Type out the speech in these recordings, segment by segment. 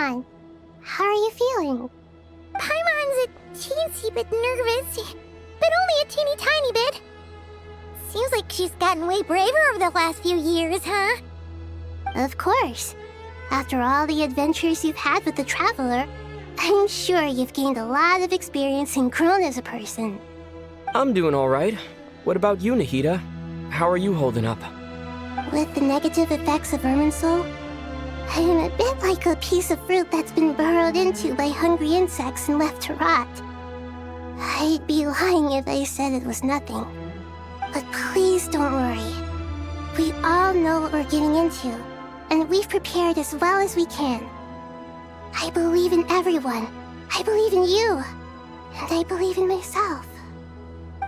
Paimon. How are you feeling? Paimon's a teensy bit nervous, but only a teeny tiny bit. Seems like she's gotten way braver over the last few years, huh? Of course. After all the adventures you've had with the Traveler, I'm sure you've gained a lot of experience and grown as a person. I'm doing all right. What about you, Nahida? How are you holding up? With the negative effects of Irminsul, I'm a bit like a piece of fruit that's been burrowed into by hungry insects and left to rot. I'd be lying if I said it was nothing. But please don't worry. We all know what we're getting into, and we've prepared as well as we can. I believe in everyone. I believe in you. And I believe in myself.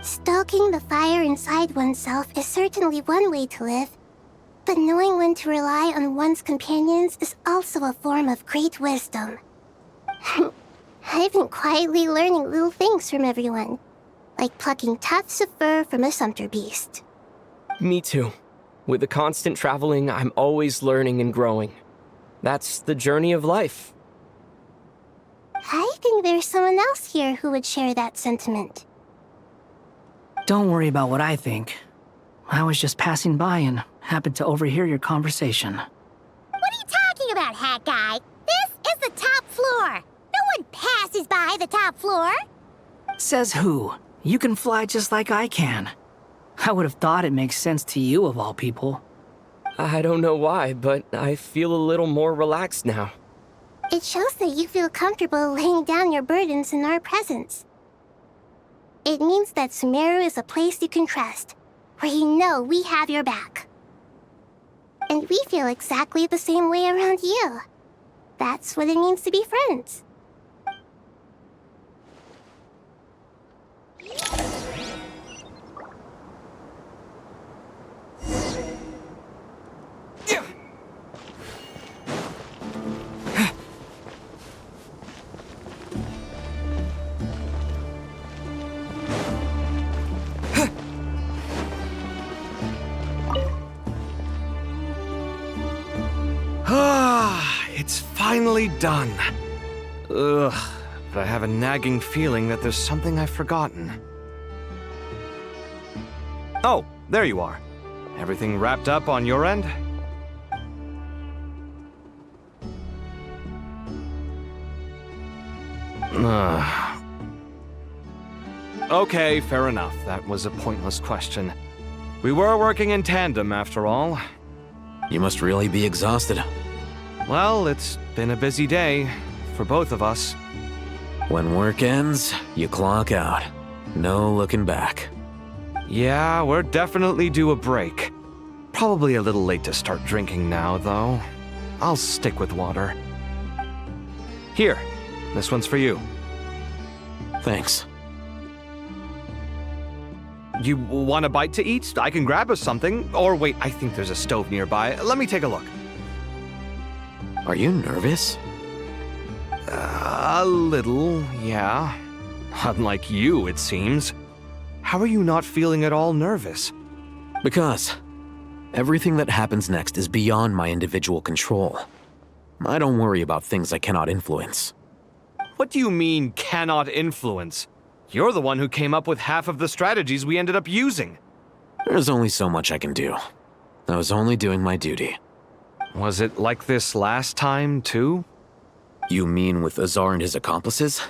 Stoking the fire inside oneself is certainly one way to live, but knowing when to rely on one's companions is also a form of great wisdom. I've been quietly learning little things from everyone, like plucking tufts of fur from a sumpter beast. Me too. With the constant traveling, I'm always learning and growing. That's the journey of life. I think there's someone else here who would share that sentiment. Don't worry about what I think. I was just passing by and happened to overhear your conversation. What are you talking about, Hat Guy? This is the top floor. No one passes by the top floor. Says who? You can fly just like I can. I would have thought it makes sense to you of all people. I don't know why, but I feel a little more relaxed now. It shows that you feel comfortable laying down your burdens in our presence. It means that Sumeru is a place you can trust, where you know we have your back. And we feel exactly the same way around you. That's what it means to be friends. It's finally done. Ugh, but I have a nagging feeling that there's something I've forgotten. Oh, there you are. Everything wrapped up on your end? Okay, fair enough. That was a pointless question. We were working in tandem, after all. You must really be exhausted. Well, it's been a busy day for both of us. When work ends, you clock out. No looking back. Yeah, we're definitely due a break. Probably a little late to start drinking now, though. I'll stick with water. Here, this one's for you. Thanks. You want a bite to eat? I can grab us something. Or wait, I think there's a stove nearby. Let me take a look. Are you nervous? A little, yeah. Unlike you, it seems. How are you not feeling at all nervous? Because everything that happens next is beyond my individual control. I don't worry about things I cannot influence. What do you mean, cannot influence? You're the one who came up with half of the strategies we ended up using. There's only so much I can do. I was only doing my duty. Was it like this last time, too? You mean with Azar and his accomplices?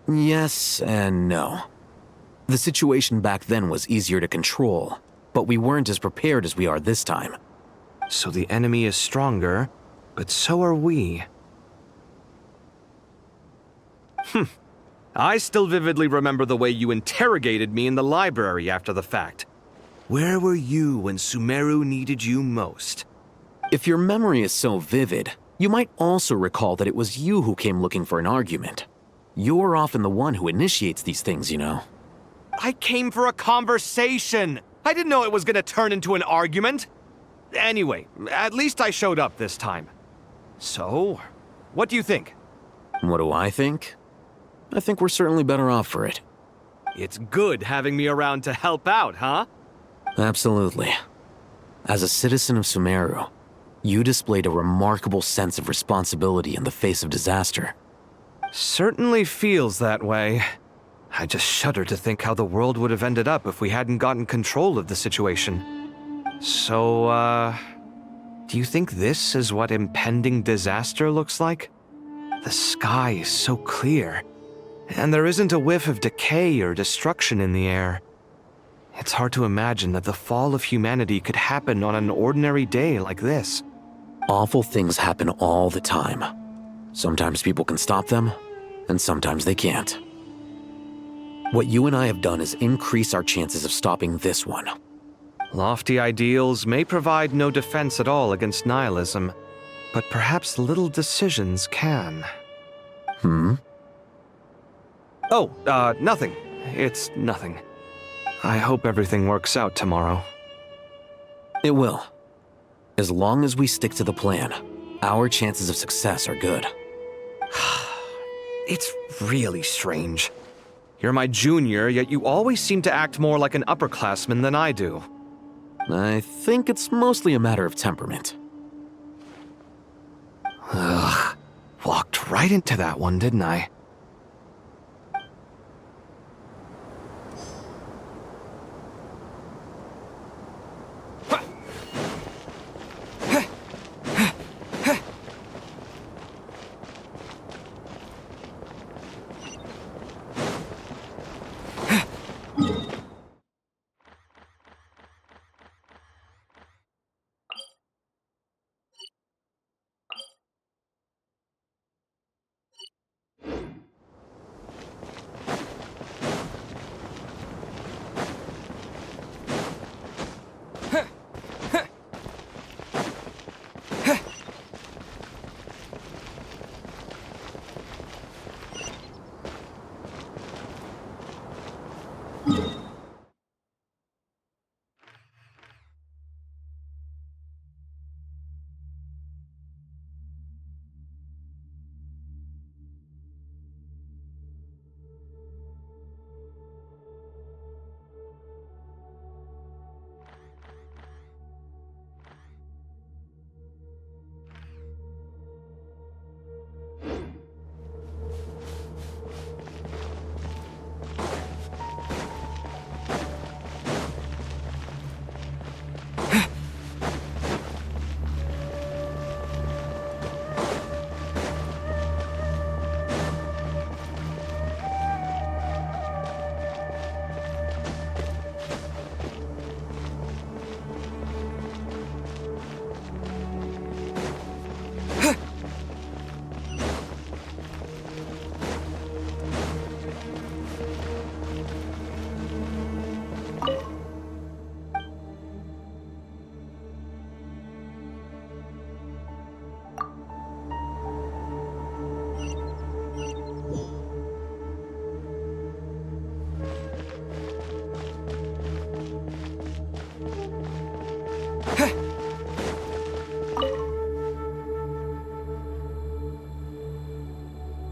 Yes and no. The situation back then was easier to control, but we weren't as prepared as we are this time. So the enemy is stronger, but so are we. I still vividly remember the way you interrogated me in the library after the fact. Where were you when Sumeru needed you most? If your memory is so vivid, you might also recall that it was you who came looking for an argument. You're often the one who initiates these things, you know. I came for a conversation! I didn't know it was gonna turn into an argument! Anyway, at least I showed up this time. So, what do you think? What do I think? I think we're certainly better off for it. It's good having me around to help out, huh? Absolutely. As a citizen of Sumeru, You displayed a remarkable sense of responsibility in the face of disaster. Certainly feels that way. I just shudder to think how the world would have ended up if we hadn't gotten control of the situation. So, do you think this is what impending disaster looks like? The sky is so clear, and there isn't a whiff of decay or destruction in the air. It's hard to imagine that the fall of humanity could happen on an ordinary day like this. Awful things happen all the time. Sometimes people can stop them, and sometimes they can't. What you and I have done is increase our chances of stopping this one. Lofty ideals may provide no defense at all against nihilism, but perhaps little decisions can. Oh, nothing. It's nothing. I hope everything works out tomorrow. It will. As long as we stick to the plan, our chances of success are good. It's really strange. You're my junior, yet you always seem to act more like an upperclassman than I do. I think it's mostly a matter of temperament. Ugh. Walked right into that one, didn't I?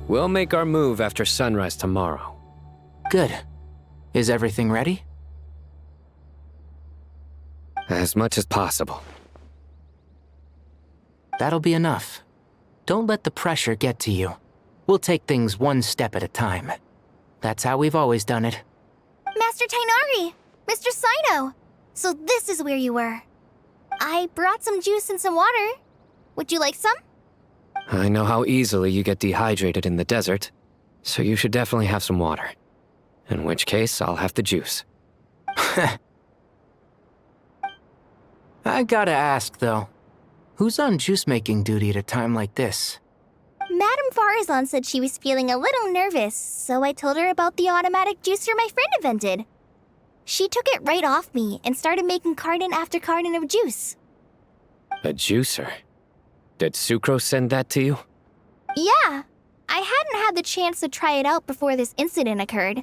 We'll make our move after sunrise tomorrow. Good. Is everything ready? As much as possible. That'll be enough. Don't let the pressure get to you. We'll take things one step at a time. That's how we've always done it. Master Tainari! Mr. Saito! So this is where you were. I brought some juice and some water. Would you like some? I know how easily you get dehydrated in the desert, so you should definitely have some water. In which case, I'll have the juice. I gotta ask, though. Who's on juice-making duty at a time like this? Madame Farazan said she was feeling a little nervous, so I told her about the automatic juicer my friend invented. She took it right off me and started making carton after carton of juice. A juicer? Did Sucrose send that to you? Yeah, I hadn't had the chance to try it out before this incident occurred,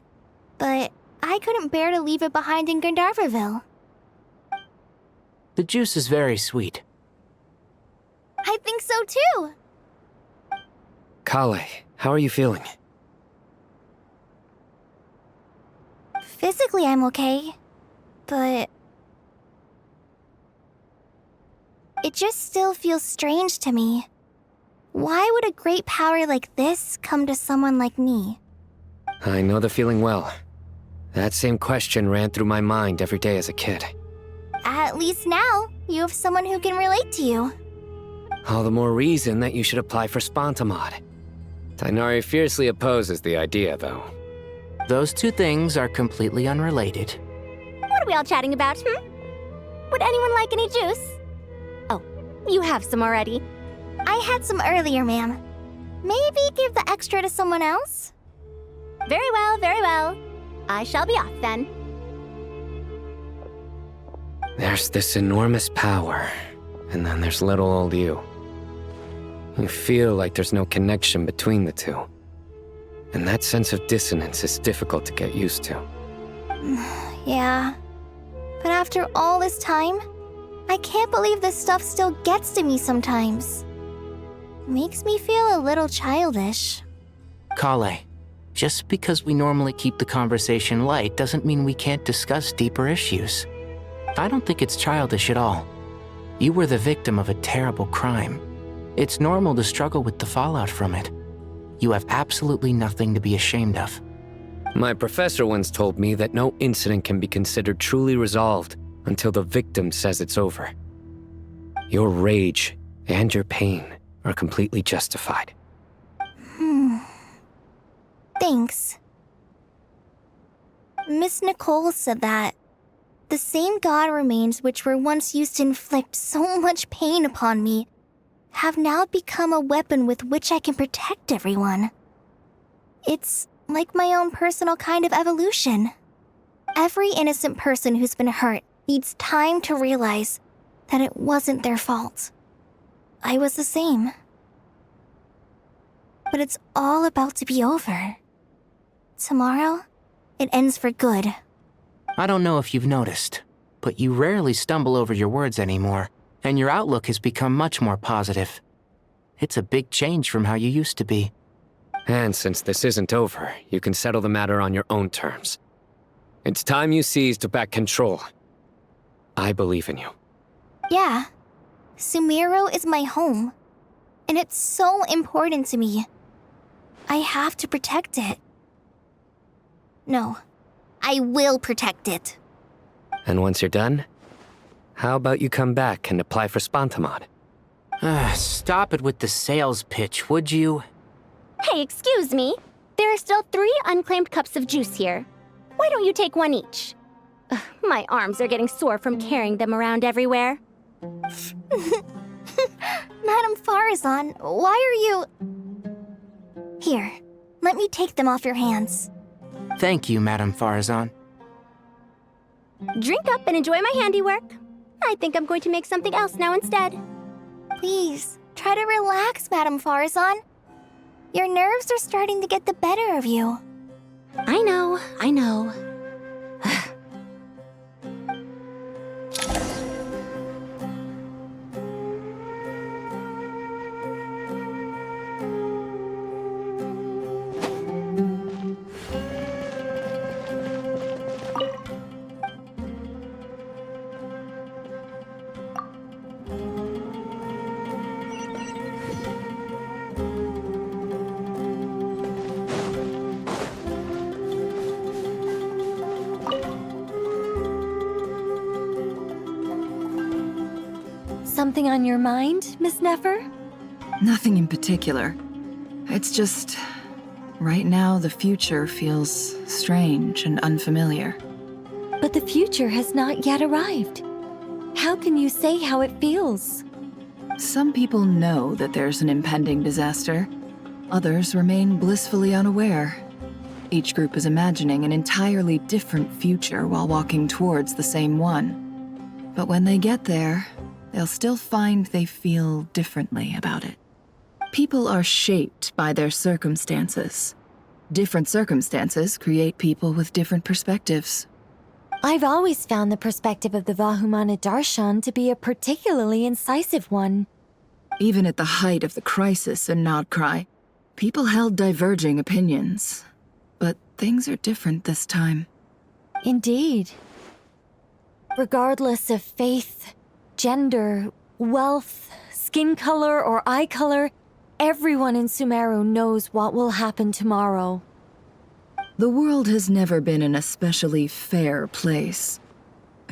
but I couldn't bear to leave it behind in Gandharvaville. The juice is very sweet. I think so too. Kale, how are you feeling? Physically, I'm okay, but It just still feels strange to me. Why would a great power like this come to someone like me? I know the feeling well. That same question ran through my mind every day as a kid. At least now, you have someone who can relate to you. All the more reason that you should apply for Spontamod. Tighnari fiercely opposes the idea, though. Those two things are completely unrelated. What are we all chatting about, Would anyone like any juice? Oh, you have some already. I had some earlier, ma'am. Maybe give the extra to someone else? Very well, very well. I shall be off then. There's this enormous power, and then there's little old you. You feel like there's no connection between the two. And that sense of dissonance is difficult to get used to. Yeah. But after all this time, I can't believe this stuff still gets to me sometimes. Makes me feel a little childish. Kale, just because we normally keep the conversation light doesn't mean we can't discuss deeper issues. I don't think it's childish at all. You were the victim of a terrible crime. It's normal to struggle with the fallout from it. You have absolutely nothing to be ashamed of. My professor once told me that no incident can be considered truly resolved until the victim says it's over. Your rage and your pain are completely justified. Thanks. Miss Nicole said that the same god remains which were once used to inflict so much pain upon me have now become a weapon with which I can protect everyone. It's like my own personal kind of evolution. Every innocent person who's been hurt needs time to realize that it wasn't their fault. I was the same. But it's all about to be over. Tomorrow, it ends for good. I don't know if you've noticed, but you rarely stumble over your words anymore, and your outlook has become much more positive. It's a big change from how you used to be. And since this isn't over, you can settle the matter on your own terms. It's time you seized back control. I believe in you. Yeah. Sumiro is my home. And it's so important to me. I have to protect it. No. I will protect it. And once you're done, how about you come back and apply for Spontamod? Stop it with the sales pitch, would you? Hey, excuse me. There are still 3 unclaimed cups of juice here. Why don't you take one each? Ugh, my arms are getting sore from carrying them around everywhere. Madame Farazan, why are you... Here, let me take them off your hands. Thank you, Madame Farazan. Drink up and enjoy my handiwork. I think I'm going to make something else now instead. Please, try to relax, Madame Farazan. Your nerves are starting to get the better of you. I know, I know. Something on your mind, Miss Nefer? Nothing in particular. It's just... right now, the future feels strange and unfamiliar. But the future has not yet arrived. How can you say how it feels? Some people know that there's an impending disaster. Others remain blissfully unaware. Each group is imagining an entirely different future while walking towards the same one. But when they get there, they'll still find they feel differently about it. People are shaped by their circumstances. Different circumstances create people with different perspectives. I've always found the perspective of the Vahumana Darshan to be a particularly incisive one. Even at the height of the crisis in Nodcry, people held diverging opinions. But things are different this time. Indeed. Regardless of faith, gender, wealth, skin color, or eye color, everyone in Sumeru knows what will happen tomorrow. The world has never been an especially fair place.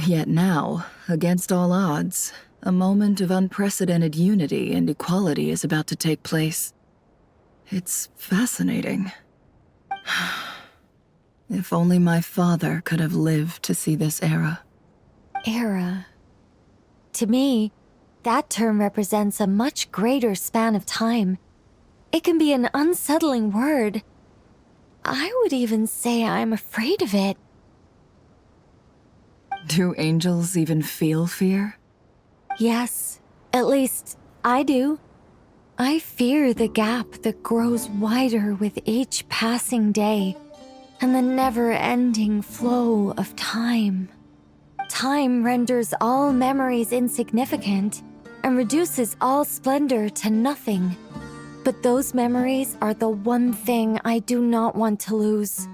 Yet now, against all odds, a moment of unprecedented unity and equality is about to take place. It's fascinating. If only my father could have lived to see this era. Era. To me, that term represents a much greater span of time. It can be an unsettling word. I would even say I'm afraid of it. Do angels even feel fear? Yes, at least I do. I fear the gap that grows wider with each passing day, and the never-ending flow of time. Time renders all memories insignificant and reduces all splendor to nothing. But those memories are the one thing I do not want to lose.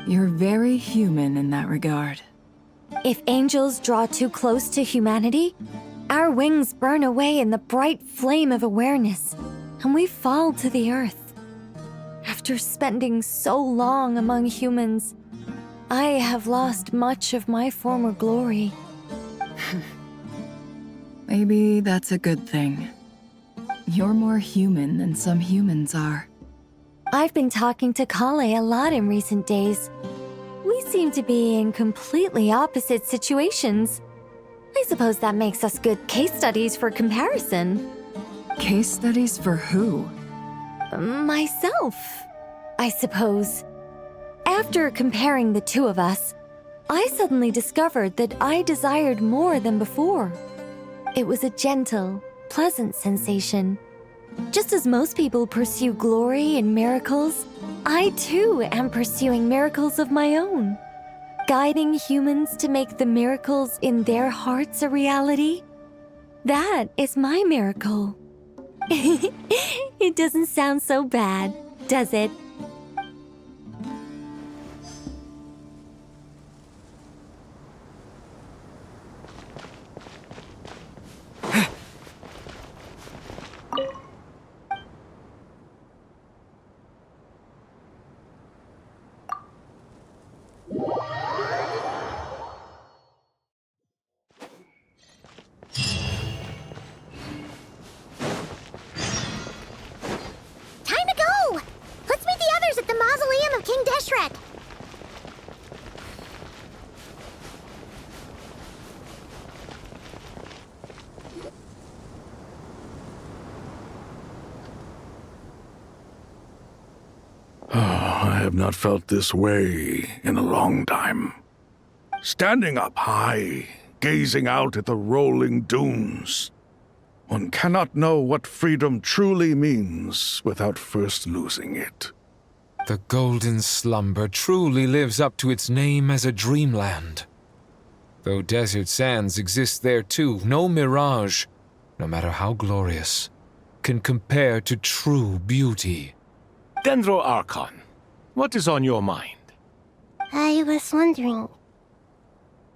You're very human in that regard. If angels draw too close to humanity, our wings burn away in the bright flame of awareness, and we fall to the earth. After spending so long among humans, I have lost much of my former glory. Maybe that's a good thing. You're more human than some humans are. I've been talking to Kale a lot in recent days. We seem to be in completely opposite situations. I suppose that makes us good case studies for comparison. Case studies for who? Myself, I suppose. After comparing the two of us, I suddenly discovered that I desired more than before. It was a gentle, pleasant sensation. Just as most people pursue glory and miracles, I too am pursuing miracles of my own. Guiding humans to make the miracles in their hearts a reality. That is my miracle. It doesn't sound so bad, does it? I have not felt this way in a long time. Standing up high, gazing out at the rolling dunes. One cannot know what freedom truly means without first losing it. The golden slumber truly lives up to its name as a dreamland. Though desert sands exist there too, no mirage, no matter how glorious, can compare to true beauty. Dendro Archon, what is on your mind? I was wondering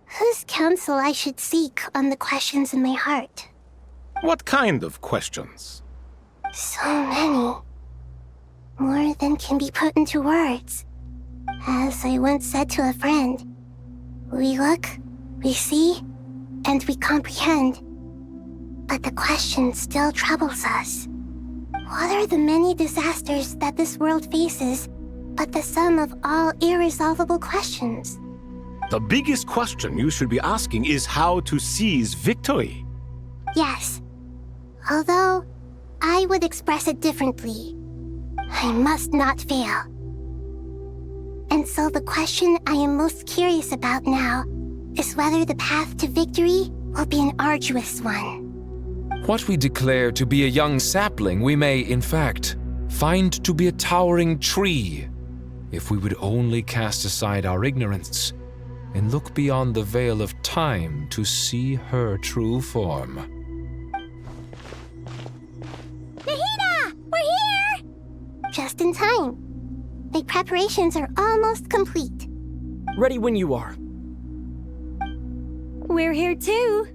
whose counsel I should seek on the questions in my heart. What kind of questions? So many. More than can be put into words. As I once said to a friend, we look, we see, and we comprehend. But the question still troubles us. What are the many disasters that this world faces but the sum of all irresolvable questions? The biggest question you should be asking is how to seize victory. Yes. Although, I would express it differently. I must not fail. And so the question I am most curious about now is whether the path to victory will be an arduous one. What we declare to be a young sapling, we may, in fact, find to be a towering tree, if we would only cast aside our ignorance and look beyond the veil of time to see her true form. Nahida! We're here! Just in time. My preparations are almost complete. Ready when you are. We're here too.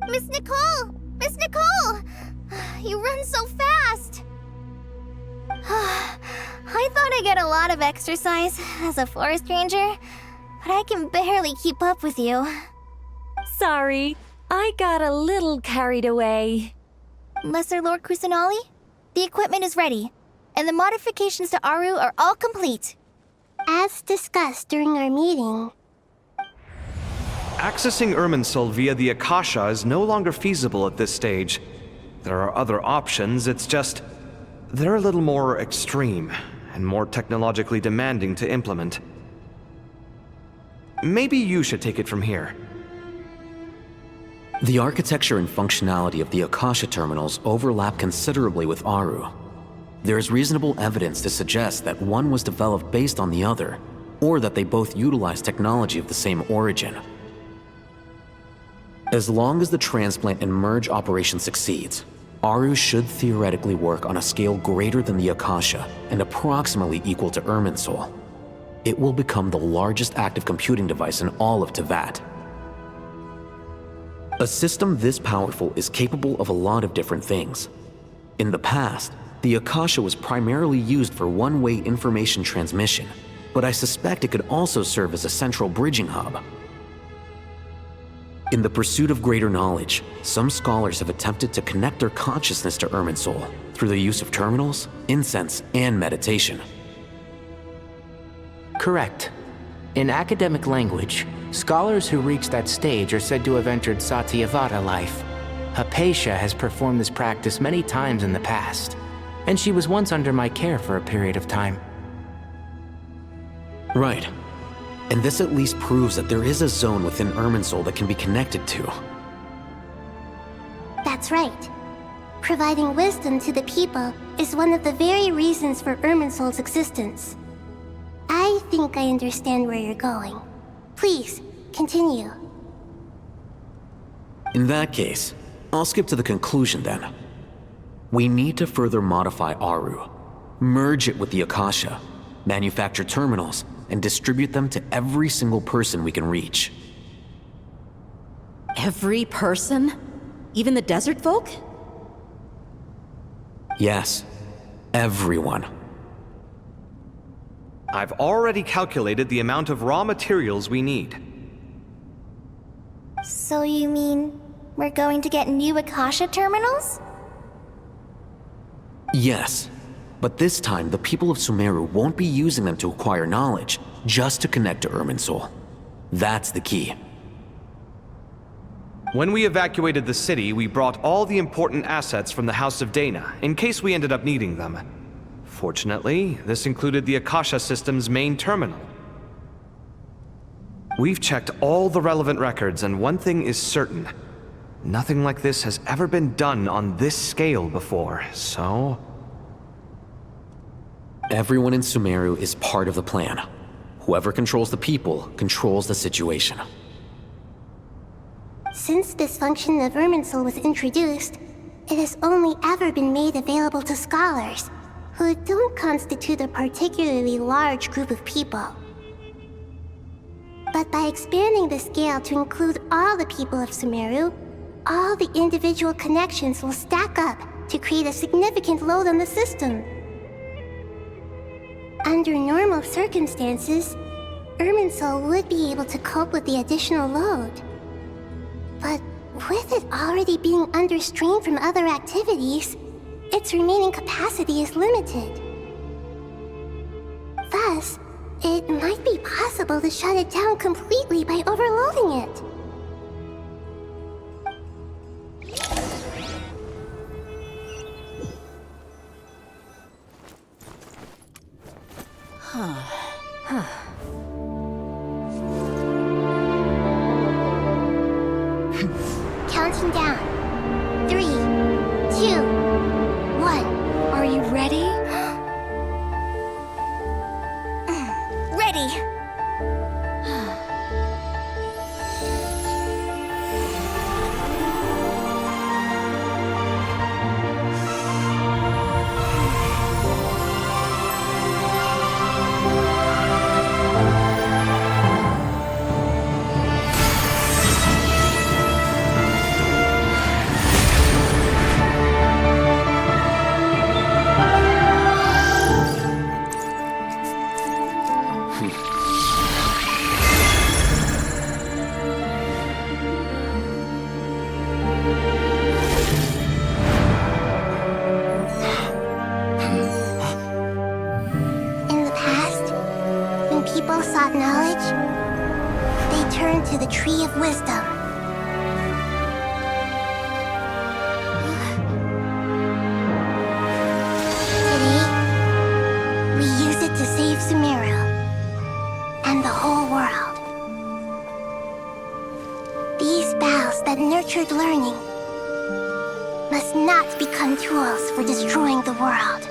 Miss Nicole, Miss Nicole! You run so fast! I thought I'd get a lot of exercise as a forest ranger, but I can barely keep up with you. Sorry, I got a little carried away. Lesser Lord Kusanali, the equipment is ready, and the modifications to Aru are all complete. As discussed during our meeting, Accessing Irminsul via the Akasha is no longer feasible at this stage. There are other options, it's just... they're a little more extreme, and more technologically demanding to implement. Maybe you should take it from here. The architecture and functionality of the Akasha terminals overlap considerably with Aru. There is reasonable evidence to suggest that one was developed based on the other, or that they both utilize technology of the same origin. As long as the transplant and merge operation succeeds, Aru should theoretically work on a scale greater than the Akasha and approximately equal to Irminsul. It will become the largest active computing device in all of Teyvat. A system this powerful is capable of a lot of different things. In the past, the Akasha was primarily used for one-way information transmission, but I suspect it could also serve as a central bridging hub. In the pursuit of greater knowledge, some scholars have attempted to connect their consciousness to Irminsul through the use of terminals, incense, and meditation. Correct. In academic language, scholars who reach that stage are said to have entered Satyavata life. Hypatia has performed this practice many times in the past, and she was once under my care for a period of time. Right. And this at least proves that there is a zone within Irminsul that can be connected to. that's right. Providing wisdom to the people is one of the very reasons for Irminsul's existence. I think I understand where you're going. Please, continue. In that case, I'll skip to the conclusion then. We need to further modify Aru, merge it with the Akasha, manufacture terminals, and distribute them to every single person we can reach. Every person? Even the desert folk? Yes, everyone. I've already calculated the amount of raw materials we need. So you mean we're going to get new Akasha terminals? Yes, but this time the people of Sumeru won't be using them to acquire knowledge, just to connect to Irminsul. That's the key. When we evacuated the city, we brought all the important assets from the House of Dana, in case we ended up needing them. Fortunately, this included the Akasha system's main terminal. We've checked all the relevant records, and one thing is certain. Nothing like this has ever been done on this scale before, so... Everyone in Sumeru is part of the plan. Whoever controls the people controls the situation. Since this function of Irminsul was introduced, it has only ever been made available to scholars, who don't constitute a particularly large group of people. But by expanding the scale to include all the people of Sumeru, all the individual connections will stack up to create a significant load on the system. Under normal circumstances, Irminsul would be able to cope with the additional load. But with it already being under strain from other activities, its remaining capacity is limited. Thus, it might be possible to shut it down completely by overloading it. Counting down. 3, 2, 1. Are you ready? Ready! knowledge, they turn to the Tree of Wisdom. Today, we use it to save Sumeru and the whole world. These boughs that nurtured learning must not become tools for destroying the world.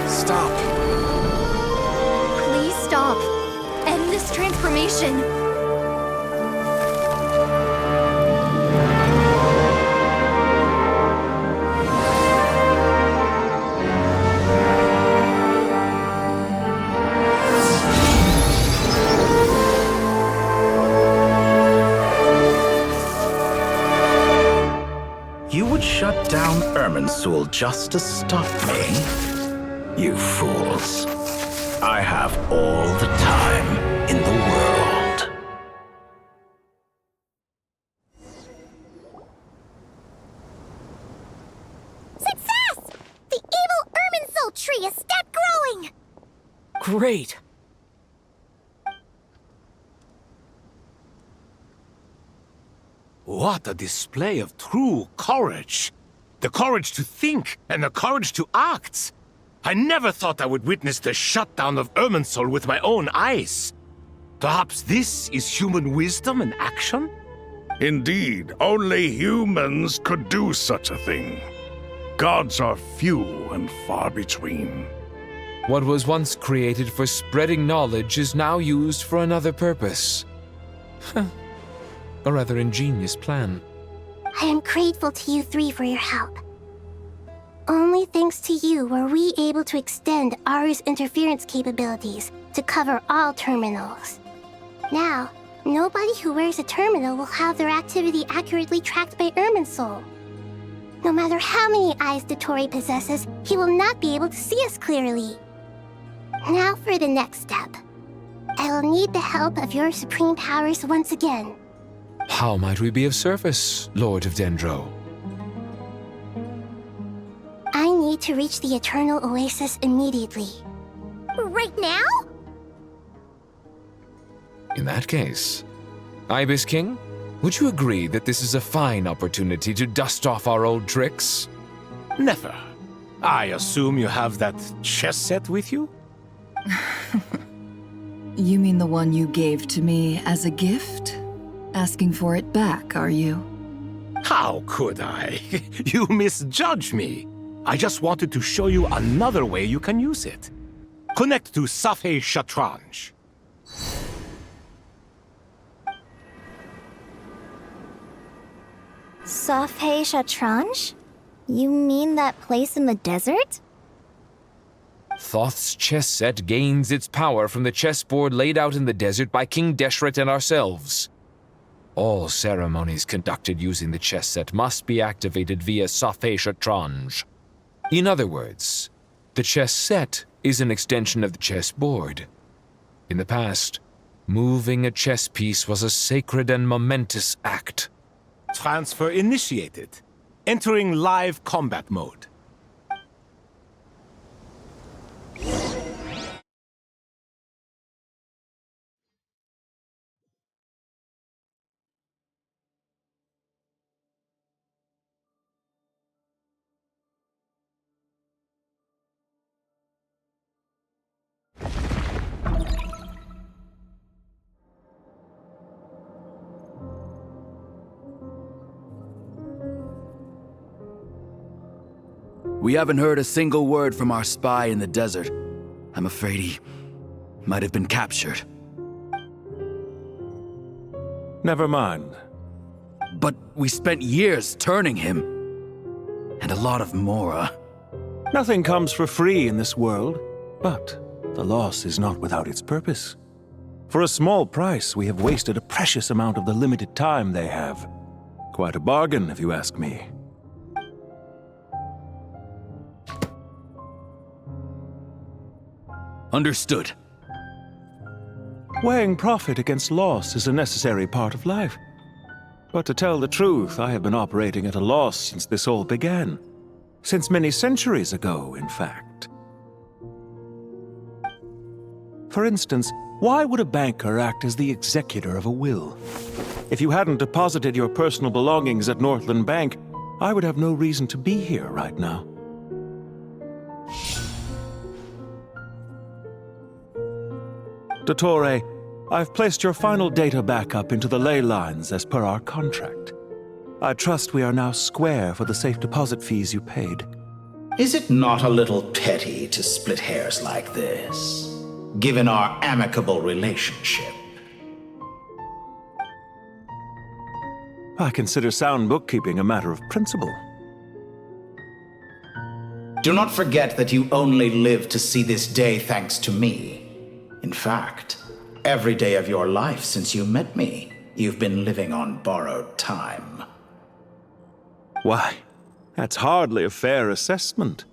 Stop. Please stop. End this transformation. You would shut down Irminsul just to stop me? You fools. I have all the time in the world. Success! The evil Irminsul tree has stopped growing! Great! What a display of true courage! The courage to think and the courage to act! I never thought I would witness the shutdown of Irminsul with my own eyes. Perhaps this is human wisdom in action? Indeed, only humans could do such a thing. Gods are few and far between. What was once created for spreading knowledge is now used for another purpose. A rather ingenious plan. I am grateful to you three for your help. Only thanks to you were we able to extend Aru's interference capabilities to cover all terminals. Now, nobody who wears a terminal will have their activity accurately tracked by Irminsul. No matter how many eyes Dottore possesses, he will not be able to see us clearly. Now for the next step. I will need the help of your supreme powers once again. How might we be of service, Lord of Dendro? I need to reach the Eternal Oasis immediately. Right now? In that case, Ibis King, would you agree that this is a fine opportunity to dust off our old tricks? Never. I assume you have that chess set with you? You mean the one you gave to me as a gift? Asking for it back, are you? How could I? You misjudge me. I just wanted to show you another way you can use it. Connect to Safei Shatranj. Safei Shatranj? You mean that place in the desert? Thoth's chess set gains its power from the chessboard laid out in the desert by King Deshret and ourselves. All ceremonies conducted using the chess set must be activated via Safei Shatranj. In other words, the chess set is an extension of the chessboard. In the past, moving a chess piece was a sacred and momentous act. Transfer initiated. Entering live combat mode. We haven't heard a single word from our spy in the desert. I'm afraid he might have been captured. Never mind. But we spent years turning him. And a lot of Mora. Nothing comes for free in this world, but the loss is not without its purpose. For a small price, we have wasted a precious amount of the limited time they have. Quite a bargain, if you ask me. Understood. Weighing profit against loss is a necessary part of life. But to tell the truth, I have been operating at a loss since this all began. Since many centuries ago, in fact. For instance, why would a banker act as the executor of a will? If you hadn't deposited your personal belongings at Northland Bank, I would have no reason to be here right now. Dottore, I've placed your final data backup into the ley lines as per our contract. I trust we are now square for the safe deposit fees you paid. Is it not a little petty to split hairs like this, given our amicable relationship? I consider sound bookkeeping a matter of principle. Do not forget that you only live to see this day thanks to me. In fact, every day of your life since you met me, you've been living on borrowed time. Why, that's hardly a fair assessment.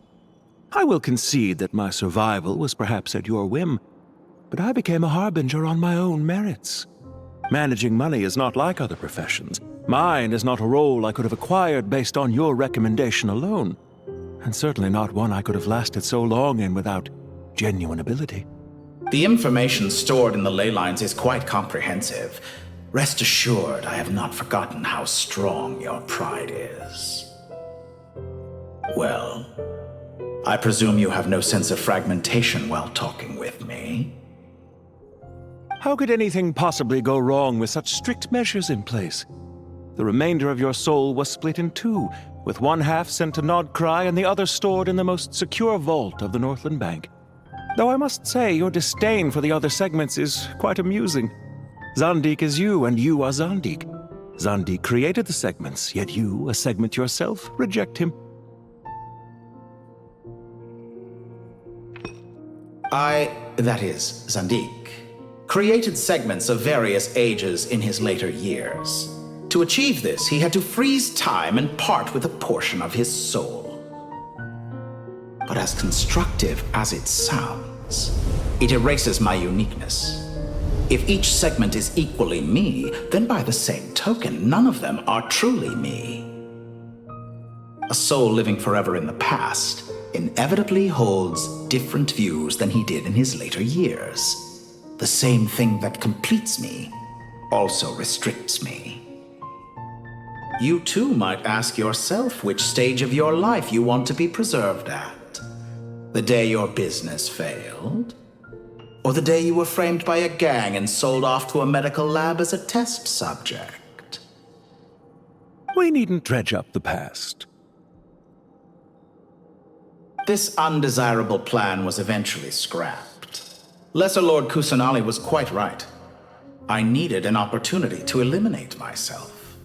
I will concede that my survival was perhaps at your whim, but I became a harbinger on my own merits. Managing money is not like other professions. Mine is not a role I could have acquired based on your recommendation alone, and certainly not one I could have lasted so long in without genuine ability. The information stored in the ley lines is quite comprehensive. Rest assured, I have not forgotten how strong your pride is. Well, I presume you have no sense of fragmentation while talking with me. How could anything possibly go wrong with such strict measures in place? The remainder of your soul was split in two, with one half sent to Nodcry and the other stored in the most secure vault of the Northland Bank. Though I must say, your disdain for the other segments is quite amusing. Zandik is you, and you are Zandik. Zandik created the segments, yet you, a segment yourself, reject him. That is, Zandik, created segments of various ages in his later years. To achieve this, he had to freeze time and part with a portion of his soul. But as constructive as it sounds, it erases my uniqueness. If each segment is equally me, then by the same token, none of them are truly me. A soul living forever in the past inevitably holds different views than he did in his later years. The same thing that completes me also restricts me. You too might ask yourself which stage of your life you want to be preserved at. The day your business failed? Or the day you were framed by a gang and sold off to a medical lab as a test subject? We needn't dredge up the past. This undesirable plan was eventually scrapped. Lesser Lord Kusanali was quite right. I needed an opportunity to eliminate myself.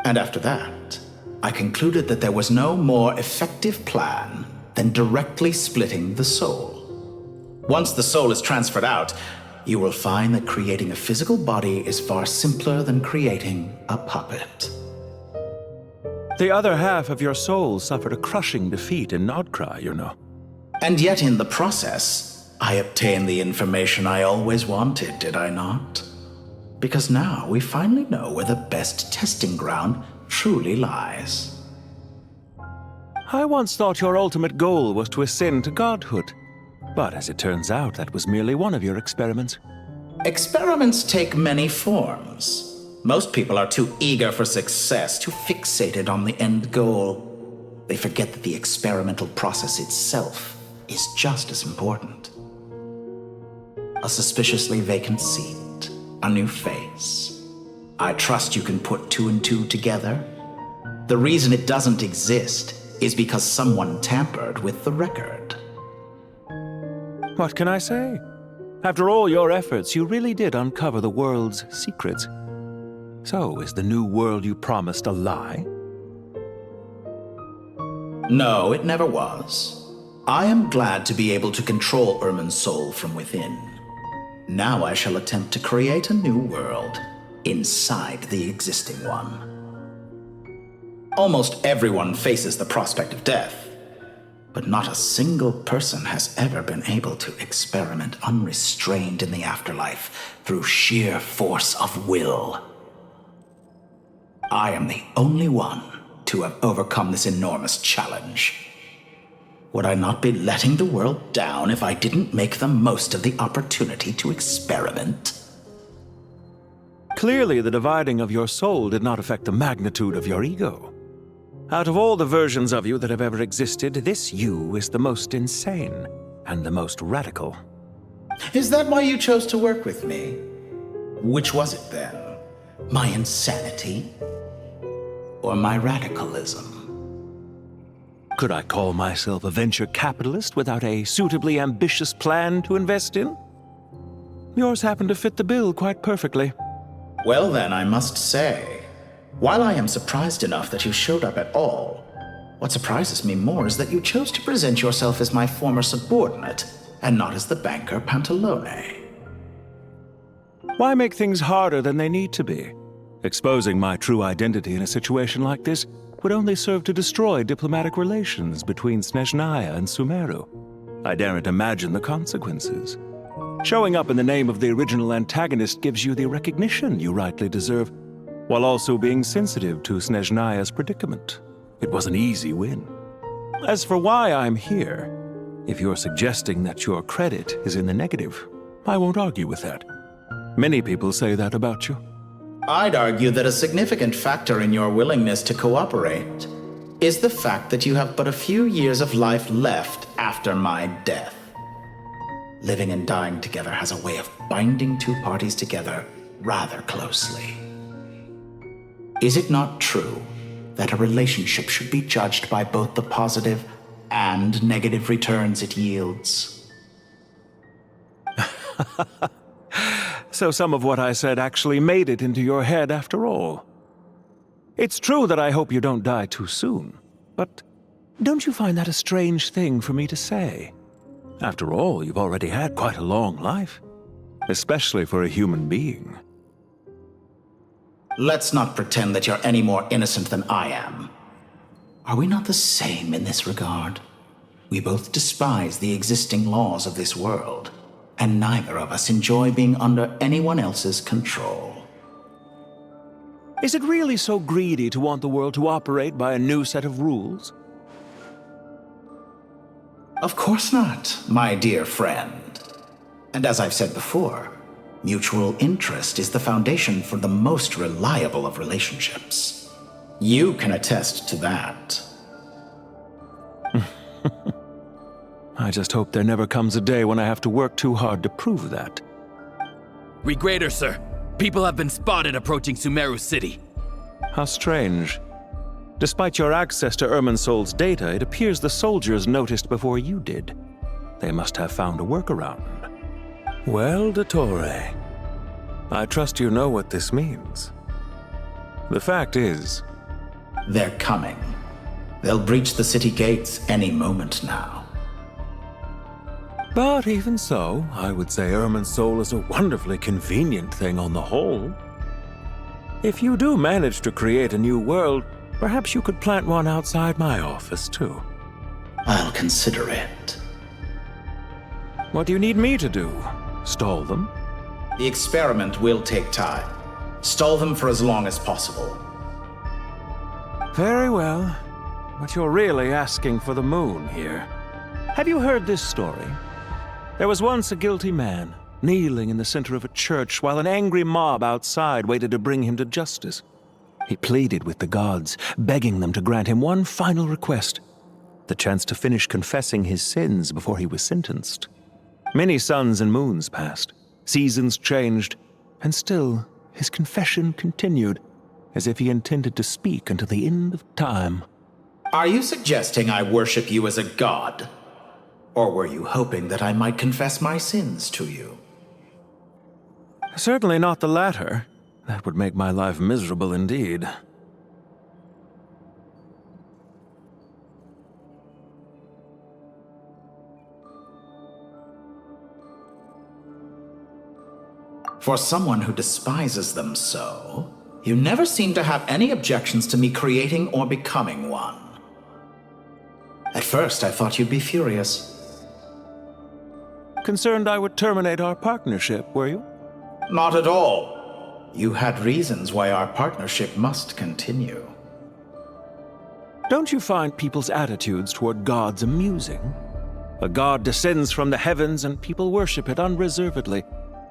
And after that, I concluded that there was no more effective plan than directly splitting the soul. Once the soul is transferred out, you will find that creating a physical body is far simpler than creating a puppet. The other half of your soul suffered a crushing defeat in Nodcry, you know. And yet in the process, I obtained the information I always wanted, did I not? Because now we finally know where the best testing ground truly lies. I once thought your ultimate goal was to ascend to godhood. But as it turns out, that was merely one of your experiments. Experiments take many forms. Most people are too eager for success, too fixated on the end goal. They forget that the experimental process itself is just as important. A suspiciously vacant seat, a new face. I trust you can put two and two together. The reason it doesn't exist is because someone tampered with the record. What can I say? After all your efforts, you really did uncover the world's secrets. So, is the new world you promised a lie? No, it never was. I am glad to be able to control Irmin's soul from within. Now I shall attempt to create a new world inside the existing one. Almost everyone faces the prospect of death. But not a single person has ever been able to experiment unrestrained in the afterlife through sheer force of will. I am the only one to have overcome this enormous challenge. Would I not be letting the world down if I didn't make the most of the opportunity to experiment? Clearly, the dividing of your soul did not affect the magnitude of your ego. Out of all the versions of you that have ever existed, this you is the most insane and the most radical. Is that why you chose to work with me? Which was it then? My insanity? Or my radicalism? Could I call myself a venture capitalist without a suitably ambitious plan to invest in? Yours happened to fit the bill quite perfectly. Well then, I must say, while I am surprised enough that you showed up at all, what surprises me more is that you chose to present yourself as my former subordinate, and not as the banker Pantalone. Why make things harder than they need to be? Exposing my true identity in a situation like this would only serve to destroy diplomatic relations between Snezhnaya and Sumeru. I daren't imagine the consequences. Showing up in the name of the original antagonist gives you the recognition you rightly deserve, while also being sensitive to Snezhnaya's predicament. It was an easy win. As for why I'm here, if you're suggesting that your credit is in the negative, I won't argue with that. Many people say that about you. I'd argue that a significant factor in your willingness to cooperate is the fact that you have but a few years of life left after my death. Living and dying together has a way of binding two parties together rather closely. Is it not true that a relationship should be judged by both the positive and negative returns it yields? So some of what I said actually made it into your head after all. It's true that I hope you don't die too soon, but don't you find that a strange thing for me to say? After all, you've already had quite a long life, especially for a human being. Let's not pretend that you're any more innocent than I am. Are we not the same in this regard? We both despise the existing laws of this world, and neither of us enjoy being under anyone else's control. Is it really so greedy to want the world to operate by a new set of rules? Of course not, my dear friend. And as I've said before, mutual interest is the foundation for the most reliable of relationships. You can attest to that. I just hope there never comes a day when I have to work too hard to prove that. Regrader, sir. People have been spotted approaching Sumeru City. How strange. Despite your access to Irminsol's data, it appears the soldiers noticed before you did. They must have found a workaround. Well, Dottore, I trust you know what this means. The fact is... They're coming. They'll breach the city gates any moment now. But even so, I would say Irminsol is a wonderfully convenient thing on the whole. If you do manage to create a new world, perhaps you could plant one outside my office, too. I'll consider it. What do you need me to do? Stall them? The experiment will take time. Stall them for as long as possible. Very well. But you're really asking for the moon here. Have you heard this story? There was once a guilty man, kneeling in the center of a church while an angry mob outside waited to bring him to justice. He pleaded with the gods, begging them to grant him one final request, the chance to finish confessing his sins before he was sentenced. Many suns and moons passed, seasons changed, and still his confession continued, as if he intended to speak until the end of time. Are you suggesting I worship you as a god? Or were you hoping that I might confess my sins to you? Certainly not the latter. That would make my life miserable indeed. For someone who despises them so, you never seem to have any objections to me creating or becoming one. At At first, I thought you'd be furious. Concerned I would terminate our partnership, were you? Not at all. You had reasons why our partnership must continue. Don't you find people's attitudes toward gods amusing? A god descends from the heavens and people worship it unreservedly,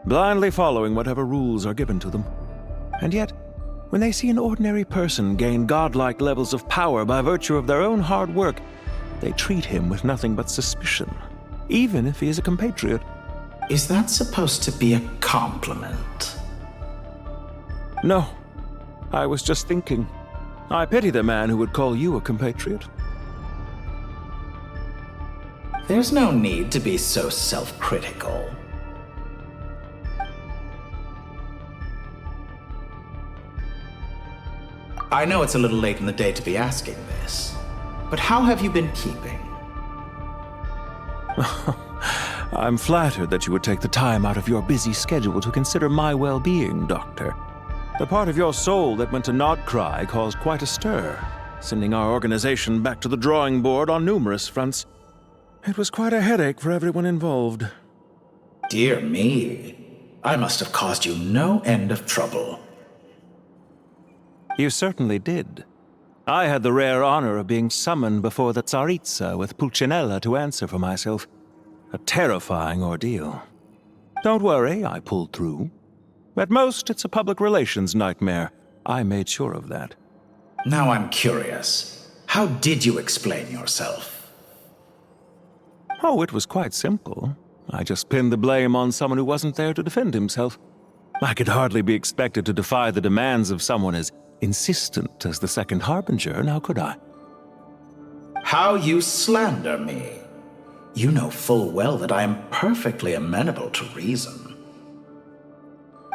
blindly following whatever rules are given to them. And yet, when they see an ordinary person gain godlike levels of power by virtue of their own hard work, they treat him with nothing but suspicion, even if he is a compatriot. Is that supposed to be a compliment? No, I was just thinking. I pity the man who would call you a compatriot. There's no need to be so self-critical. I know it's a little late in the day to be asking this, but how have you been keeping? I'm flattered that you would take the time out of your busy schedule to consider my well-being, Doctor. The part of your soul that went to Nodcry caused quite a stir, sending our organization back to the drawing board on numerous fronts. It was quite a headache for everyone involved. Dear me, I must have caused you no end of trouble. You certainly did. I had the rare honor of being summoned before the Tsaritsa with Pulcinella to answer for myself. A terrifying ordeal. Don't worry, I pulled through. At most, it's a public relations nightmare. I made sure of that. Now I'm curious. How did you explain yourself? Oh, it was quite simple. I just pinned the blame on someone who wasn't there to defend himself. I could hardly be expected to defy the demands of someone as insistent as the Second Harbinger, now could I? How you slander me. You know full well that I am perfectly amenable to reason.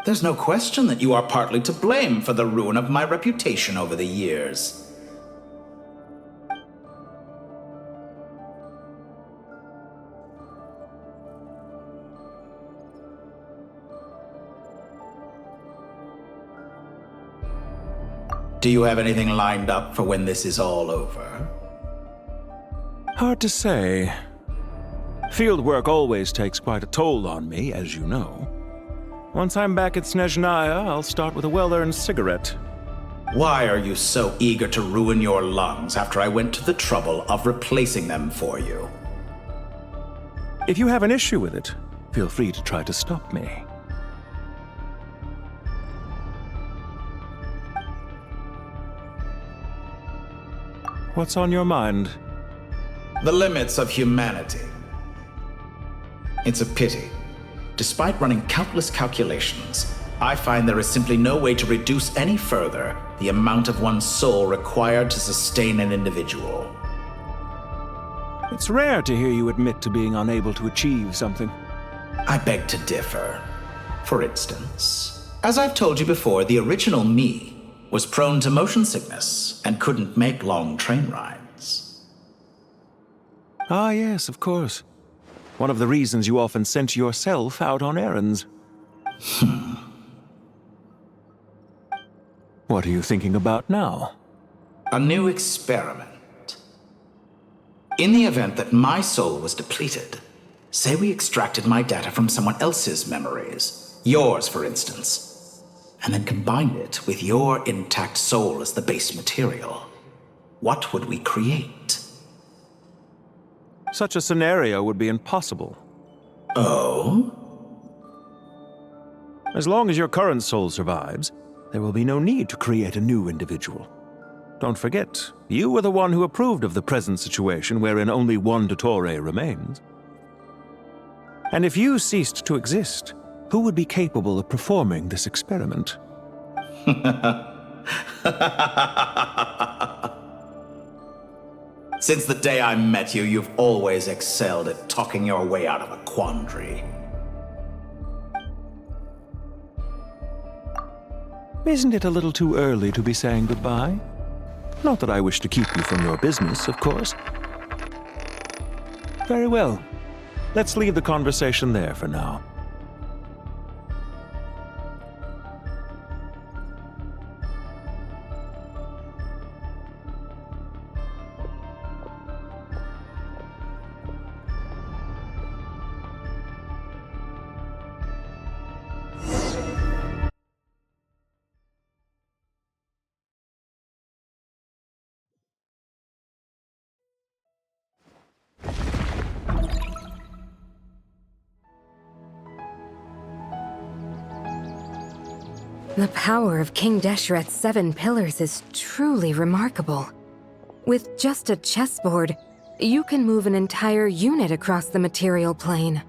There's no question that you are partly to blame for the ruin of my reputation over the years. Do you have anything lined up for when this is all over? Hard to say. Field work always takes quite a toll on me, as you know. Once I'm back at Snezhnaya, I'll start with a well-earned cigarette. Why are you so eager to ruin your lungs after I went to the trouble of replacing them for you? If you have an issue with it, feel free to try to stop me. What's on your mind? The limits of humanity. It's a pity. Despite running countless calculations, I find there is simply no way to reduce any further the amount of one's soul required to sustain an individual. It's rare to hear you admit to being unable to achieve something. I beg to differ. For instance, as I've told you before, the original me was prone to motion sickness and couldn't make long train rides. Ah, yes, of course. One of the reasons you often sent yourself out on errands. What are you thinking about now? A new experiment. In the event that my soul was depleted, say we extracted my data from someone else's memories, yours for instance, and then combined it with your intact soul as the base material, what would we create? Such a scenario would be impossible. Oh? As long as your current soul survives, there will be no need to create a new individual. Don't forget, you were the one who approved of the present situation wherein only one Dottore remains. And if you ceased to exist, who would be capable of performing this experiment? Since the day I met you, you've always excelled at talking your way out of a quandary. Isn't it a little too early to be saying goodbye? Not that I wish to keep you from your business, of course. Very well. Let's leave the conversation there for now. The power of King Deshret's 7 pillars is truly remarkable. With just a chessboard, you can move an entire unit across the material plane.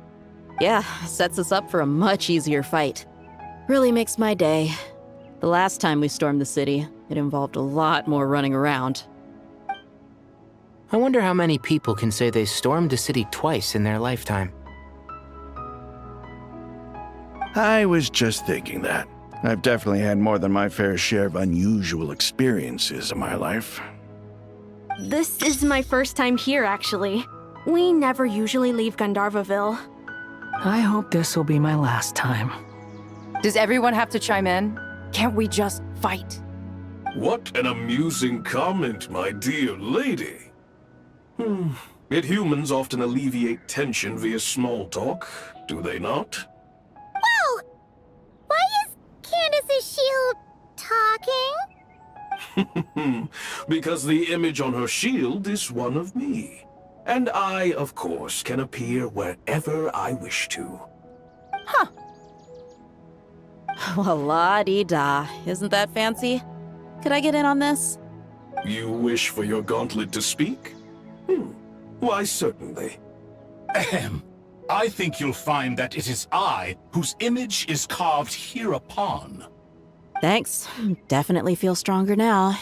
Yeah, sets us up for a much easier fight. Really makes my day. The last time we stormed the city, it involved a lot more running around. I wonder how many people can say they stormed a city twice in their lifetime. I was just thinking that. I've definitely had more than my fair share of unusual experiences in my life. This is my first time here, actually. We never usually leave Gandharvaville. I hope this will be my last time. Does everyone have to chime in? Can't we just fight? What an amusing comment, my dear lady. Yet humans often alleviate tension via small talk, do they not? Whoa! Why is Candace's shield talking? Because the image on her shield is one of me. And I, of course, can appear wherever I wish to. Huh. Well, la-dee-da. Isn't that fancy? Could I get in on this? You wish for your gauntlet to speak? Why, certainly. Ahem. I think you'll find that it is I whose image is carved hereupon. Thanks. Definitely feel stronger now.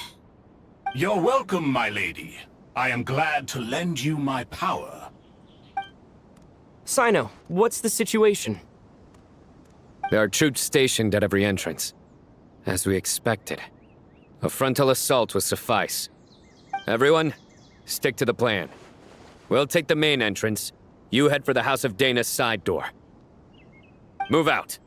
You're welcome, my lady. I am glad to lend you my power. Sino, what's the situation? There are troops stationed at every entrance. As we expected. A frontal assault will suffice. Everyone, stick to the plan. We'll take the main entrance. You head for the House of Dana's side door. Move out.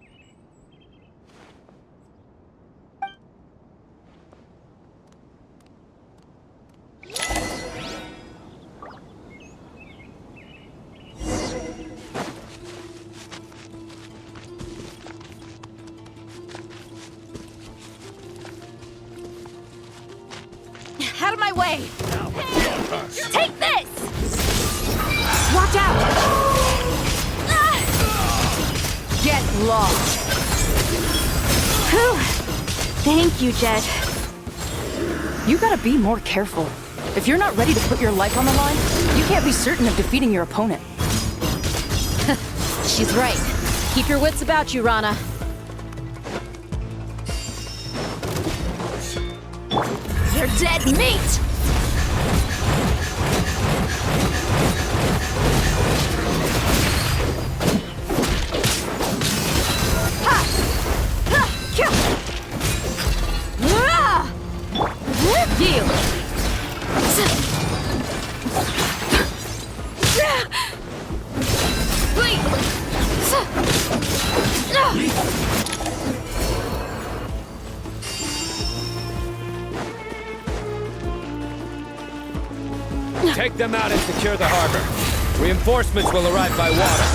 Out of my way! Take this! Watch out! Get lost! Whew. Thank you, Jet. You gotta be more careful. If you're not ready to put your life on the line, you can't be certain of defeating your opponent. She's right. Keep your wits about you, Rana. You're dead meat! Yield! Take them out and secure the harbor. Reinforcements will arrive by water.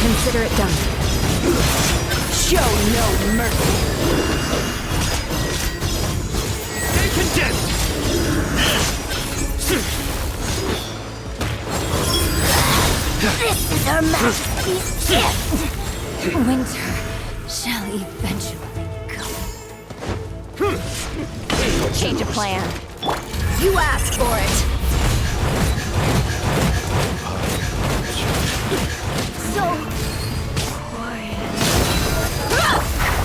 Consider it done. Show no mercy. Stay condemned! This is Her Majesty's gift! Winter shall eventually come. Change of plan. You asked for it! So quiet.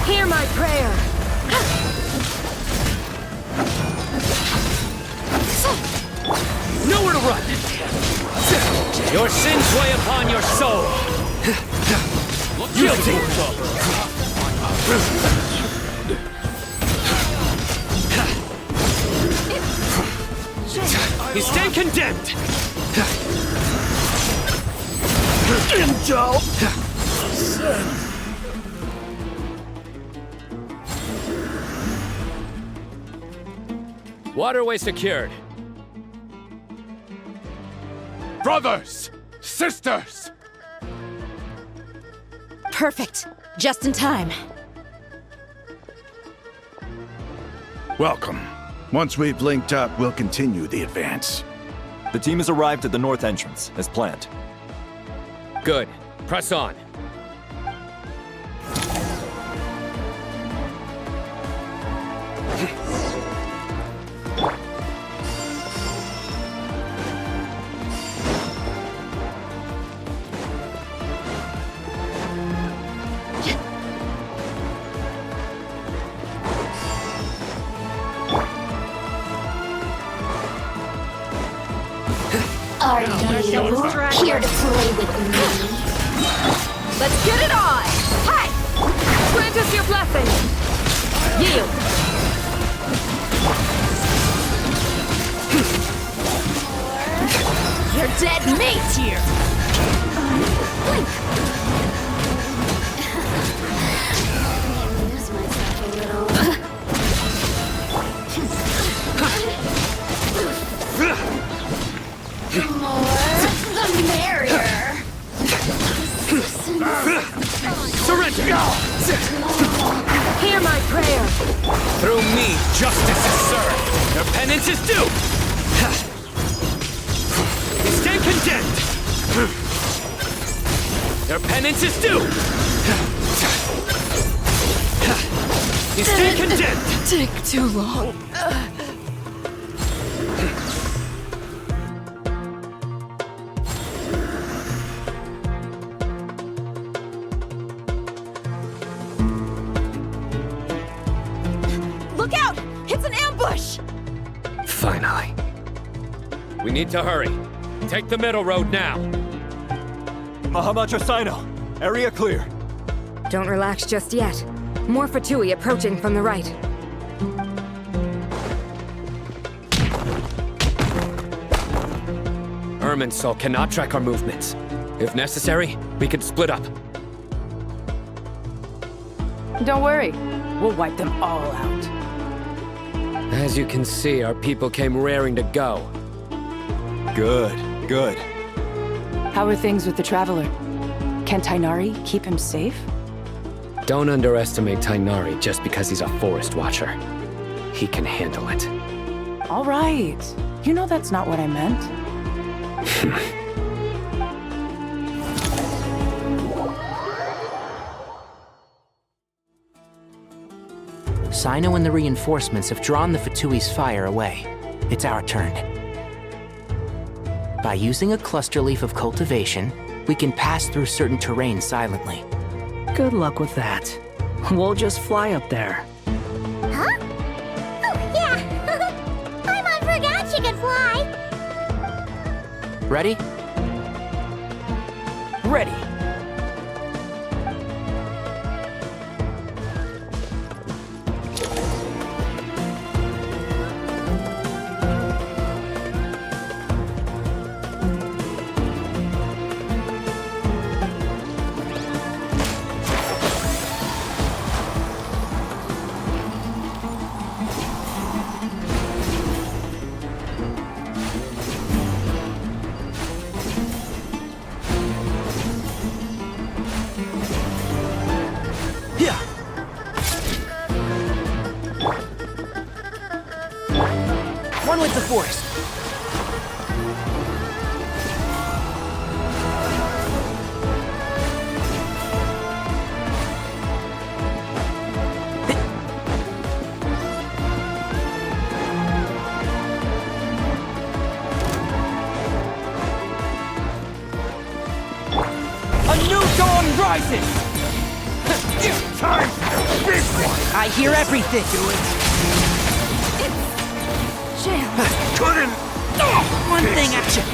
Hear my prayer! Nowhere to run! Your sins weigh upon your soul! Guilty! You stand condemned! Indulge! Waterway secured. Brothers! Sisters! Perfect. Just in time. Welcome. Once we've linked up, we'll continue the advance. The team has arrived at the north entrance, as planned. Good. Press on. Here to play with me. Let's get it on! Hi! Grant us your blessing! Yield! You're dead meat here! The more, the merrier. Surrender! Hear my prayer! Through me, justice is served. Their penance is due. They stand condemned. Their penance is due. They stand condemned. Take too long. Look out! It's an ambush! Finally. We need to hurry. Take the middle road now. Mahamacho Sino, area clear. Don't relax just yet. More Fatui approaching from the right. Irminsul cannot track our movements. If necessary, we can split up. Don't worry. We'll wipe them all out. As you can see, our people came raring to go. Good, good. How are things with the Traveler? Can Tainari keep him safe? Don't underestimate Tainari just because he's a forest watcher. He can handle it. All right. You know that's not what I meant. Sino and the reinforcements have drawn the Fatui's fire away. It's our turn. By using a cluster leaf of cultivation, we can pass through certain terrain silently. Good luck with that. We'll just fly up there. Huh? Oh, yeah. Paimon forgot she could fly. Ready? Ready. One with the forest. A new dawn rises! Time! Big one! I hear everything! Do it! Jam! Couldn't! One thing, action!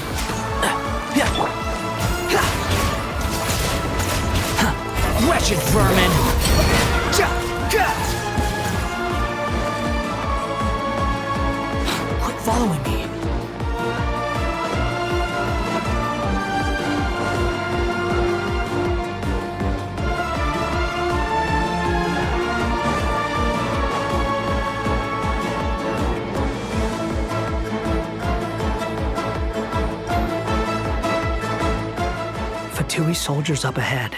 Wretched vermin! Quit following me. Fatui soldiers up ahead.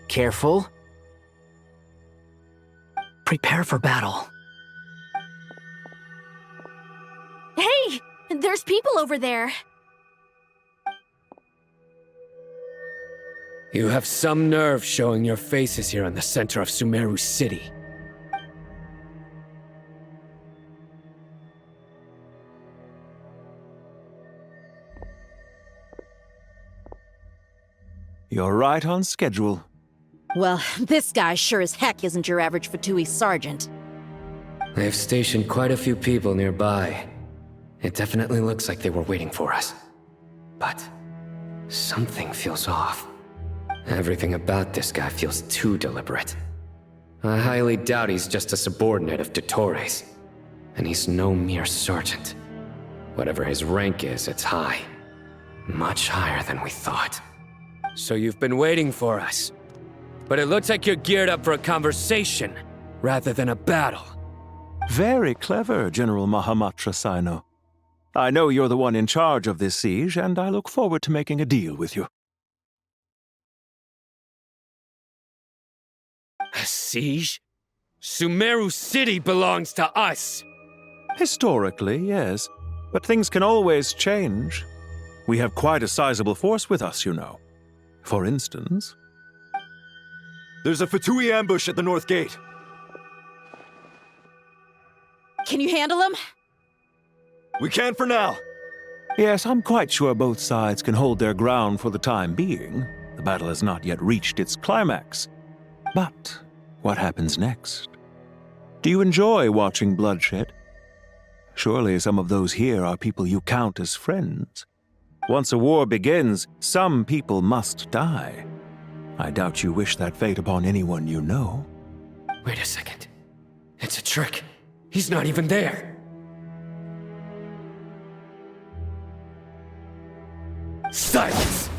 Careful. Prepare for battle. Hey! There's people over there. You have some nerve showing your faces here in the center of Sumeru City. You're right on schedule. Well, this guy sure as heck isn't your average Fatui sergeant. They've stationed quite a few people nearby. It definitely looks like they were waiting for us. But something feels off. Everything about this guy feels too deliberate. I highly doubt he's just a subordinate of Dottores. And he's no mere sergeant. Whatever his rank is, it's high. Much higher than we thought. So you've been waiting for us. But it looks like you're geared up for a conversation, rather than a battle. Very clever, General Mahamatra Sino. I know you're the one in charge of this siege, and I look forward to making a deal with you. A siege? Sumeru City belongs to us! Historically, yes. But things can always change. We have quite a sizable force with us, you know. For instance... There's a Fatui ambush at the north gate. Can you handle him? We can for now. Yes, I'm quite sure both sides can hold their ground for the time being. The battle has not yet reached its climax. But what happens next? Do you enjoy watching bloodshed? Surely some of those here are people you count as friends. Once a war begins, some people must die. I doubt you wish that fate upon anyone you know. Wait a second. It's a trick. He's not even there. Silence!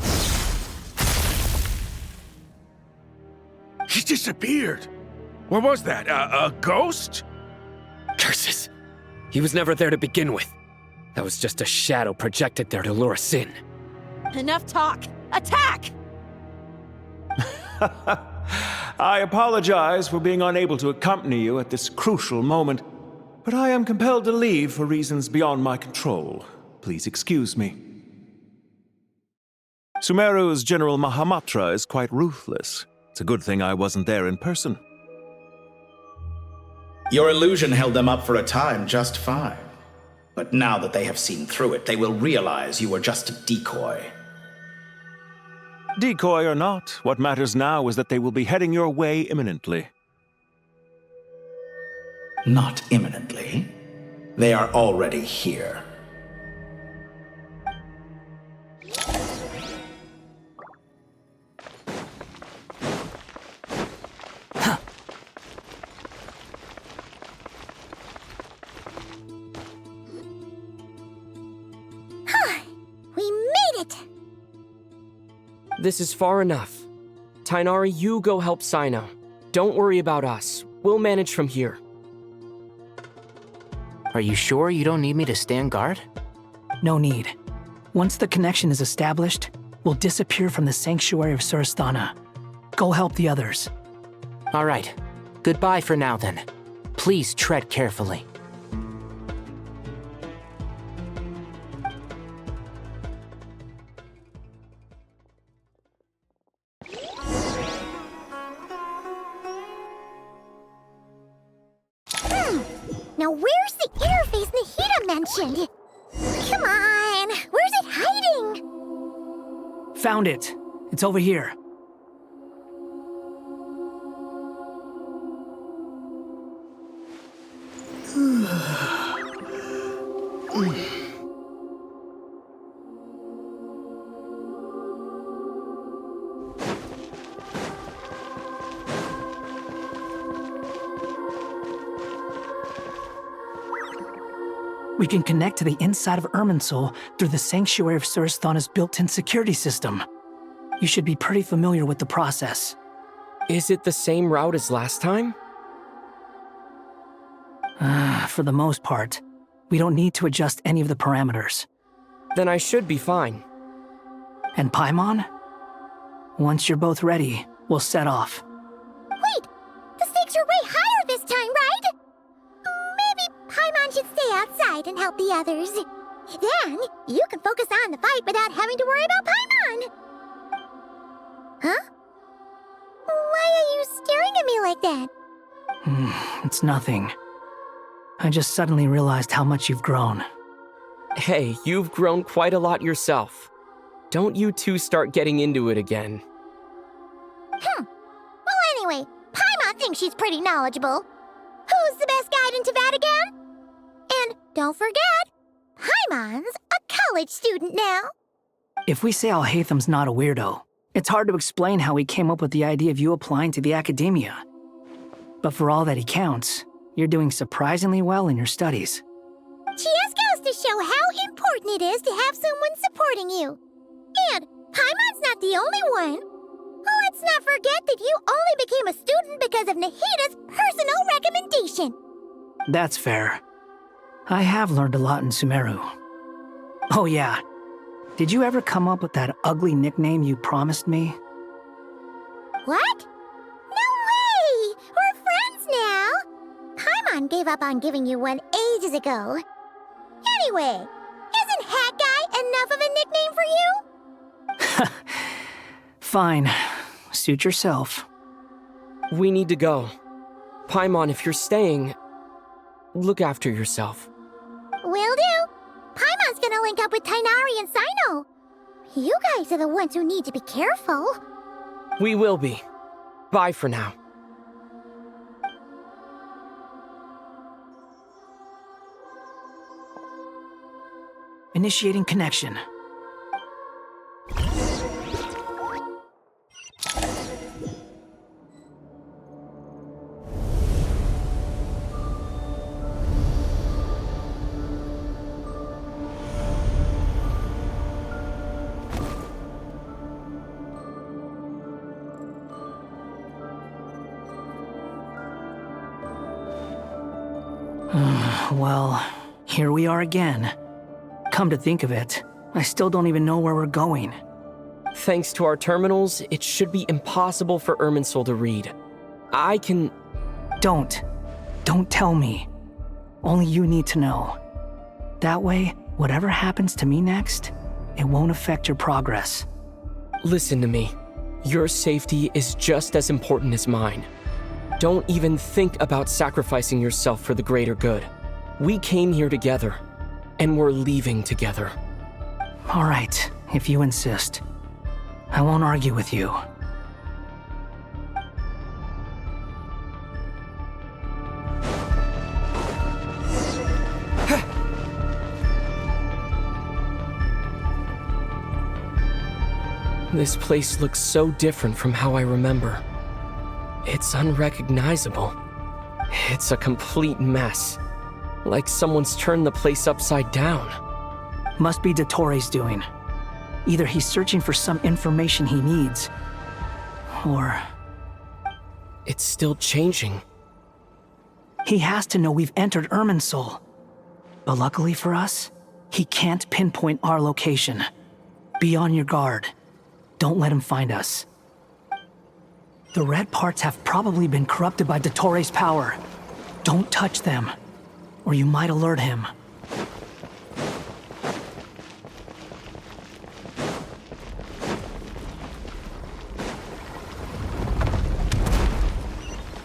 He disappeared. What was that? A ghost? Curses. He was never there to begin with. That was just a shadow projected there to lure us in. Enough talk! Attack! I apologize for being unable to accompany you at this crucial moment, but I am compelled to leave for reasons beyond my control. Please excuse me. Sumeru's General Mahamatra is quite ruthless. It's a good thing I wasn't there in person. Your illusion held them up for a time just fine. But now that they have seen through it, they will realize you were just a decoy. Decoy or not, what matters now is that they will be heading your way imminently. Not imminently. They are already here. We made it! This is far enough. Tainari, you go help Sino. Don't worry about us. We'll manage from here. Are you sure you don't need me to stand guard? No need. Once the connection is established, we'll disappear from the sanctuary of Surasthana. Go help the others. All right. Goodbye for now, then. Please tread carefully. Now where's the interface Nahida mentioned? Come on, where's it hiding? Found it. It's over here. We can connect to the inside of Irminsul through the Sanctuary of Surasthana's built-in security system. You should be pretty familiar with the process. Is it the same route as last time? For the most part. We don't need to adjust any of the parameters. Then I should be fine. And Paimon? Once you're both ready, we'll set off. Wait! The stakes are way higher this time, right? Maybe Paimon should stay outside and help the others. Then, you can focus on the fight without having to worry about Paimon. Huh? Why are you staring at me like that? It's nothing. I just suddenly realized how much you've grown. Hey, you've grown quite a lot yourself. Don't you two start getting into it again. Well, anyway, Paimon thinks she's pretty knowledgeable. Who's the best guy to student of Atigan. And don't forget, Paimon's a college student now. If we say Alhatham's not a weirdo, it's hard to explain how he came up with the idea of you applying to the academia. But for all that he counts, you're doing surprisingly well in your studies. Just goes to show how important it is to have someone supporting you. And Paimon's not the only one. Let's not forget that you only became a student because of Nahida's personal recommendation. That's fair. I have learned a lot in Sumeru. Oh yeah, did you ever come up with that ugly nickname you promised me? What? No way! We're friends now! Paimon gave up on giving you one ages ago. Anyway, isn't Hat Guy enough of a nickname for you? Fine. Suit yourself. We need to go. Paimon, if you're staying, look after yourself. Will do. Paimon's gonna link up with Tighnari and Cyno. You guys are the ones who need to be careful. We will be. Bye for now. Initiating connection. Well, here we are again. Come to think of it, I still don't even know where we're going. Thanks to our terminals, it should be impossible for Irminsul to read. I can... Don't tell me. Only you need to know. That way, whatever happens to me next, it won't affect your progress. Listen to me. Your safety is just as important as mine. Don't even think about sacrificing yourself for the greater good. We came here together, and we're leaving together. All right, if you insist. I won't argue with you. This place looks so different from how I remember. It's unrecognizable. It's a complete mess. Like someone's turned the place upside down. Must be Dottoro's doing. Either he's searching for some information he needs, or... It's still changing. He has to know we've entered Irminsul. But luckily for us, he can't pinpoint our location. Be on your guard. Don't let him find us. The red parts have probably been corrupted by Dottoro's power. Don't touch them, or you might alert him.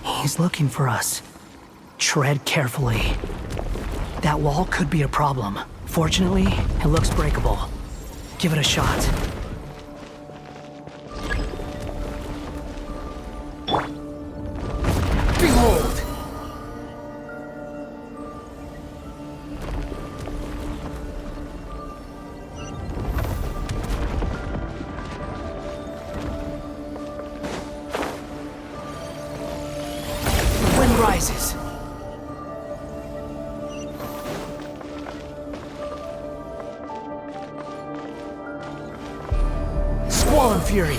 He's looking for us. Tread carefully. That wall could be a problem. Fortunately, it looks breakable. Give it a shot. Behold! Wind rises. Squall and fury.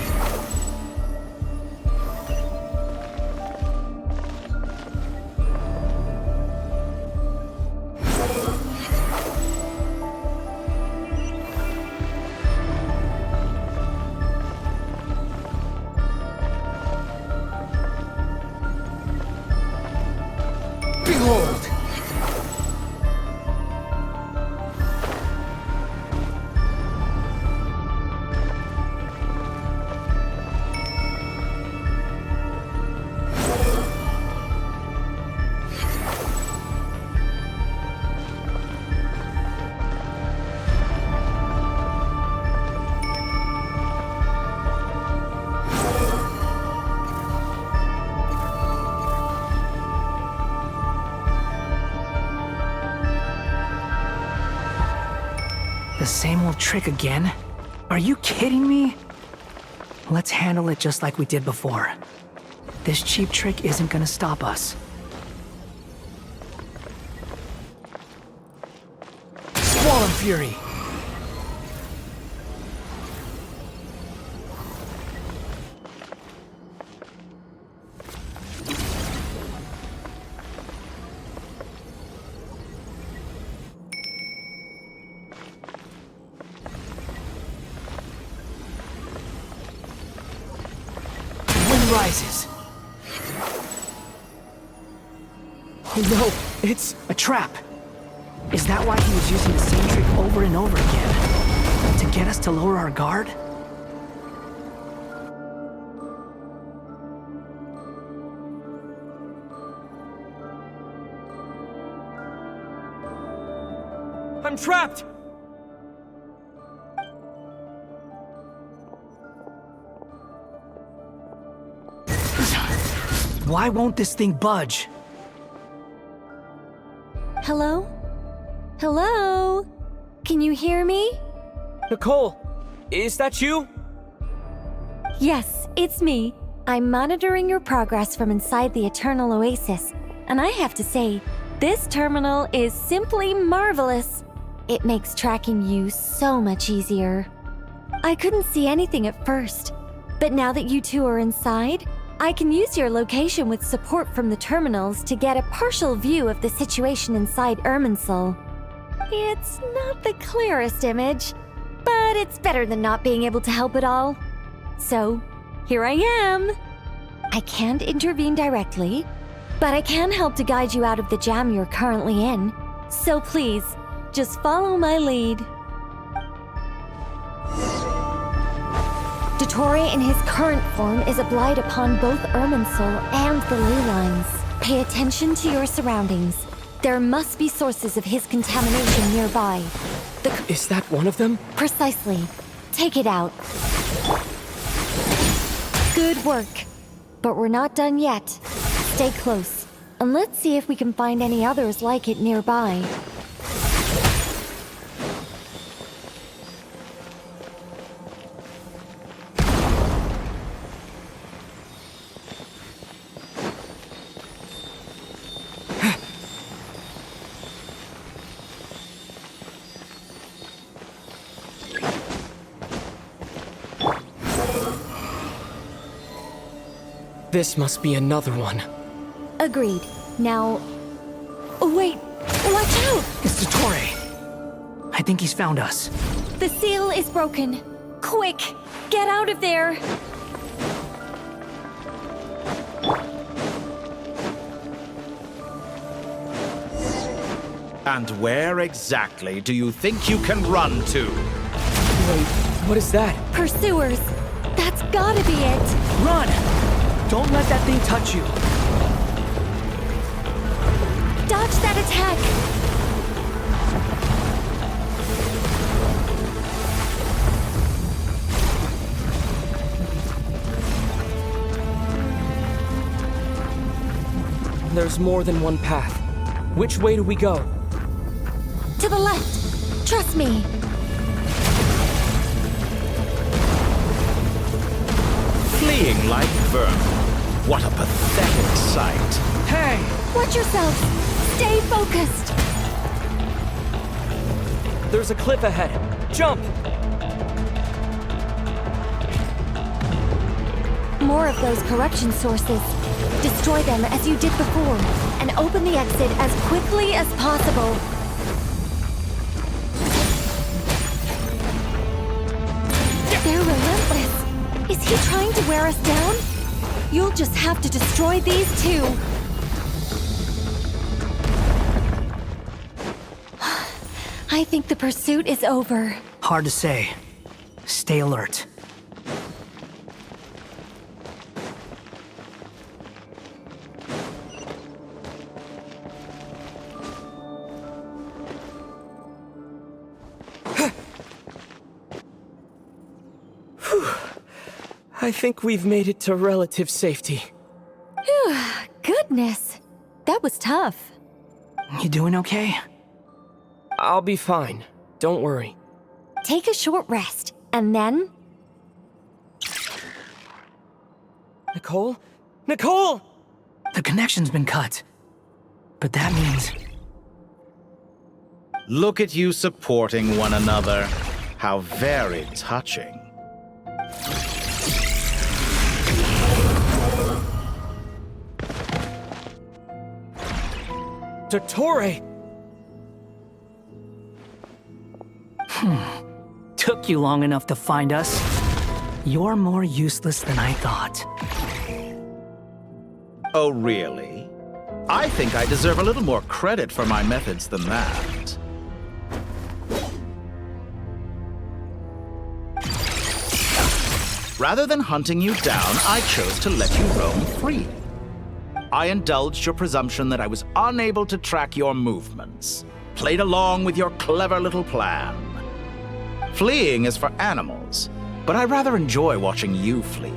Behold! The same old trick again? Are you kidding me? Let's handle it just like we did before. This cheap trick isn't gonna stop us. Swallow Fury! Rises. Oh no, it's a trap. Is that why he was using the same trick over and over again? To get us to lower our guard? I'm trapped! Why won't this thing budge? Hello? Hello? Can you hear me? Nicole, is that you? Yes, it's me. I'm monitoring your progress from inside the Eternal Oasis, and I have to say, this terminal is simply marvelous. It makes tracking you so much easier. I couldn't see anything at first, but now that you two are inside, I can use your location with support from the terminals to get a partial view of the situation inside Irminsul. It's not the clearest image, but it's better than not being able to help at all. So, here I am. I can't intervene directly, but I can help to guide you out of the jam you're currently in. So please, just follow my lead. Dottore in his current form is a blight upon both Irminsul and the ley lines. Pay attention to your surroundings. There must be sources of his contamination nearby. Is that one of them? Precisely. Take it out. Good work. But we're not done yet. Stay close, and let's see if we can find any others like it nearby. This must be another one. Agreed. Now... Oh, wait! Watch out! It's Dottore. I think he's found us. The seal is broken. Quick! Get out of there! And where exactly do you think you can run to? Wait, what is that? Pursuers! That's gotta be it! Run! Don't let that thing touch you! Dodge that attack! There's more than one path. Which way do we go? To the left! Trust me! Fleeing like vermin. What a pathetic sight. Hey! Watch yourself! Stay focused! There's a cliff ahead. Jump! More of those corruption sources. Destroy them as you did before, and open the exit as quickly as possible. They're relentless. Is he trying to wear us down? You'll just have to destroy these two. I think the pursuit is over. Hard to say. Stay alert. I think we've made it to relative safety. Goodness, that was tough. You doing okay? I'll be fine. Don't worry. Take a short rest, and then... Nicole? Nicole! The connection's been cut. But that means... Look at you supporting one another. How very touching. Dottore! Took you long enough to find us. You're more useless than I thought. Oh, really? I think I deserve a little more credit for my methods than that. Rather than hunting you down, I chose to let you roam free. I indulged your presumption that I was unable to track your movements, played along with your clever little plan. Fleeing is for animals, but I rather enjoy watching you flee.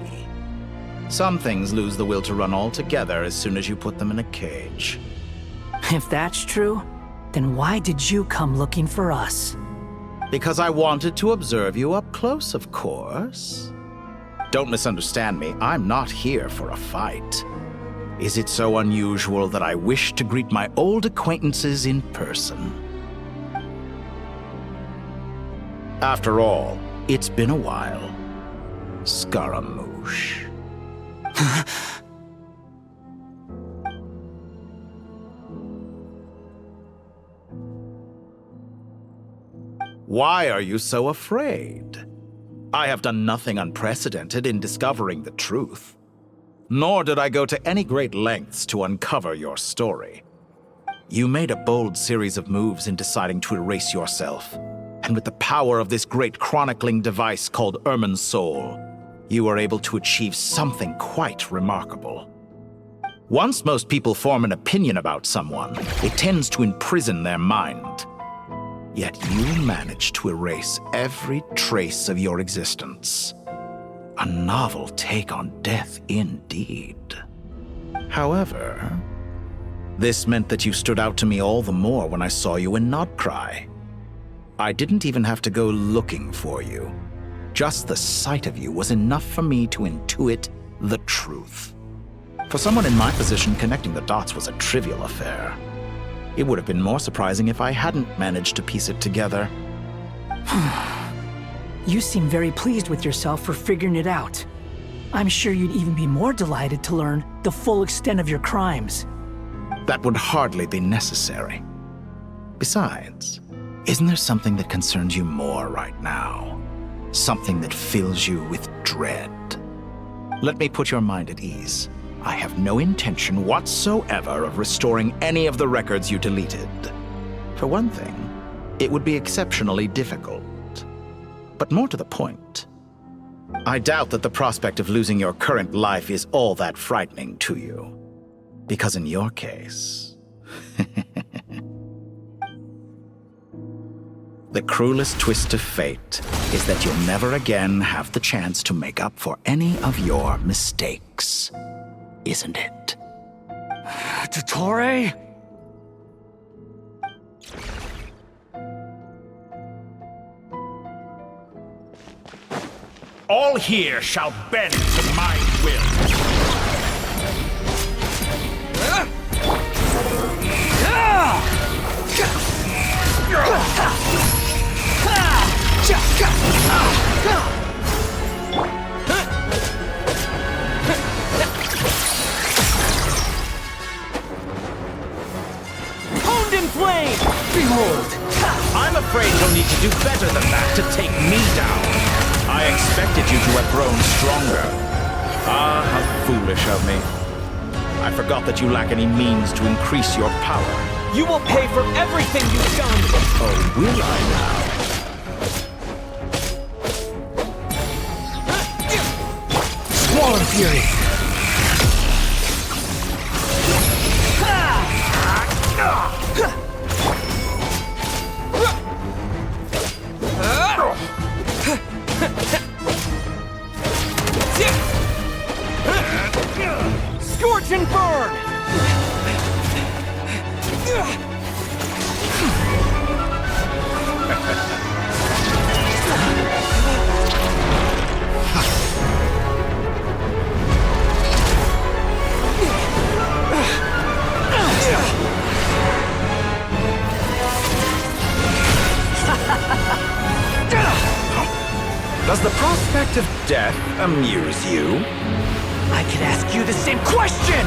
Some things lose the will to run altogether as soon as you put them in a cage. If that's true, then why did you come looking for us? Because I wanted to observe you up close, of course. Don't misunderstand me, I'm not here for a fight. Is it so unusual that I wish to greet my old acquaintances in person? After all, it's been a while. Scaramouche. Why are you so afraid? I have done nothing unprecedented in discovering the truth. Nor did I go to any great lengths to uncover your story. You made a bold series of moves in deciding to erase yourself. And with the power of this great chronicling device called Irminsul, you were able to achieve something quite remarkable. Once most people form an opinion about someone, it tends to imprison their mind. Yet you managed to erase every trace of your existence. A novel take on death indeed. However, this meant that you stood out to me all the more when I saw you in Nodcry. I didn't even have to go looking for you. Just the sight of you was enough for me to intuit the truth. For someone in my position, connecting the dots was a trivial affair. It would have been more surprising if I hadn't managed to piece it together. You seem very pleased with yourself for figuring it out. I'm sure you'd even be more delighted to learn the full extent of your crimes. That would hardly be necessary. Besides, isn't there something that concerns you more right now? Something that fills you with dread? Let me put your mind at ease. I have no intention whatsoever of restoring any of the records you deleted. For one thing, it would be exceptionally difficult. But more to the point, I doubt that the prospect of losing your current life is all that frightening to you. Because in your case, the cruelest twist of fate is that you'll never again have the chance to make up for any of your mistakes. Isn't it? Dottore? All here shall bend to my will. Honed in flame! Behold! I'm afraid you'll need to do better than that to take me down. I expected you to have grown stronger. Ah, how foolish of me. I forgot that you lack any means to increase your power. You will pay for everything you've done! Oh, will I now? Squall and Fury! Scorch and burn! Does the prospect of death amuse you? I could ask you the same question!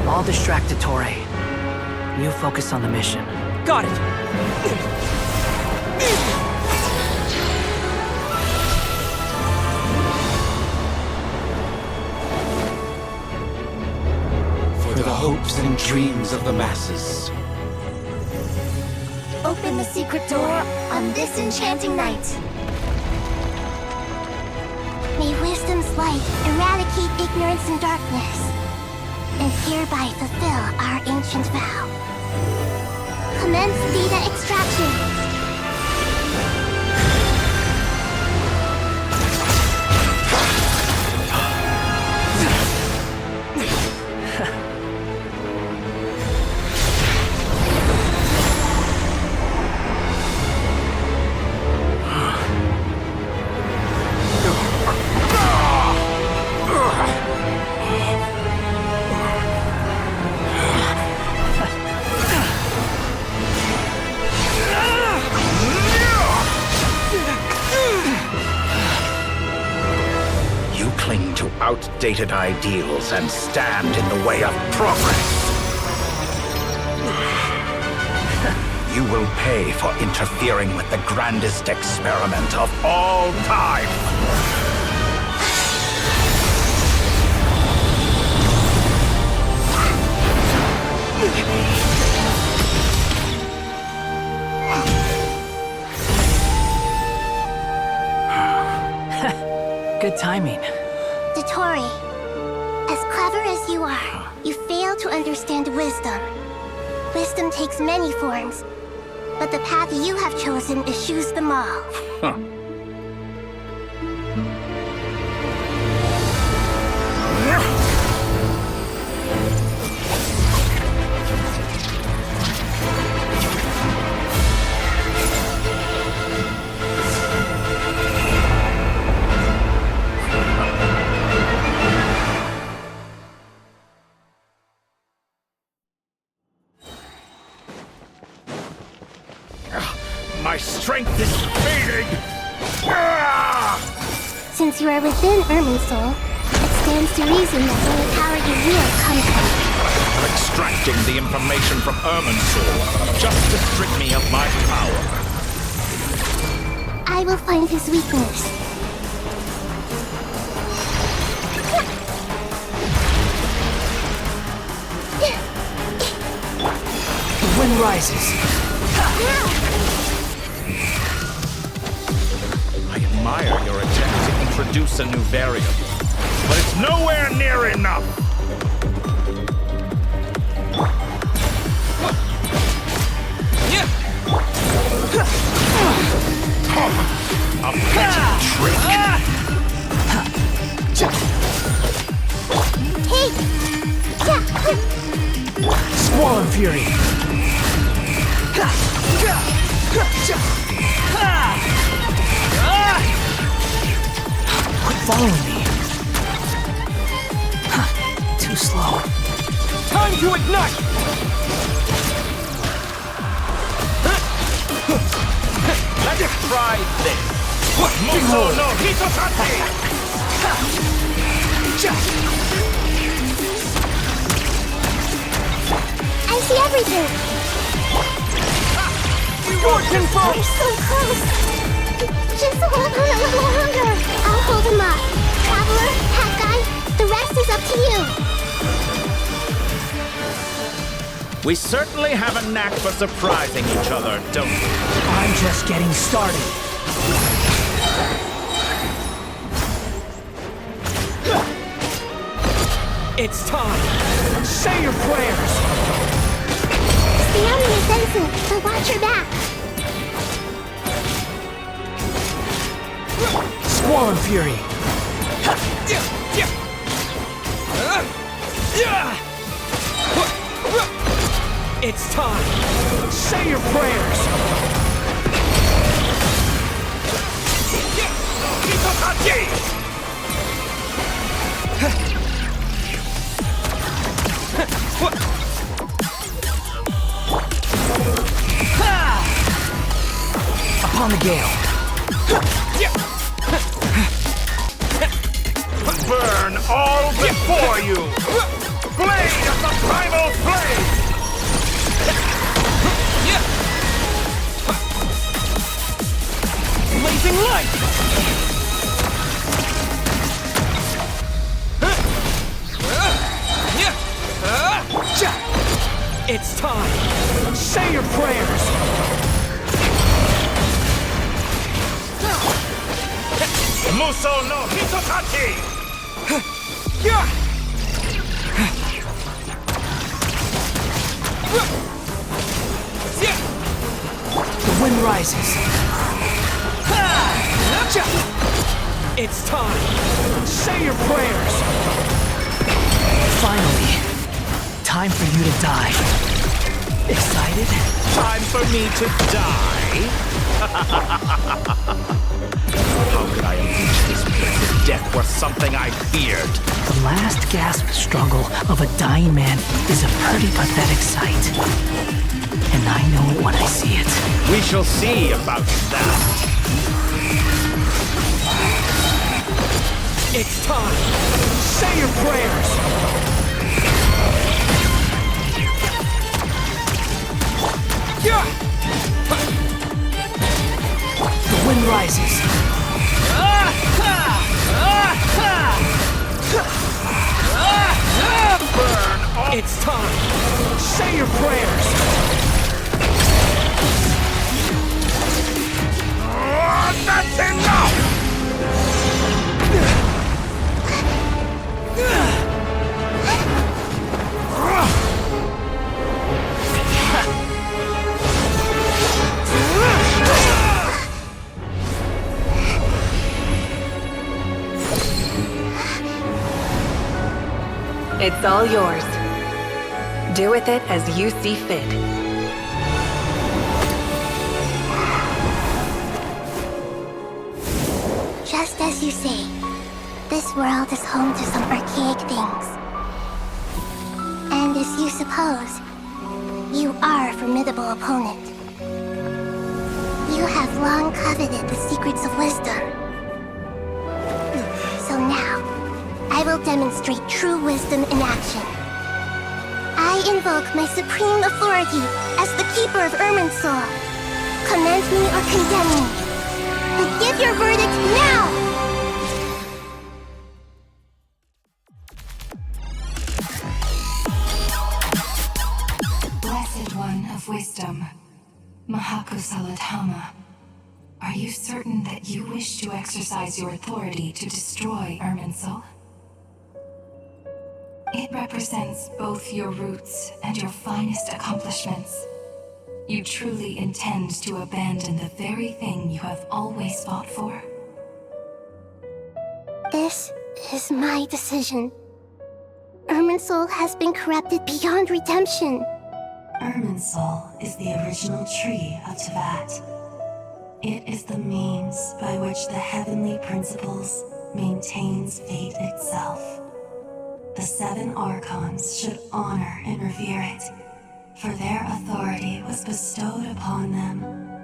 I'll distract Ettore. You focus on the mission. Got it! For the hopes and dreams of the masses. Open the secret door on this enchanting night. May wisdom's light eradicate ignorance and darkness, and hereby fulfill our ancient vow. Commence data extraction. Outdated ideals and stand in the way of progress. You will pay for interfering with the grandest experiment of all time. Good timing. Ettore, as clever as you are, you fail to understand wisdom. Wisdom takes many forms, but the path you have chosen eschews them all. Huh. My strength is fading! Since you are within Irminsul, it stands to reason that the only power you wield comes from it. Extracting the information from Irminsul, just to strip me of my power. I will find his weakness. The wind rises. I admire your attempt to introduce a new variable, but it's nowhere near enough! A petty trick! Hey! Squall and Fury! Quit following me. Too slow. Time to ignite! Let's try this! Muso no Hitotati! I see everything! We're so close! Just hold on a little longer! I'll hold him up. Traveler, Hat Guy, the rest is up to you! We certainly have a knack for surprising each other, don't we? I'm just getting started. It's time. Say your prayers. Stay on the defensive, but watch your back. Squall and Fury. It's time. Say your prayers. Upon the gale. Burn all before you! Blade of the primal flame! Blazing light! It's time! Say your prayers! Muso no Hitokachi! The wind rises. It's time! Say your prayers! Finally, time for you to die. Excited? Time for me to die? How could I unleash this place if death were something I feared? The last gasp struggle of a dying man is a pretty pathetic sight. And I know it when I see it. We shall see about that. It's time! Say your prayers! The wind rises. Burn all. It's time! Say your prayers! That's enough! It's all yours. Do with it as you see fit. Just as you say, this world is home to some archaic things. And as you suppose, you are a formidable opponent. You have long coveted the secrets of wisdom. So now, I will demonstrate true wisdom in action. I invoke my supreme authority as the keeper of Irminsul. Commend me or condemn me. But give your verdict now! Blessed One of Wisdom, Mahakusaladhama, are you certain that you wish to exercise your authority to destroy Irminsul? It represents both your roots and your finest accomplishments. You truly intend to abandon the very thing you have always fought for? This is my decision. Irminsul has been corrupted beyond redemption. Irminsul is the original tree of Tevat. It is the means by which the heavenly principles maintains fate itself. The 7 Archons should honor and revere it, for their authority was bestowed upon them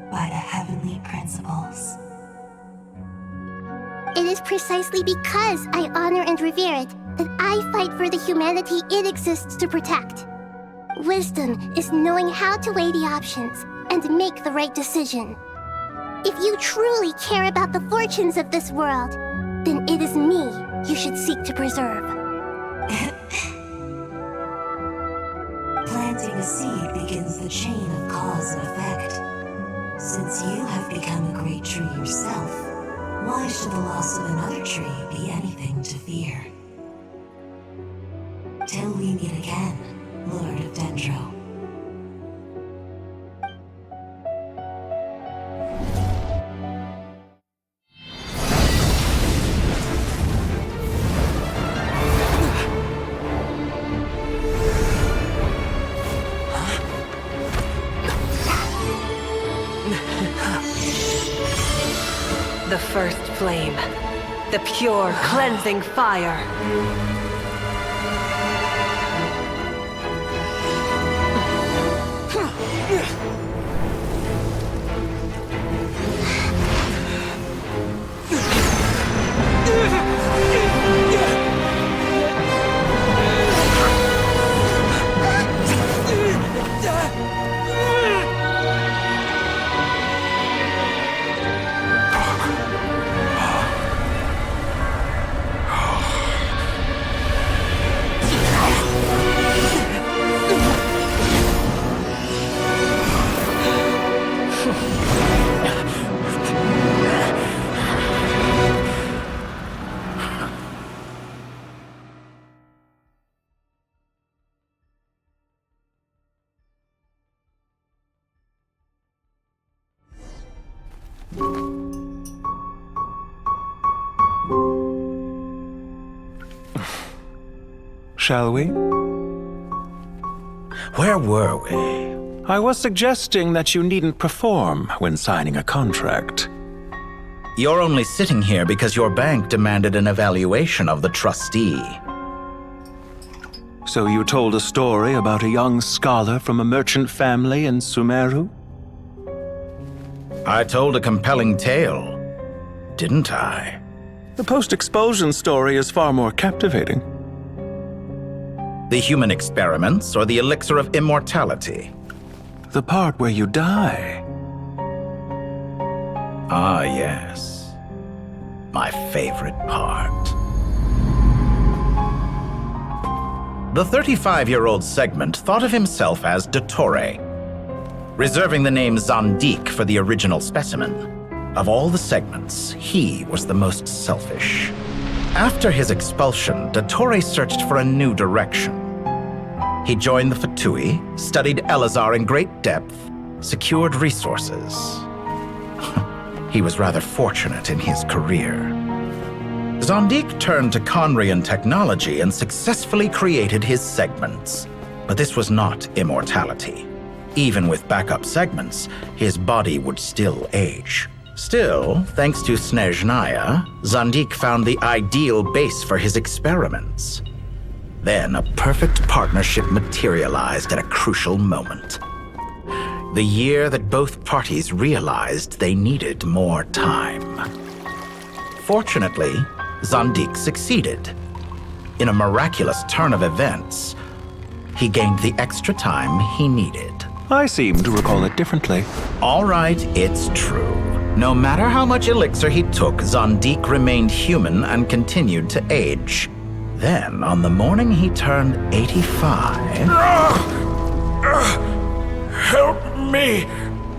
by the heavenly principles. It is precisely because I honor and revere it that I fight for the humanity it exists to protect. Wisdom is knowing how to weigh the options and make the right decision. If you truly care about the fortunes of this world, then it is me you should seek to preserve. Planting a seed begins the chain of cause and effect. Since you have become a great tree yourself, why should the loss of another tree be anything to fear? Till we meet again, Lord of Dendro. The first flame. The pure, cleansing fire. shall we? Where were we? I was suggesting that you needn't perform when signing a contract. You're only sitting here because your bank demanded an evaluation of the trustee. So you told a story about a young scholar from a merchant family in Sumeru? I told a compelling tale, didn't I? The post-expulsion story is far more captivating. The human experiments or the elixir of immortality? The part where you die. Ah, yes. My favorite part. The 35-year-old Segment thought of himself as Dottore, reserving the name Zandik for the original specimen. Of all the Segments, he was the most selfish. After his expulsion, Dottore searched for a new direction. He joined the Fatui, studied Elazar in great depth, secured resources. He was rather fortunate in his career. Zandik turned to Conrian technology and successfully created his segments. But this was not immortality. Even with backup segments, his body would still age. Still, thanks to Snezhnaya, Zandik found the ideal base for his experiments. Then a perfect partnership materialized at a crucial moment. The year that both parties realized they needed more time. Fortunately, Zandik succeeded. In a miraculous turn of events, he gained the extra time he needed. I seem to recall it differently. All right, it's true. No matter how much elixir he took, Zandik remained human and continued to age. Then, on the morning he turned 85... Help me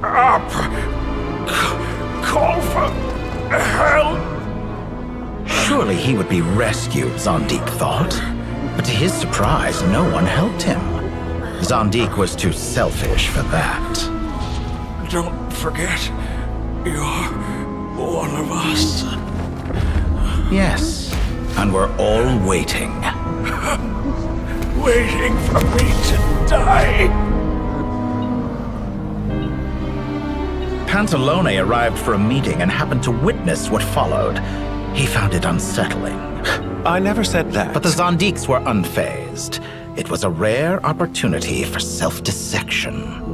up! Call for help! Surely he would be rescued, Zandik thought. But to his surprise, no one helped him. Zandik was too selfish for that. Don't forget, you're one of us. Yes, and we're all waiting. Waiting for me to die. Pantalone arrived for a meeting and happened to witness what followed. He found it unsettling. I never said that. But the Zandiks were unfazed. It was a rare opportunity for self-dissection.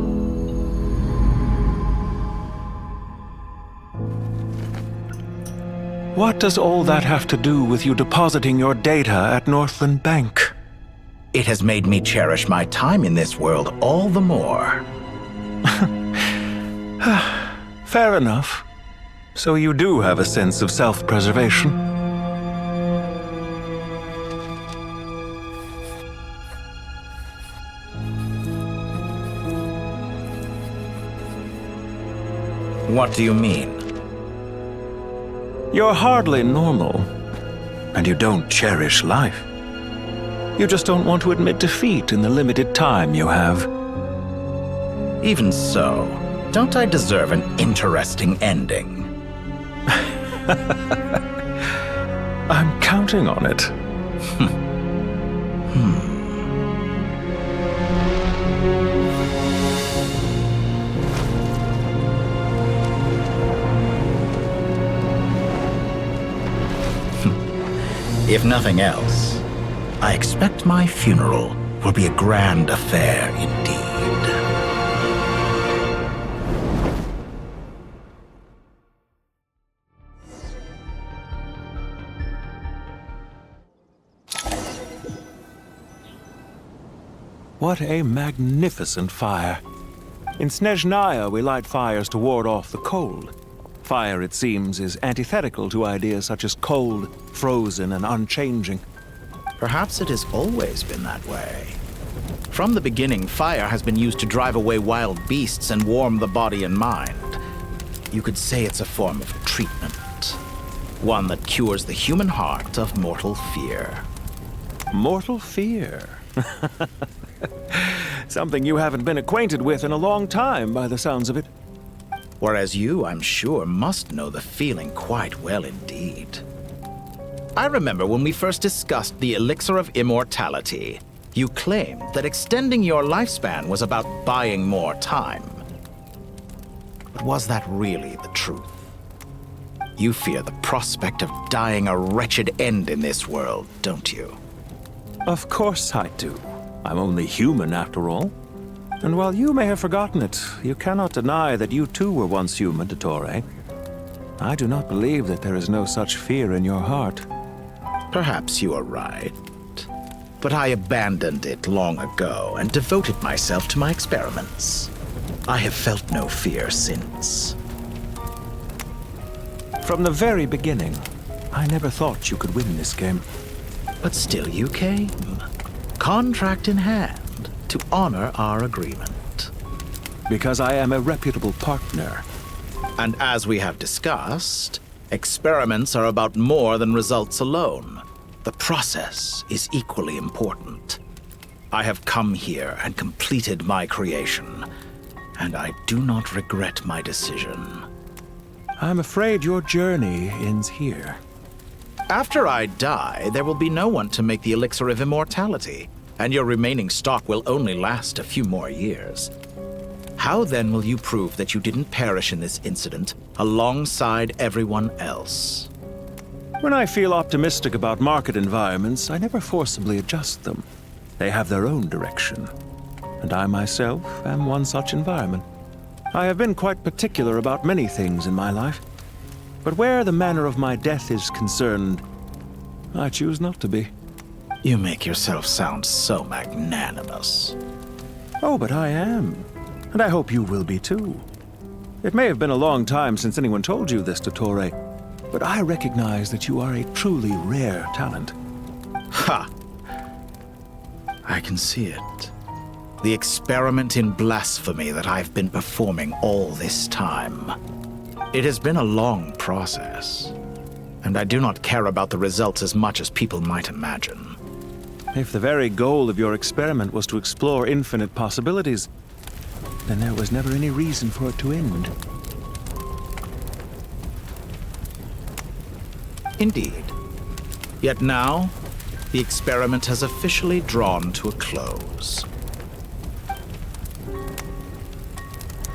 What does all that have to do with you depositing your data at Northland Bank? It has made me cherish my time in this world all the more. Fair enough. So you do have a sense of self-preservation. What do you mean? You're hardly normal, and you don't cherish life. You just don't want to admit defeat in the limited time you have. Even so, don't I deserve an interesting ending? I'm counting on it. If nothing else, I expect my funeral will be a grand affair indeed. What a magnificent fire. In Snezhnaya, we light fires to ward off the cold. Fire, it seems, is antithetical to ideas such as cold, frozen, and unchanging. Perhaps it has always been that way. From the beginning, fire has been used to drive away wild beasts and warm the body and mind. You could say it's a form of treatment. One that cures the human heart of mortal fear. Mortal fear? Something you haven't been acquainted with in a long time, by the sounds of it. Whereas you, I'm sure, must know the feeling quite well indeed. I remember when we first discussed the elixir of immortality. You claimed that extending your lifespan was about buying more time. But was that really the truth? You fear the prospect of dying a wretched end in this world, don't you? Of course I do. I'm only human after all. And while you may have forgotten it, you cannot deny that you too were once human, Dottore. I do not believe that there is no such fear in your heart. Perhaps you are right. But I abandoned it long ago and devoted myself to my experiments. I have felt no fear since. From the very beginning, I never thought you could win this game. But still you came, contract in hand, to honor our agreement. Because I am a reputable partner. And as we have discussed, experiments are about more than results alone. The process is equally important. I have come here and completed my creation, and I do not regret my decision. I'm afraid your journey ends here. After I die, there will be no one to make the elixir of immortality, and your remaining stock will only last a few more years. How then will you prove that you didn't perish in this incident alongside everyone else? When I feel optimistic about market environments, I never forcibly adjust them. They have their own direction. And I myself am one such environment. I have been quite particular about many things in my life. But where the manner of my death is concerned, I choose not to be. You make yourself sound so magnanimous. Oh, but I am. And I hope you will be too. It may have been a long time since anyone told you this, Dottore, but I recognize that you are a truly rare talent. Ha! I can see it. The experiment in blasphemy that I've been performing all this time. It has been a long process, and I do not care about the results as much as people might imagine. If the very goal of your experiment was to explore infinite possibilities, then there was never any reason for it to end. Indeed. Yet now, the experiment has officially drawn to a close.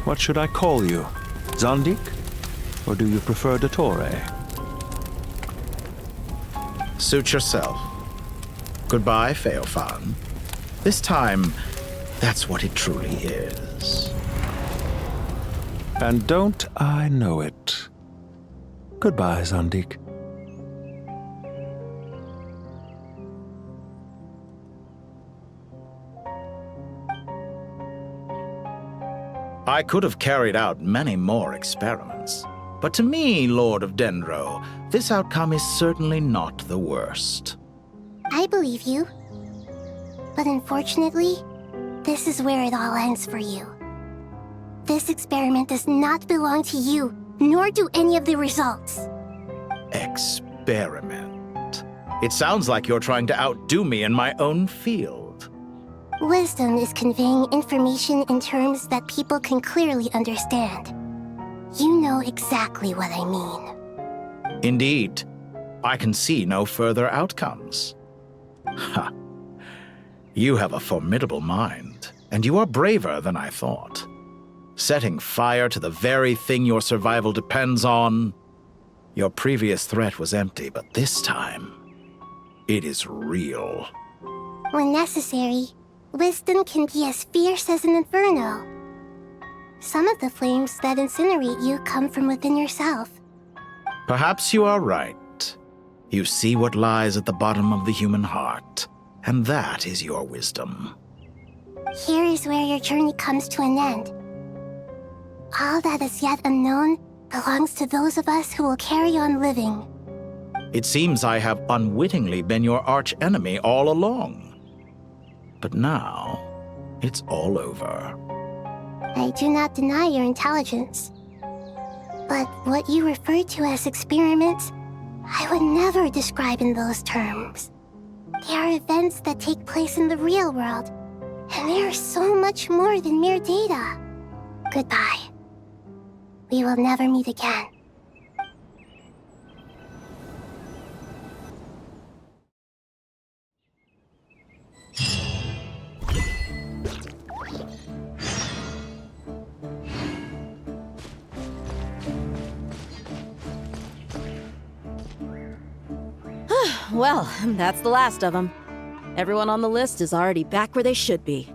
What should I call you? Zandik? Or do you prefer Dottore? Suit yourself. Goodbye, Feofan. This time, that's what it truly is. And don't I know it? Goodbye, Zandik. I could have carried out many more experiments, but to me, Lord of Dendro, this outcome is certainly not the worst. I believe you. But unfortunately, this is where it all ends for you. This experiment does not belong to you, nor do any of the results. Experiment? It sounds like you're trying to outdo me in my own field. Wisdom is conveying information in terms that people can clearly understand. You know exactly what I mean. Indeed. I can see no further outcomes. Ha! You have a formidable mind, and you are braver than I thought. Setting fire to the very thing your survival depends on. Your previous threat was empty, but this time, it is real. When necessary, wisdom can be as fierce as an inferno. Some of the flames that incinerate you come from within yourself. Perhaps you are right. You see what lies at the bottom of the human heart, and that is your wisdom. Here is where your journey comes to an end. All that is yet unknown belongs to those of us who will carry on living. It seems I have unwittingly been your arch-enemy all along. But now, it's all over. I do not deny your intelligence. But what you refer to as experiments, I would never describe in those terms. They are events that take place in the real world, and they are so much more than mere data. Goodbye. We will never meet again. Well, that's the last of them. Everyone on the list is already back where they should be.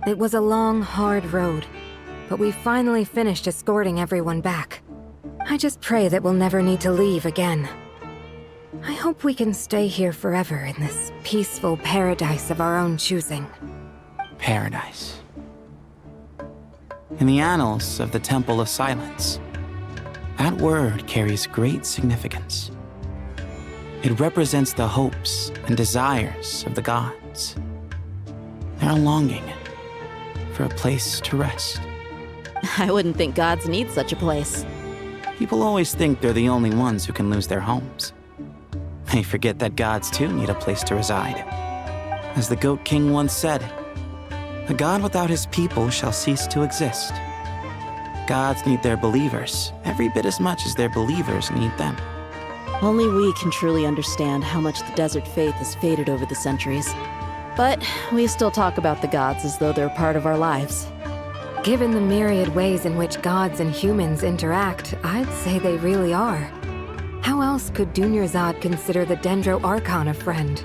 It was a long, hard road, but we finally finished escorting everyone back. I just pray that we'll never need to leave again. I hope we can stay here forever in this peaceful paradise of our own choosing. Paradise. In the annals of the Temple of Silence, that word carries great significance. It represents the hopes and desires of the gods. Their longing for a place to rest. I wouldn't think gods need such a place. People always think they're the only ones who can lose their homes. They forget that gods too need a place to reside. As the Goat King once said, "A god without his people shall cease to exist." Gods need their believers every bit as much as their believers need them. Only we can truly understand how much the desert faith has faded over the centuries. But we still talk about the gods as though they're part of our lives. Given the myriad ways in which gods and humans interact, I'd say they really are. How else could Dunyarzad consider the Dendro Archon a friend?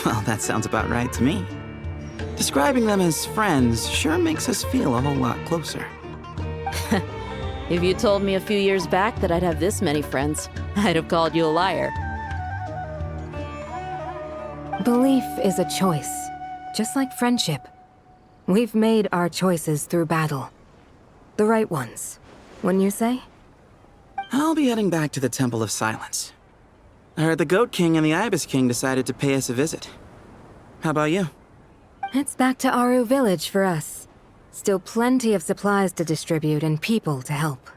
Well, that sounds about right to me. Describing them as friends sure makes us feel a whole lot closer. If you told me a few years back that I'd have this many friends, I'd have called you a liar. Belief is a choice, just like friendship. We've made our choices through battle. The right ones, wouldn't you say? I'll be heading back to the Temple of Silence. I heard the Goat King and the Ibis King decided to pay us a visit. How about you? It's back to Aru Village for us. Still plenty of supplies to distribute and people to help.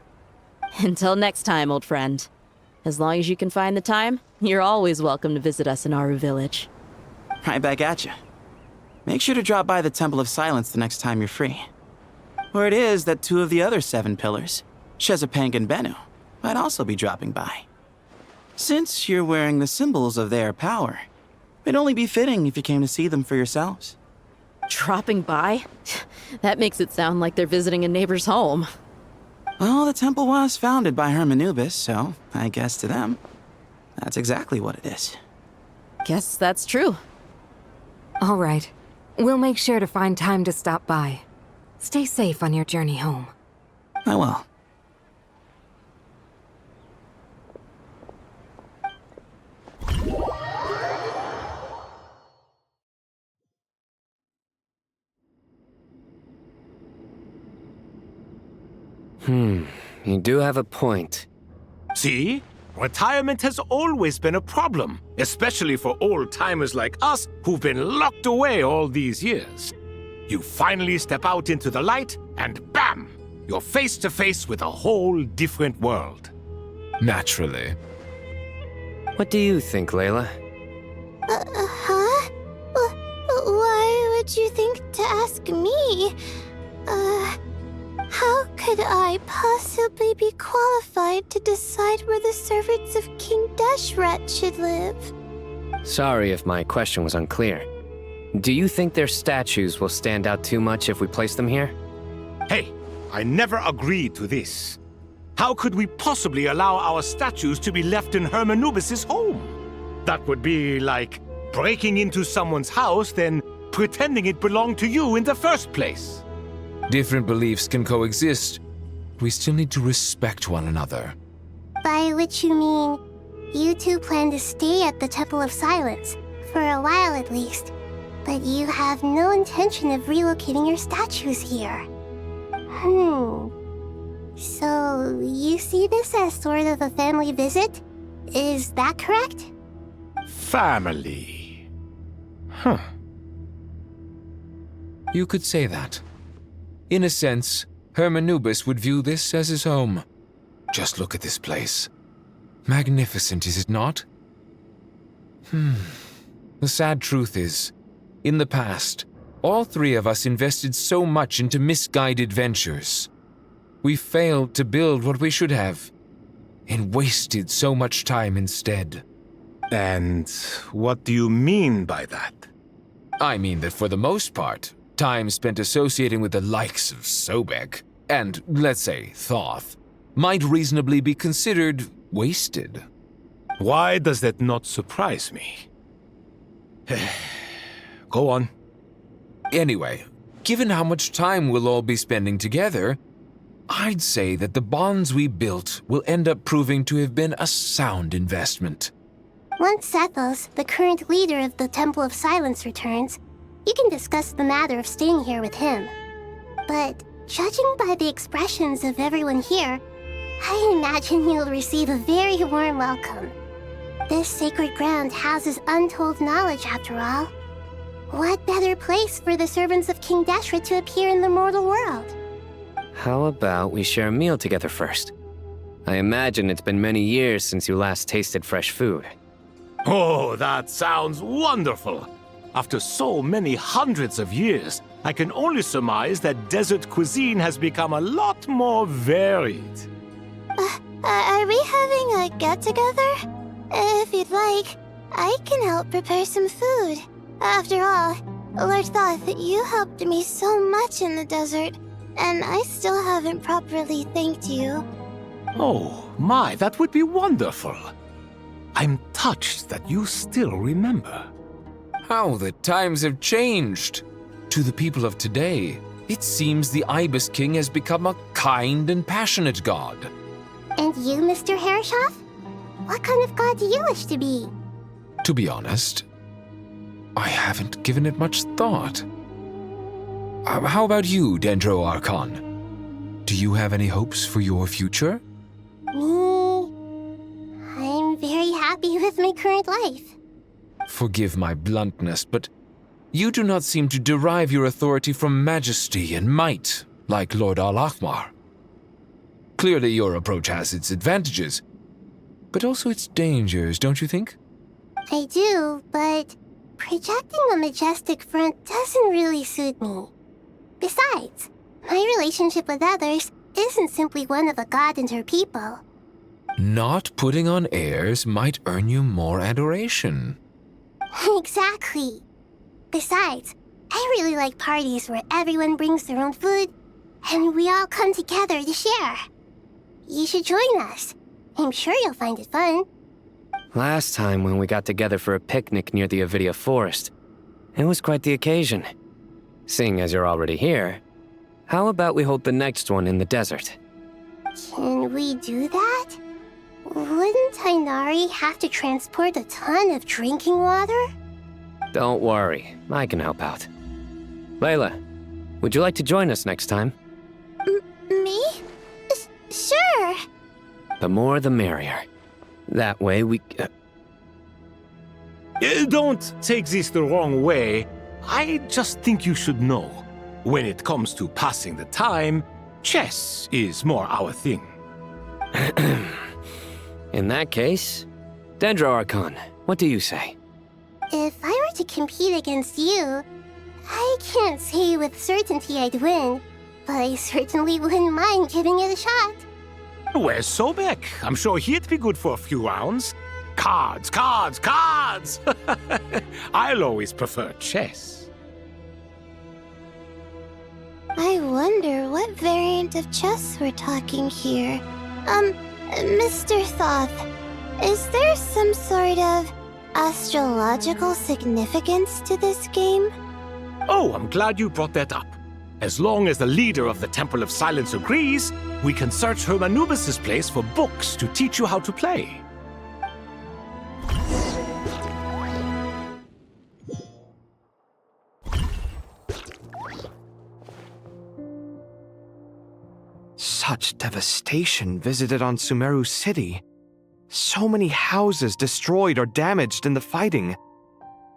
Until next time, old friend. As long as you can find the time, you're always welcome to visit us in Aru Village. Right back at you. Make sure to drop by the Temple of Silence the next time you're free. Where it is that 2 of the other 7 pillars, Shezapang and Bennu, might also be dropping by. Since you're wearing the symbols of their power, it'd only be fitting if you came to see them for yourselves. Dropping by? That makes it sound like they're visiting a neighbor's home. Well, the temple was founded by Hermanubis, so I guess to them, that's exactly what it is. Guess that's true. All right. We'll make sure to find time to stop by. Stay safe on your journey home. I will. You do have a point. See? Retirement has always been a problem, especially for old-timers like us who've been locked away all these years. You finally step out into the light, and bam! You're face to face with a whole different world. Naturally. What do you think, Layla? Huh? Why would you think to ask me? How could I possibly be qualified to decide where the servants of King Deshret should live? Sorry if my question was unclear. Do you think their statues will stand out too much if we place them here? Hey, I never agreed to this. How could we possibly allow our statues to be left in Hermanubis' home? That would be like breaking into someone's house, then pretending it belonged to you in the first place. Different beliefs can coexist. We still need to respect one another. By which you mean, you two plan to stay at the Temple of Silence, for a while at least, but you have no intention of relocating your statues here. So, you see this as sort of a family visit? Is that correct? Family. Huh. You could say that. In a sense, Hermanubis would view this as his home. Just look at this place. Magnificent, is it not? The sad truth is, in the past, all 3 of us invested so much into misguided ventures. We failed to build what we should have, and wasted so much time instead. And what do you mean by that? I mean that for the most part, time spent associating with the likes of Sobek, and, let's say, Thoth, might reasonably be considered wasted. Why does that not surprise me? Go on. Anyway, given how much time we'll all be spending together, I'd say that the bonds we built will end up proving to have been a sound investment. Once Sethos, the current leader of the Temple of Silence, returns, you can discuss the matter of staying here with him. But judging by the expressions of everyone here, I imagine you'll receive a very warm welcome. This sacred ground houses untold knowledge, after all. What better place for the servants of King Deshret to appear in the mortal world? How about we share a meal together first? I imagine it's been many years since you last tasted fresh food. Oh, that sounds wonderful! After so many hundreds of years, I can only surmise that desert cuisine has become a lot more varied. Are we having a get-together? If you'd like, I can help prepare some food. After all, Lord Thoth, you helped me so much in the desert, and I still haven't properly thanked you. Oh, my, that would be wonderful. I'm touched that you still remember. How the times have changed. To the people of today, it seems the Ibis King has become a kind and passionate god. And you, Mr. Herreshoff? What kind of god do you wish to be? To be honest, I haven't given it much thought. How about you, Dendro Archon? Do you have any hopes for your future? Me? I'm very happy with my current life. Forgive my bluntness, but you do not seem to derive your authority from majesty and might, like Lord Al-Ahmar. Clearly your approach has its advantages, but also its dangers, don't you think? I do, but projecting a majestic front doesn't really suit me. Besides, my relationship with others isn't simply one of a god and her people. Not putting on airs might earn you more adoration. Exactly. Besides, I really like parties where everyone brings their own food, and we all come together to share. You should join us. I'm sure you'll find it fun. Last time when we got together for a picnic near the Avidia Forest, it was quite the occasion. Seeing as you're already here, how about we hold the next one in the desert? Can we do that? Wouldn't Tainari have to transport a ton of drinking water? Don't worry, I can help out. Layla, would you like to join us next time? Me? Sure. The more the merrier. That way we... Don't take this the wrong way. I just think you should know. When it comes to passing the time, chess is more our thing. In that case, Dendro Archon, what do you say? If I were to compete against you, I can't say with certainty I'd win, but I certainly wouldn't mind giving it a shot. Where's Sobek? I'm sure he'd be good for a few rounds. Cards, cards, cards! I'll always prefer chess. I wonder what variant of chess we're talking here. Mr. Thoth, is there some sort of astrological significance to this game? Oh, I'm glad you brought that up. As long as the leader of the Temple of Silence agrees, we can search Hermanubis' place for books to teach you how to play. Such devastation visited on Sumeru City. So many houses destroyed or damaged in the fighting.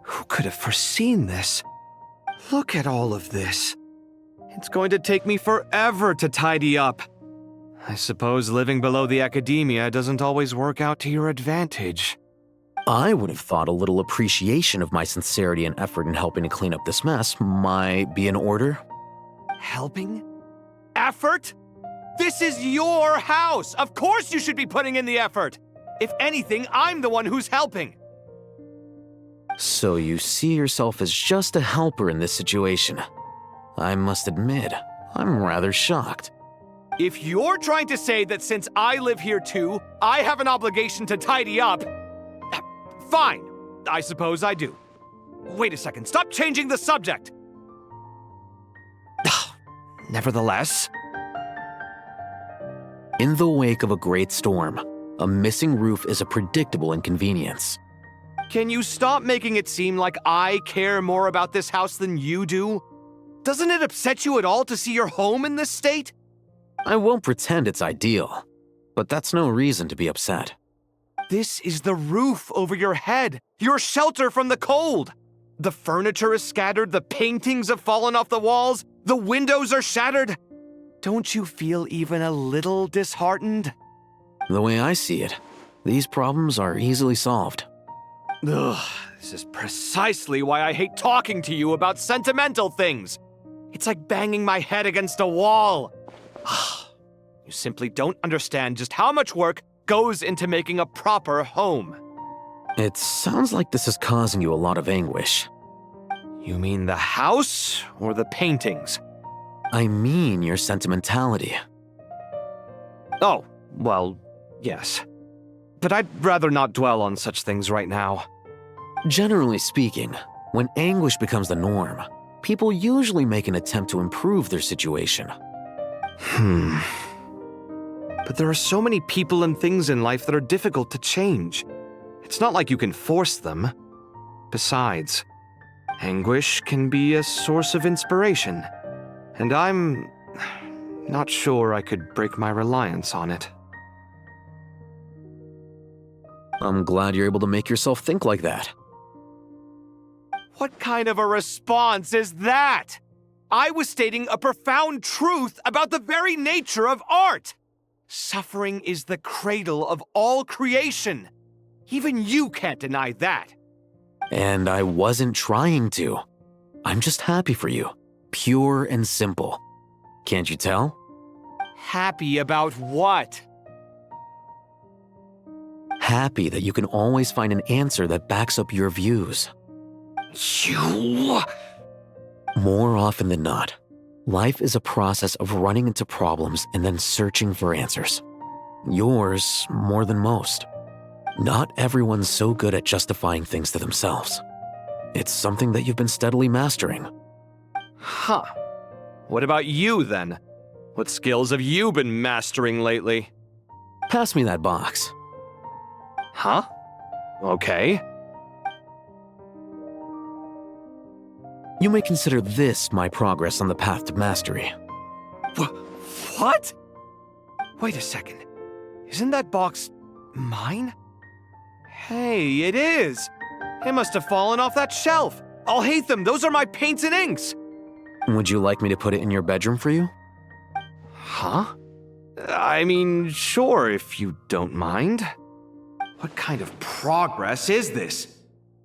Who could have foreseen this? Look at all of this. It's going to take me forever to tidy up. I suppose living below the academia doesn't always work out to your advantage. I would have thought a little appreciation of my sincerity and effort in helping to clean up this mess might be in order. Helping? Effort? This is your house! Of course you should be putting in the effort! If anything, I'm the one who's helping! So you see yourself as just a helper in this situation. I must admit, I'm rather shocked. If you're trying to say that since I live here too, I have an obligation to tidy up, Fine. I suppose I do. Wait a second. Stop changing the subject! Nevertheless... In the wake of a great storm, a missing roof is a predictable inconvenience. Can you stop making it seem like I care more about this house than you do? Doesn't it upset you at all to see your home in this state? I won't pretend it's ideal, but that's no reason to be upset. This is the roof over your head, your shelter from the cold. The furniture is scattered, the paintings have fallen off the walls, the windows are shattered. Don't you feel even a little disheartened? The way I see it, these problems are easily solved. Ugh, this is precisely why I hate talking to you about sentimental things. It's like banging my head against a wall. You simply don't understand just how much work goes into making a proper home. It sounds like this is causing you a lot of anguish. You mean the house or the paintings? I mean your sentimentality. Oh, well, yes. But I'd rather not dwell on such things right now. Generally speaking, when anguish becomes the norm, people usually make an attempt to improve their situation. But there are so many people and things in life that are difficult to change. It's not like you can force them. Besides, anguish can be a source of inspiration, and I'm not sure I could break my reliance on it. I'm glad you're able to make yourself think like that. What kind of a response is that? I was stating a profound truth about the very nature of art. Suffering is the cradle of all creation. Even you can't deny that. And I wasn't trying to. I'm just happy for you. Pure and simple. Can't you tell? Happy about what? Happy that you can always find an answer that backs up your views. You... More often than not, life is a process of running into problems and then searching for answers. Yours more than most. Not everyone's so good at justifying things to themselves. It's something that you've been steadily mastering. Huh. What about you, then? What skills have you been mastering lately? Pass me that box. Huh? Okay. You may consider this my progress on the path to mastery. What? Wait a second. Isn't that box mine? Hey, it is! It must have fallen off that shelf! I'll hate them! Those are my paints and inks! Would you like me to put it in your bedroom for you? Huh? I mean, sure, if you don't mind. What kind of progress is this?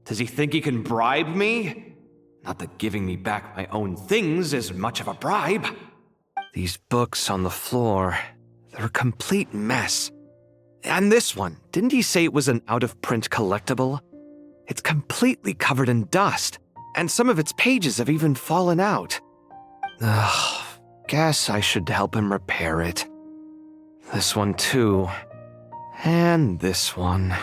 Does he think he can bribe me? Not that giving me back my own things is much of a bribe. These books on the floor, they're a complete mess. And this one, didn't he say it was an out-of-print collectible? It's completely covered in dust, and some of its pages have even fallen out. Ugh, guess I should help him repair it. This one too. And this one.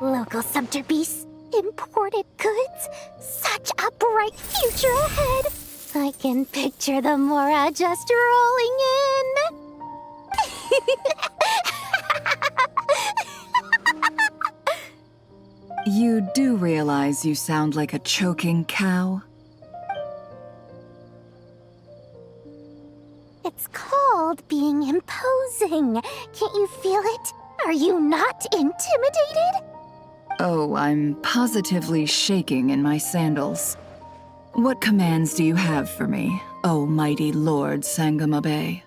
Local subterbeasts, imported goods, such a bright future ahead. I can picture the Mora just rolling in. You do realize you sound like a choking cow? It's called being imposing. Can't you feel it? Are you not intimidated? Oh, I'm positively shaking in my sandals. What commands do you have for me, oh mighty Lord Sangamabe?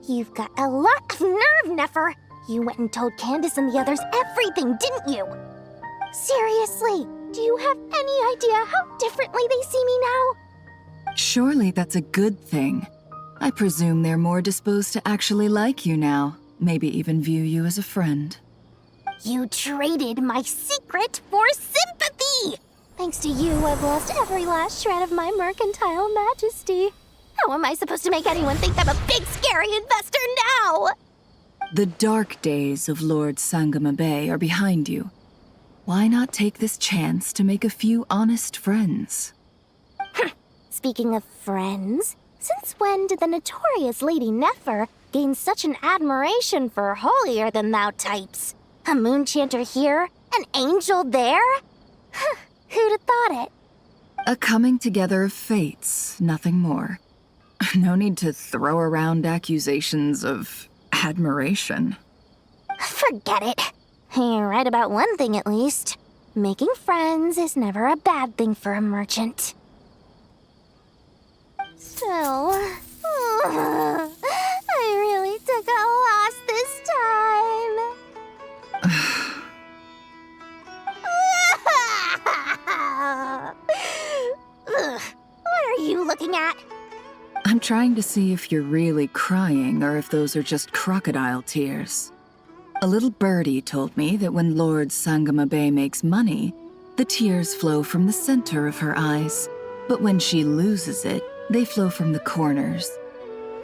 You've got a lot of nerve, Nefer. You went and told Candace and the others everything, didn't you? Seriously, do you have any idea how differently they see me now? Surely that's a good thing. I presume they're more disposed to actually like you now, maybe even view you as a friend. You traded my secret for sympathy! Thanks to you, I've lost every last shred of my mercantile majesty. How am I supposed to make anyone think I'm a big, scary investor now? The dark days of Lord Sangama Bay are behind you. Why not take this chance to make a few honest friends? Speaking of friends, since when did the notorious Lady Nefer gain such an admiration for holier-than-thou types? A moon chanter here, an angel there? Who'd have thought it? A coming together of fates, nothing more. No need to throw around accusations of admiration. Forget it. You're right about one thing at least. Making friends is never a bad thing for a merchant. So, I really took a loss this time. What are you looking at? I'm trying to see if you're really crying or if those are just crocodile tears. A little birdie told me that when Lord Sangama Bay makes money, the tears flow from the center of her eyes, but when she loses it, they flow from the corners.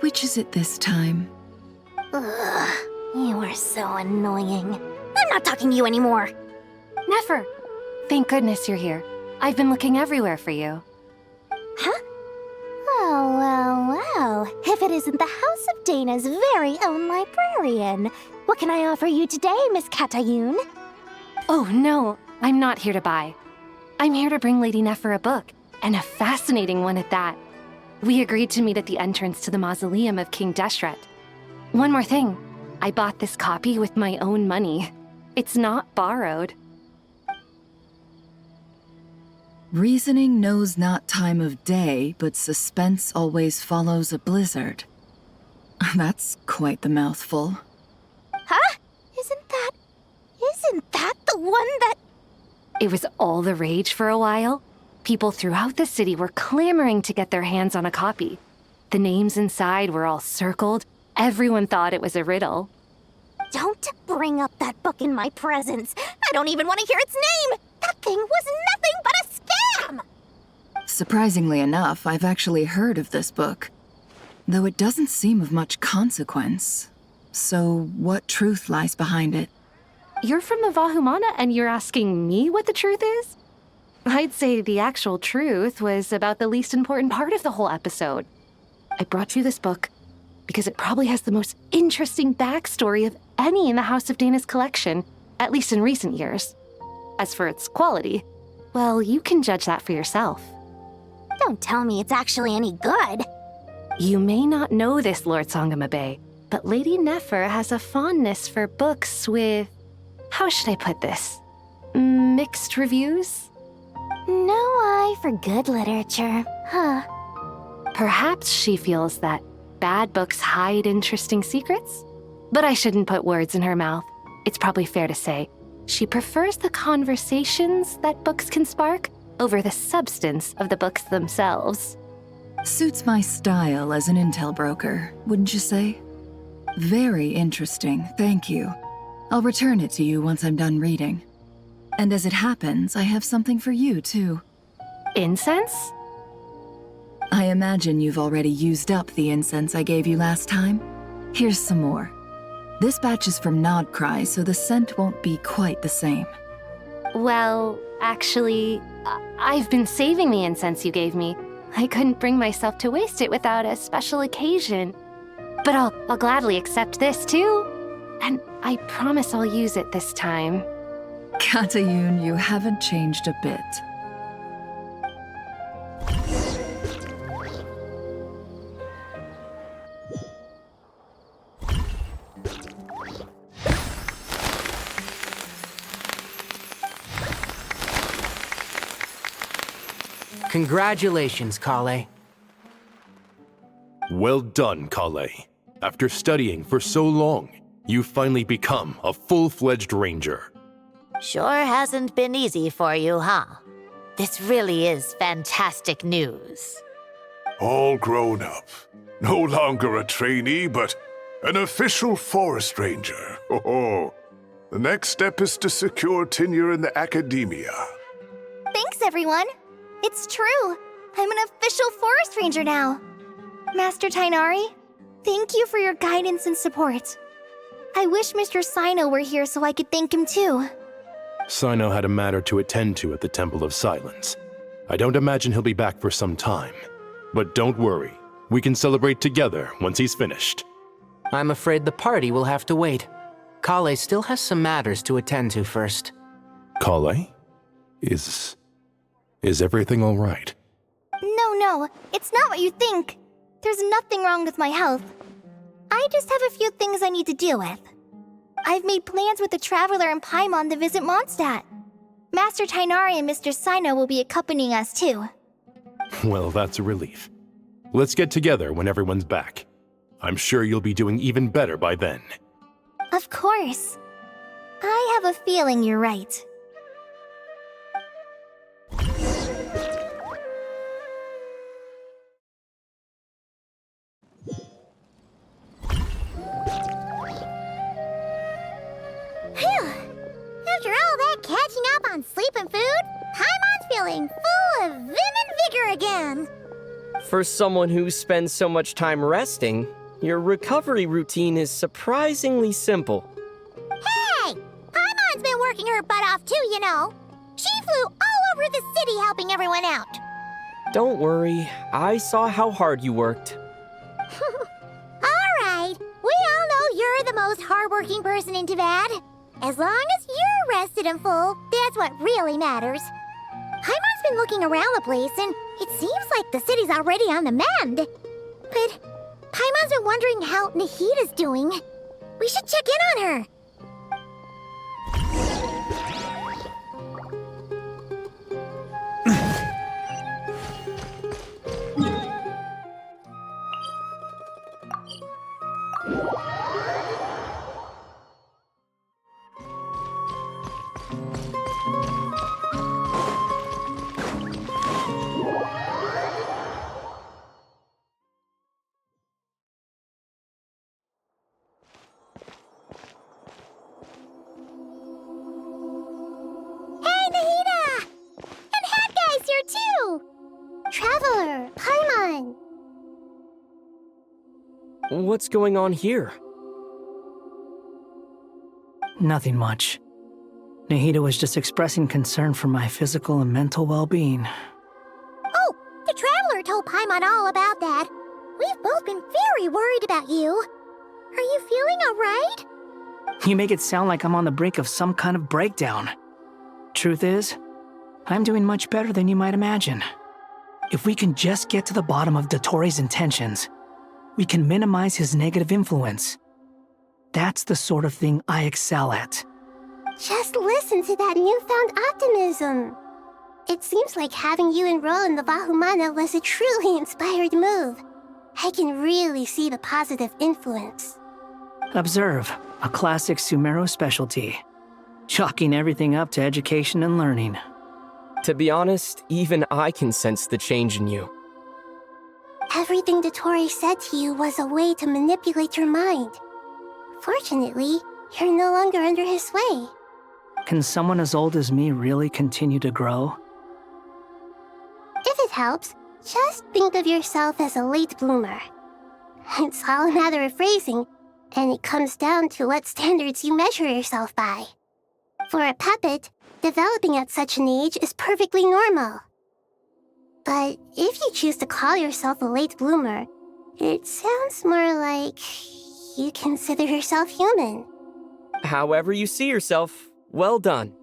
Which is it this time? Ugh, you are so annoying. I'm not talking to you anymore. Nefer, thank goodness you're here. I've been looking everywhere for you. Huh? Well. If it isn't the House of Dana's very own librarian. What can I offer you today, Miss Katayun? Oh, no, I'm not here to buy. I'm here to bring Lady Nefer a book, and a fascinating one at that. We agreed to meet at the entrance to the mausoleum of King Deshret. One more thing, I bought this copy with my own money. It's not borrowed. Reasoning knows not time of day, but suspense always follows a blizzard. That's quite the mouthful. Huh? Isn't that the one that... It was all the rage for a while. People throughout the city were clamoring to get their hands on a copy. The names inside were all circled. Everyone thought it was a riddle. Don't bring up that book in my presence. I don't even want to hear its name. That thing was nothing but a scam. Surprisingly enough, I've actually heard of this book, though it doesn't seem of much consequence. So what truth lies behind it? You're from the Vahumana and you're asking me what the truth is? I'd say the actual truth was about the least important part of the whole episode. I brought you this book because it probably has the most interesting backstory of any in the House of Dana's collection, at least in recent years. As for its quality, well, you can judge that for yourself. Don't tell me it's actually any good. You may not know this, Lord Sangama Bay, but Lady Nefer has a fondness for books with... how should I put this? Mixed reviews? No eye for good literature, huh? Perhaps she feels that bad books hide interesting secrets? But I shouldn't put words in her mouth. It's probably fair to say she prefers the conversations that books can spark over the substance of the books themselves. Suits my style as an intel broker, wouldn't you say? Very interesting, thank you. I'll return it to you once I'm done reading. And as it happens, I have something for you, too. Incense? I imagine you've already used up the incense I gave you last time. Here's some more. This batch is from Nodcry, so the scent won't be quite the same. Well, actually, I've been saving the incense you gave me. I couldn't bring myself to waste it without a special occasion. But I'll gladly accept this, too. And I promise I'll use it this time. Katayun, you haven't changed a bit. Congratulations, Kale. Well done, Kale. After studying for so long, you've finally become a full-fledged ranger. Sure hasn't been easy for you, huh? This really is fantastic news. All grown up. No longer a trainee, but an official forest ranger. Oh, the next step is to secure tenure in the academia. Thanks, everyone. It's true. I'm an official forest ranger now. Master Tainari, thank you for your guidance and support. I wish Mr. Sino were here so I could thank him too. Sino had a matter to attend to at the Temple of Silence. I don't imagine he'll be back for some time. But don't worry, we can celebrate together once he's finished. I'm afraid the party will have to wait. Kale still has some matters to attend to first. Kale? Is everything all right? No, it's not what you think. There's nothing wrong with my health. I just have a few things I need to deal with. I've made plans with the Traveler and Paimon to visit Mondstadt. Master Tainari and Mr. Sino will be accompanying us too. Well, that's a relief. Let's get together when everyone's back. I'm sure you'll be doing even better by then. Of course. I have a feeling you're right. Phew! After all that catching up on sleep and food, Paimon's feeling full of vim and vigor again. For someone who spends so much time resting, your recovery routine is surprisingly simple. Hey! Paimon's been working her butt off too, you know. She flew all over the city helping everyone out. Don't worry, I saw how hard you worked. Alright, we all know you're the most hardworking person in Teyvat. As long as you're rested and full, that's what really matters. Paimon's been looking around the place, and it seems like the city's already on the mend. But Paimon's been wondering how Nahida's doing. We should check in on her. Traveler, Paimon! What's going on here? Nothing much. Nahida was just expressing concern for my physical and mental well-being. Oh, the Traveler told Paimon all about that. We've both been very worried about you. Are you feeling alright? You make it sound like I'm on the brink of some kind of breakdown. Truth is, I'm doing much better than you might imagine. If we can just get to the bottom of Dottoro's intentions, we can minimize his negative influence. That's the sort of thing I excel at. Just listen to that newfound optimism. It seems like having you enroll in the Vahumana was a truly inspired move. I can really see the positive influence. Observe, a classic Sumeru specialty. Chalking everything up to education and learning. To be honest, even I can sense the change in you. Everything Dottori said to you was a way to manipulate your mind. Fortunately, you're no longer under his sway. Can someone as old as me really continue to grow? If it helps, just think of yourself as a late bloomer. It's all a matter of phrasing, and it comes down to what standards you measure yourself by. For a puppet, developing at such an age is perfectly normal. But if you choose to call yourself a late bloomer, it sounds more like you consider yourself human. However you see yourself, well done.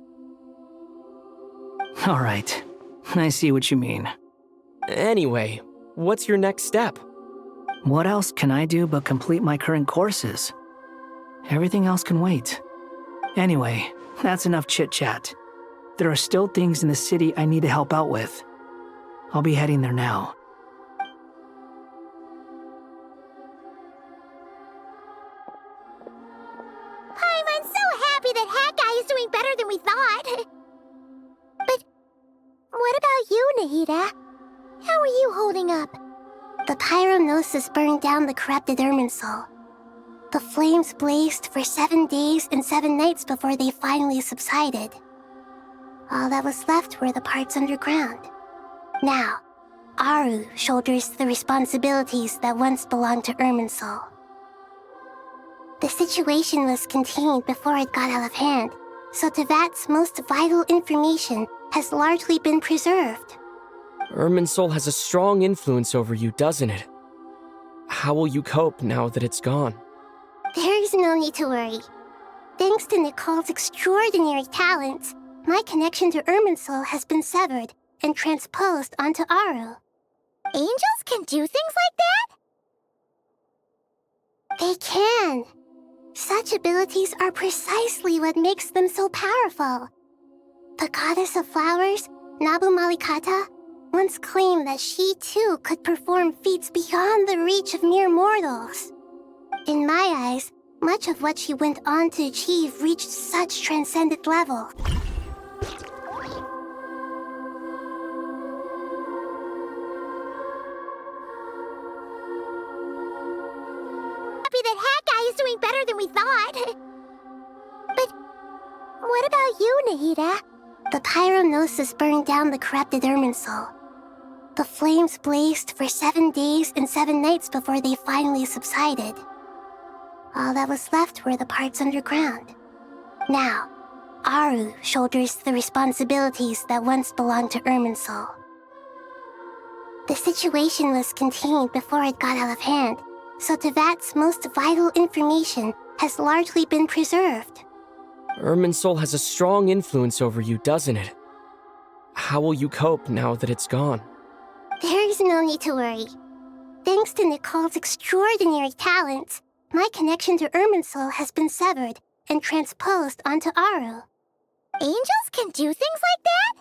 All right, I see what you mean. Anyway, what's your next step? What else can I do but complete my current courses? Everything else can wait. Anyway, that's enough chit-chat. There are still things in the city I need to help out with. I'll be heading there now. Paimon's so happy that Hat Guy guy is doing better than we thought. But what about you, Nahida? How are you holding up? The pyronosis burned down the corrupted Irminsul. The flames blazed for 7 days and 7 nights before they finally subsided. All that was left were the parts underground. Now, Aru shoulders the responsibilities that once belonged to Irminsul. The situation was contained before it got out of hand, so Tevat's most vital information has largely been preserved. Irminsul has a strong influence over you, doesn't it? How will you cope now that it's gone? There's no need to worry. Thanks to Nicole's extraordinary talents, my connection to Irminsul has been severed and transposed onto Aru. Angels can do things like that? They can. Such abilities are precisely what makes them so powerful. The goddess of flowers, Nabu Malikata, once claimed that she too could perform feats beyond the reach of mere mortals. In my eyes, much of what she went on to achieve reached such transcendent levels. Happy that Hat Guy is doing better than we thought. But what about you, Nahida? The pyronosis burned down the corrupted Irminsul. The flames blazed for 7 days and 7 nights before they finally subsided. All that was left were the parts underground. Now, Aru shoulders the responsibilities that once belonged to Irminsul. The situation was contained before it got out of hand, so Tevat's most vital information has largely been preserved. Irminsul has a strong influence over you, doesn't it? How will you cope now that it's gone? There's no need to worry. Thanks to Nicole's extraordinary talents, my connection to Irminsul has been severed and transposed onto Aru. Angels can do things like that?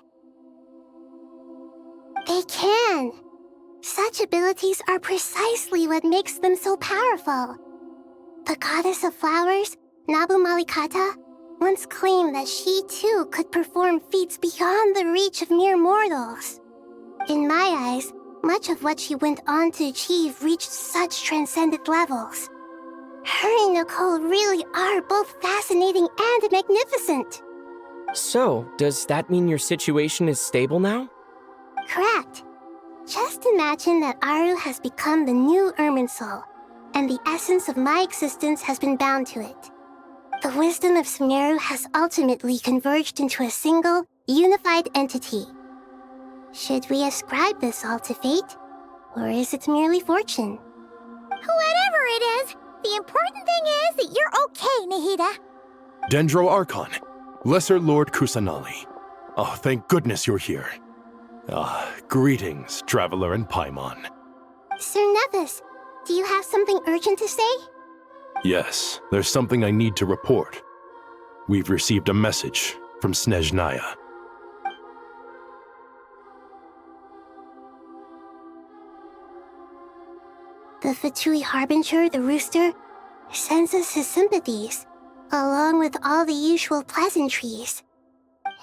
They can. Such abilities are precisely what makes them so powerful. The goddess of flowers, Nabu Malikata, once claimed that she too could perform feats beyond the reach of mere mortals. In my eyes, much of what she went on to achieve reached such transcendent levels. Her and Nicole really are both fascinating and magnificent. So, does that mean your situation is stable now? Correct. Just imagine that Aru has become the new Irminsul, and the essence of my existence has been bound to it. The wisdom of Sumeru has ultimately converged into a single, unified entity. Should we ascribe this all to fate, or is it merely fortune? Whatever it is, the important thing is that you're okay, Nahida. Dendro Archon, Lesser Lord Kusanali. Oh, thank goodness you're here. Greetings, Traveler and Paimon. Sir Nevis, do you have something urgent to say? Yes, there's something I need to report. We've received a message from Snezhnaya. The Fatui Harbinger, the Rooster, sends us his sympathies, along with all the usual pleasantries.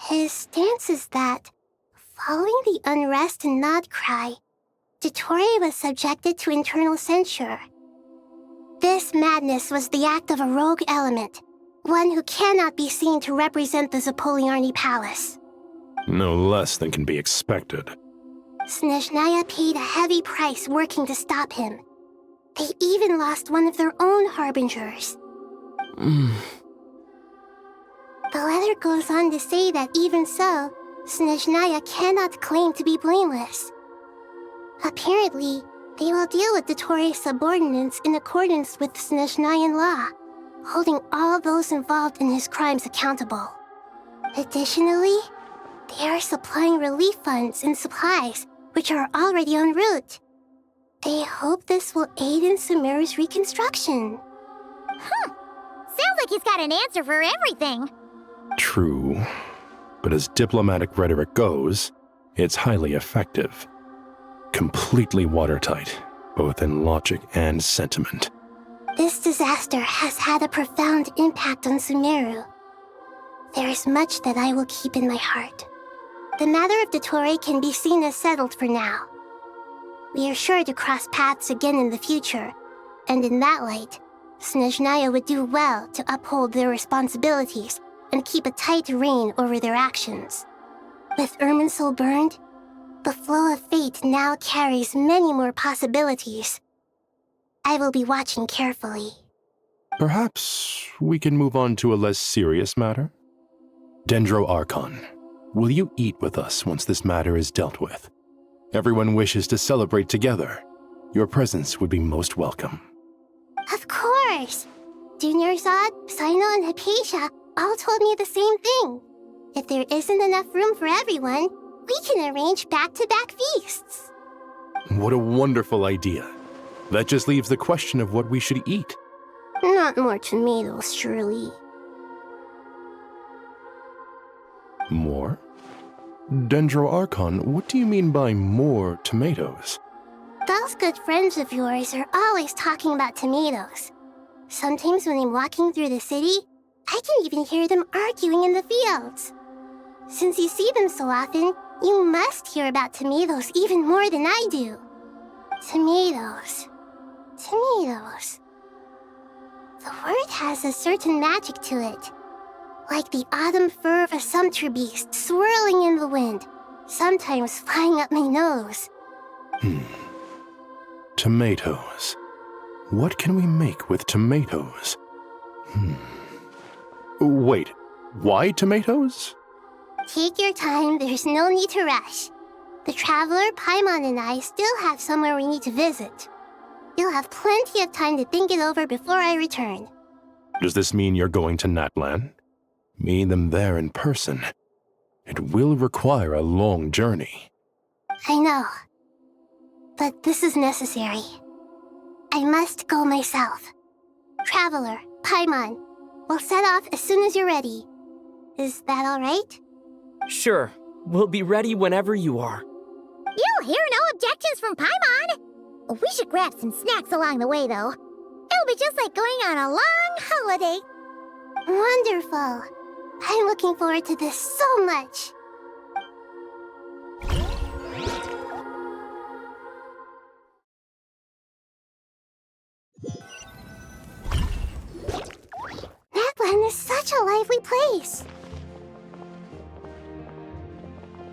His stance is that, following the unrest and Nod Cry, Dottore was subjected to internal censure. This madness was the act of a rogue element, one who cannot be seen to represent the Zapoliarni Palace. No less than can be expected. Snezhnaya paid a heavy price working to stop him. They even lost one of their own harbingers. The letter goes on to say that even so, Snezhnaya cannot claim to be blameless. Apparently, they will deal with Dottore's subordinates in accordance with Snezhnayan law, holding all those involved in his crimes accountable. Additionally, they are supplying relief funds and supplies, which are already en route. They hope this will aid in Sumeru's reconstruction. Sounds like he's got an answer for everything. True, but as diplomatic rhetoric goes, it's highly effective. Completely watertight, both in logic and sentiment. This disaster has had a profound impact on Sumeru. there is much that I will keep in my heart. The matter of Dottore can be seen as settled for now. We are sure to cross paths again in the future, and in that light, Snezhnaya would do well to uphold their responsibilities and keep a tight rein over their actions. With Irminsul burned, the flow of fate now carries many more possibilities. I will be watching carefully. Perhaps we can move on to a less serious matter? Dendro Archon, will you eat with us once this matter is dealt with? Everyone wishes to celebrate together. Your presence would be most welcome. Of course! Junior Zod, Sino, and Hypatia all told me the same thing. If there isn't enough room for everyone, we can arrange back-to-back feasts. What a wonderful idea. That just leaves the question of what we should eat. Not more tomatoes, surely. More? Dendro Archon, what do you mean by more tomatoes? Those good friends of yours are always talking about tomatoes. Sometimes when I'm walking through the city, I can even hear them arguing in the fields. Since you see them so often, you must hear about tomatoes even more than I do. Tomatoes. Tomatoes. The word has a certain magic to it. Like the autumn fur of a sumpter beast swirling in the wind, sometimes flying up my nose. Tomatoes. What can we make with tomatoes? Wait, why tomatoes? Take your time, there's no need to rush. The Traveler, Paimon, and I still have somewhere we need to visit. You'll have plenty of time to think it over before I return. Does this mean you're going to Natlan? Meet them there in person. It will require a long journey. I know. But this is necessary. I must go myself. Traveler, Paimon, we'll set off as soon as you're ready. Is that all right? Sure. We'll be ready whenever you are. You'll hear no objections from Paimon. We should grab some snacks along the way, though. It'll be just like going on a long holiday. Wonderful. I'm looking forward to this so much. Natlan is such a lively place.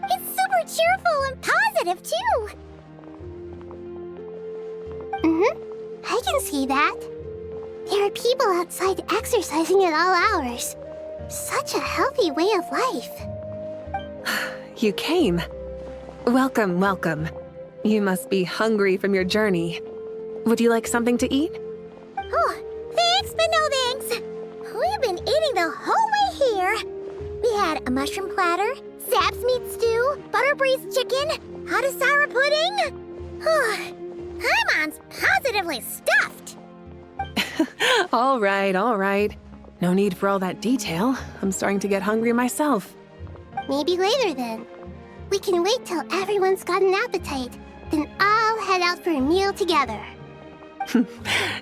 It's super cheerful and positive, too. I can see that. There are people outside exercising at all hours. Such a healthy way of life. You came. Welcome, welcome. You must be hungry from your journey. Would you like something to eat? Oh, thanks, but no thanks. We've been eating the whole way here. We had a mushroom platter, sap's meat stew, butter braised chicken, hadasara pudding. Paimon's positively stuffed. All right. No need for all that detail. I'm starting to get hungry myself. Maybe later then. We can wait till everyone's got an appetite, then all head out for a meal together.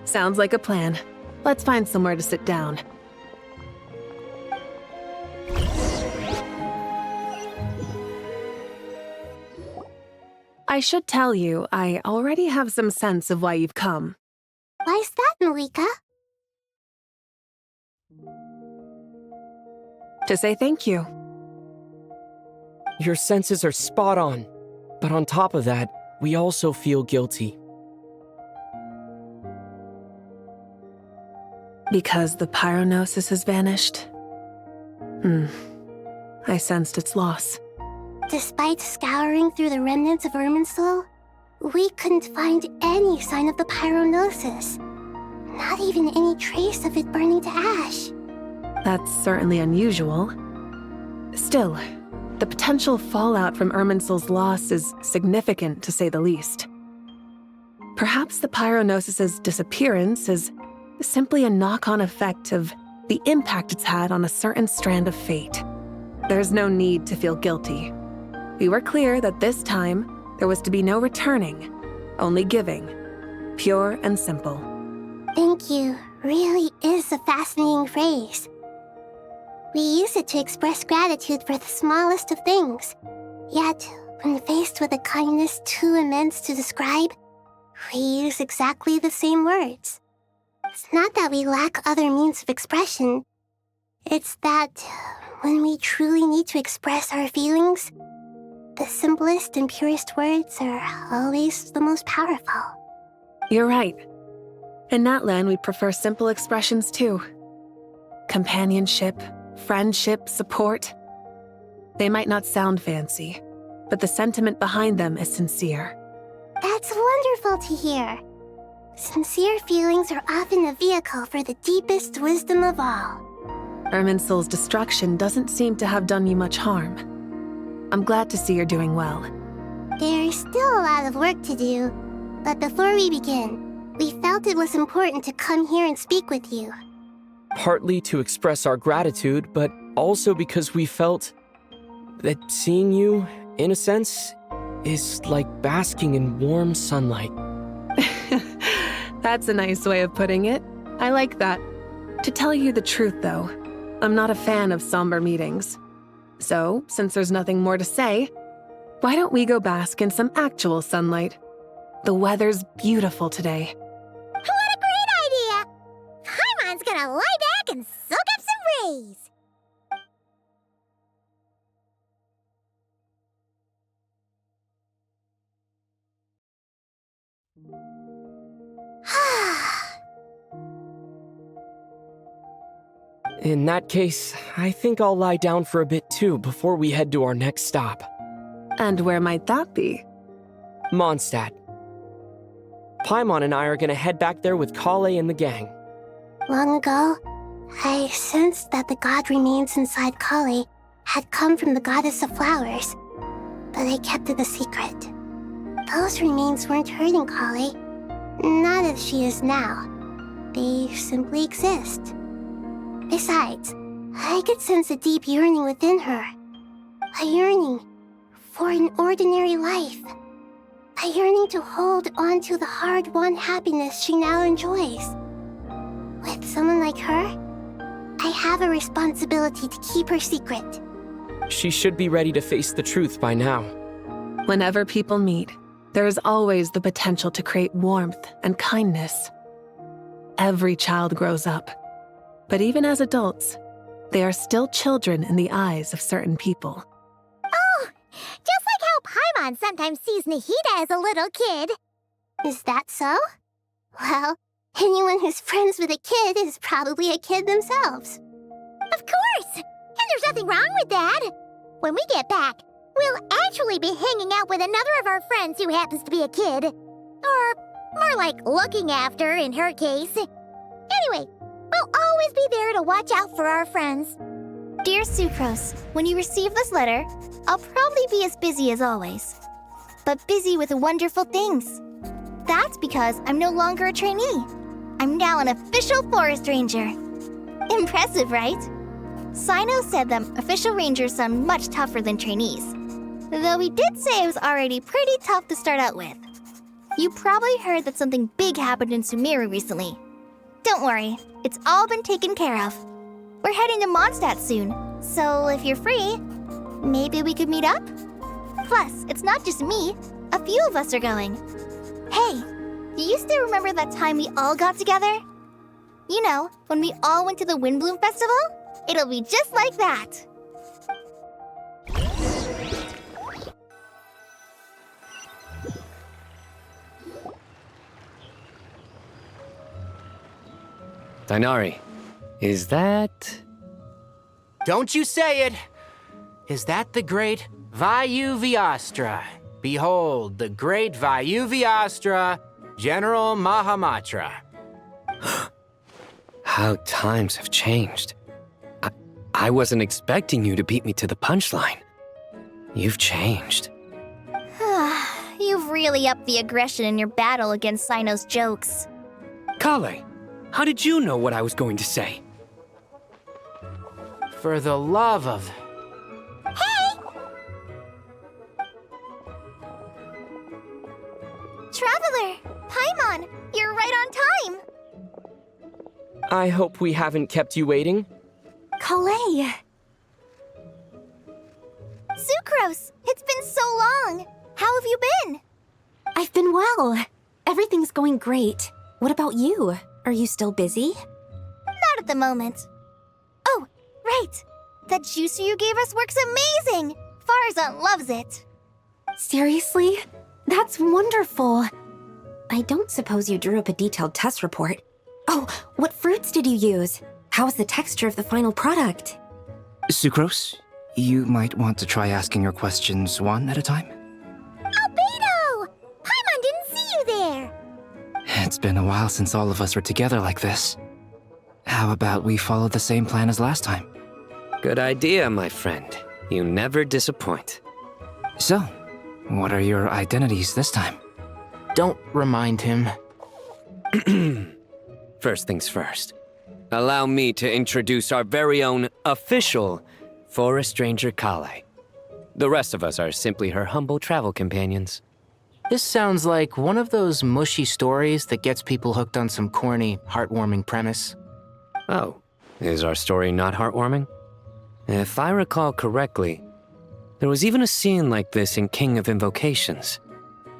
Sounds like a plan. Let's find somewhere to sit down. I should tell you, I already have some sense of why you've come. Why's that, Malika? To say thank you. Your senses are spot on. But on top of that, we also feel guilty. Because the pyronosis has vanished? I sensed its loss. Despite scouring through the remnants of Irminsul, we couldn't find any sign of the pyronosis. Not even any trace of it burning to ash. That's certainly unusual. Still, the potential fallout from Irminsul's loss is significant, to say the least. Perhaps the pyronosis's disappearance is simply a knock-on effect of the impact it's had on a certain strand of fate. There's no need to feel guilty. We were clear that this time, there was to be no returning, only giving. Pure and simple. Thank you really is a fascinating phrase. We use it to express gratitude for the smallest of things. Yet, when faced with a kindness too immense to describe, we use exactly the same words. It's not that we lack other means of expression. It's that when we truly need to express our feelings, the simplest and purest words are always the most powerful. You're right. In Natlan, we prefer simple expressions too. Companionship, friendship, support. They might not sound fancy, but the sentiment behind them is sincere. That's wonderful to hear. Sincere feelings are often a vehicle for the deepest wisdom of all. Irminsul's destruction doesn't seem to have done you much harm. I'm glad to see you're doing well. There's still a lot of work to do, but before we begin, we felt it was important to come here and speak with you. Partly to express our gratitude, but also because we felt that seeing you, in a sense, is like basking in warm sunlight. That's a nice way of putting it. I like that. To tell you the truth, though, I'm not a fan of somber meetings. So, since there's nothing more to say, why don't we go bask in some actual sunlight? The weather's beautiful today. What a great idea! Paimon's gonna lie back and soak up some rays. In that case, I think I'll lie down for a bit too before we head to our next stop. And where might that be? Mondstadt. Paimon and I are gonna head back there with Kale and the gang. Long ago, I sensed that the god remains inside Kale had come from the goddess of flowers, but I kept it a secret. Those remains weren't hurting Kale, not as she is now. They simply exist. Besides, I could sense a deep yearning within her. A yearning for an ordinary life. A yearning to hold on to the hard-won happiness she now enjoys. With someone like her, I have a responsibility to keep her secret. She should be ready to face the truth by now. Whenever people meet, there is always the potential to create warmth and kindness. Every child grows up. But even as adults, they are still children in the eyes of certain people. Oh, just like how Paimon sometimes sees Nahida as a little kid. Is that so? Well, anyone who's friends with a kid is probably a kid themselves. Of course! And there's nothing wrong with that. When we get back, we'll actually be hanging out with another of our friends who happens to be a kid. Or more like looking after, in her case. Anyway, we'll always be there to watch out for our friends. Dear Sucrose, when you receive this letter, I'll probably be as busy as always. But busy with wonderful things. That's because I'm no longer a trainee. I'm now an official forest ranger. Impressive, right? Sino said them official rangers sound much tougher than trainees. Though he did say it was already pretty tough to start out with. You probably heard that something big happened in Sumeru recently. Don't worry, it's all been taken care of. We're heading to Mondstadt soon, so if you're free, maybe we could meet up? Plus, it's not just me, a few of us are going. Hey, do you still remember that time we all got together? You know, when we all went to the Windbloom Festival? It'll be just like that. Dainari, is that... Don't you say it! Is that the great Vayuvyastra? Behold, the great Vayuvyastra, General Mahamatra. How times have changed. I wasn't expecting you to beat me to the punchline. You've changed. You've really upped the aggression in your battle against Sino's jokes. Kale, how did you know what I was going to say? For the love of... Hey! Traveler! Paimon, you're right on time! I hope we haven't kept you waiting. Kale, Sucrose! It's been so long! How have you been? I've been well. Everything's going great. What about you? Are you still busy? Not at the moment. Oh, right! That juicer you gave us works amazing! Farzan loves it. Seriously? That's wonderful. I don't suppose you drew up a detailed test report. Oh, what fruits did you use? How's the texture of the final product? Sucrose, you might want to try asking your questions one at a time. Albedo! Paimon didn't see you there! It's been a while since all of us were together like this. How about we follow the same plan as last time? Good idea, my friend. You never disappoint. So, what are your identities this time? Don't remind him. First things first. Allow me to introduce our very own official Forest Ranger Kale. The rest of us are simply her humble travel companions. This sounds like one of those mushy stories that gets people hooked on some corny, heartwarming premise. Oh, is our story not heartwarming? If I recall correctly, there was even a scene like this in King of Invocations.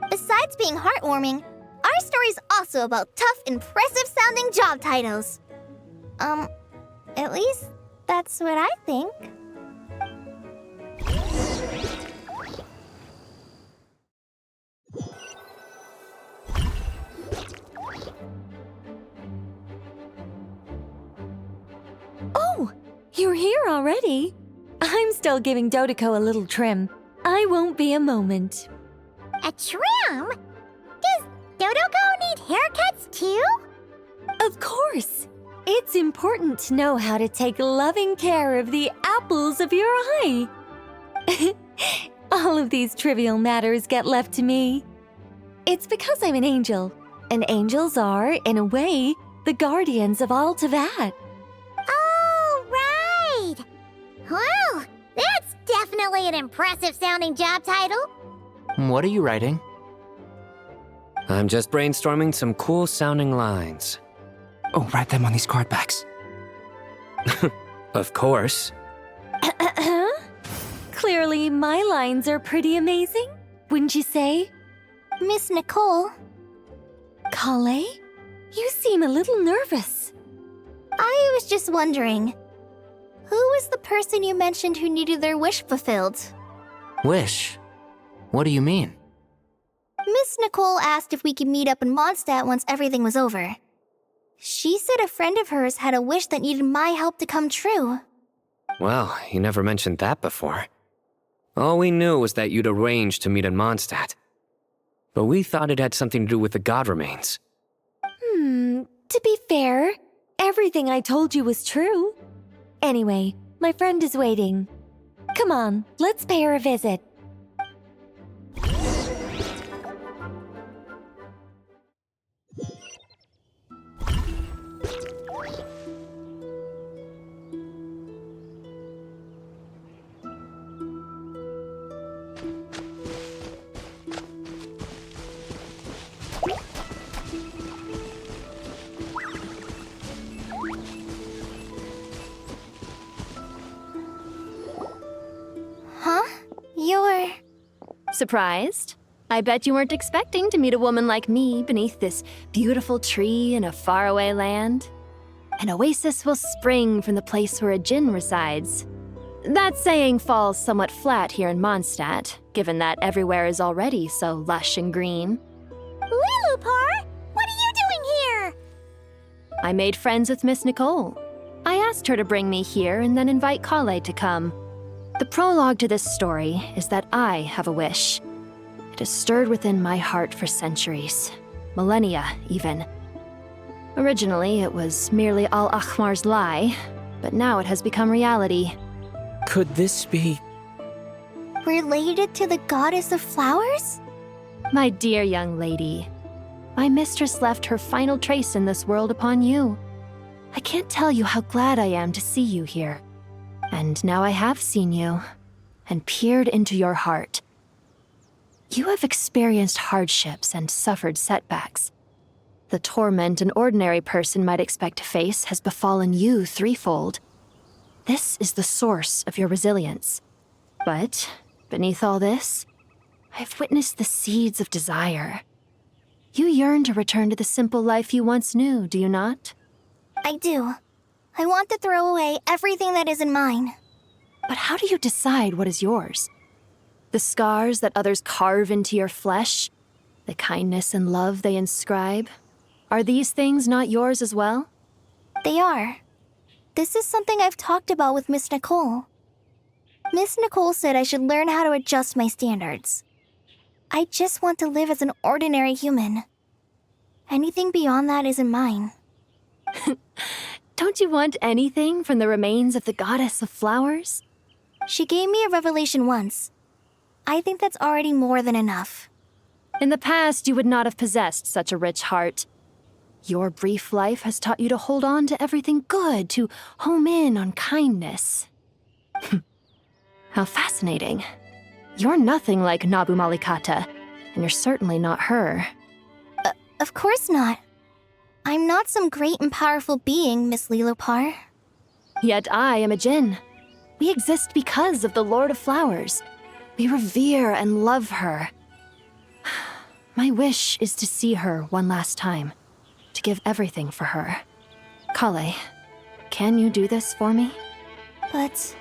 Besides being heartwarming, our story's also about tough, impressive-sounding job titles. At least that's what I think. Oh, you're here already? I'm still giving Dodeko a little trim. I won't be a moment. A trim? Does Dodeko need haircuts too? Of course. It's important to know how to take loving care of the apples of your eye. All of these trivial matters get left to me. It's because I'm an angel, and angels are, in a way, the guardians of all Teyvat. Oh, right! Well, that's definitely an impressive-sounding job title. What are you writing? I'm just brainstorming some cool-sounding lines. Oh, write them on these card backs. Of course. Clearly, my lines are pretty amazing, wouldn't you say? Miss Nicole. Kale? You seem a little nervous. I was just wondering, who was the person you mentioned who needed their wish fulfilled? Wish? What do you mean? Miss Nicole asked if we could meet up in Mondstadt once everything was over. She said a friend of hers had a wish that needed my help to come true. Well, you never mentioned that before. All we knew was that you'd arranged to meet in Mondstadt. But we thought it had something to do with the god remains. To be fair, everything I told you was true. Anyway, my friend is waiting. Come on, let's pay her a visit. Huh? You're... Surprised? I bet you weren't expecting to meet a woman like me beneath this beautiful tree in a faraway land. An oasis will spring from the place where a djinn resides. That saying falls somewhat flat here in Mondstadt, given that everywhere is already so lush and green. Lilupar, what are you doing here? I made friends with Miss Nicole. I asked her to bring me here and then invite Kale to come. The prologue to this story is that I have a wish. It has stirred within my heart for centuries, millennia even. Originally, it was merely Al-Ahmar's lie, but now it has become reality. Could this be... related to the goddess of flowers? My dear young lady, my mistress left her final trace in this world upon you. I can't tell you how glad I am to see you here. And now I have seen you, and peered into your heart. You have experienced hardships and suffered setbacks. The torment an ordinary person might expect to face has befallen you threefold. This is the source of your resilience. But beneath all this, I've witnessed the seeds of desire. You yearn to return to the simple life you once knew, do you not? I do. I want to throw away everything that isn't mine. But how do you decide what is yours? The scars that others carve into your flesh? The kindness and love they inscribe? Are these things not yours as well? They are. This is something I've talked about with Miss Nicole. Miss Nicole said I should learn how to adjust my standards. I just want to live as an ordinary human. Anything beyond that isn't mine. Don't you want anything from the remains of the goddess of flowers? She gave me a revelation once. I think that's already more than enough. In the past, you would not have possessed such a rich heart. Your brief life has taught you to hold on to everything good, to home in on kindness. How fascinating. You're nothing like Nabu Malikata, and you're certainly not her. Of course not. I'm not some great and powerful being, Miss Lilopar. Yet I am a Jinn. We exist because of the Lord of Flowers. We revere and love her. My wish is to see her one last time, to give everything for her. Kale, can you do this for me? But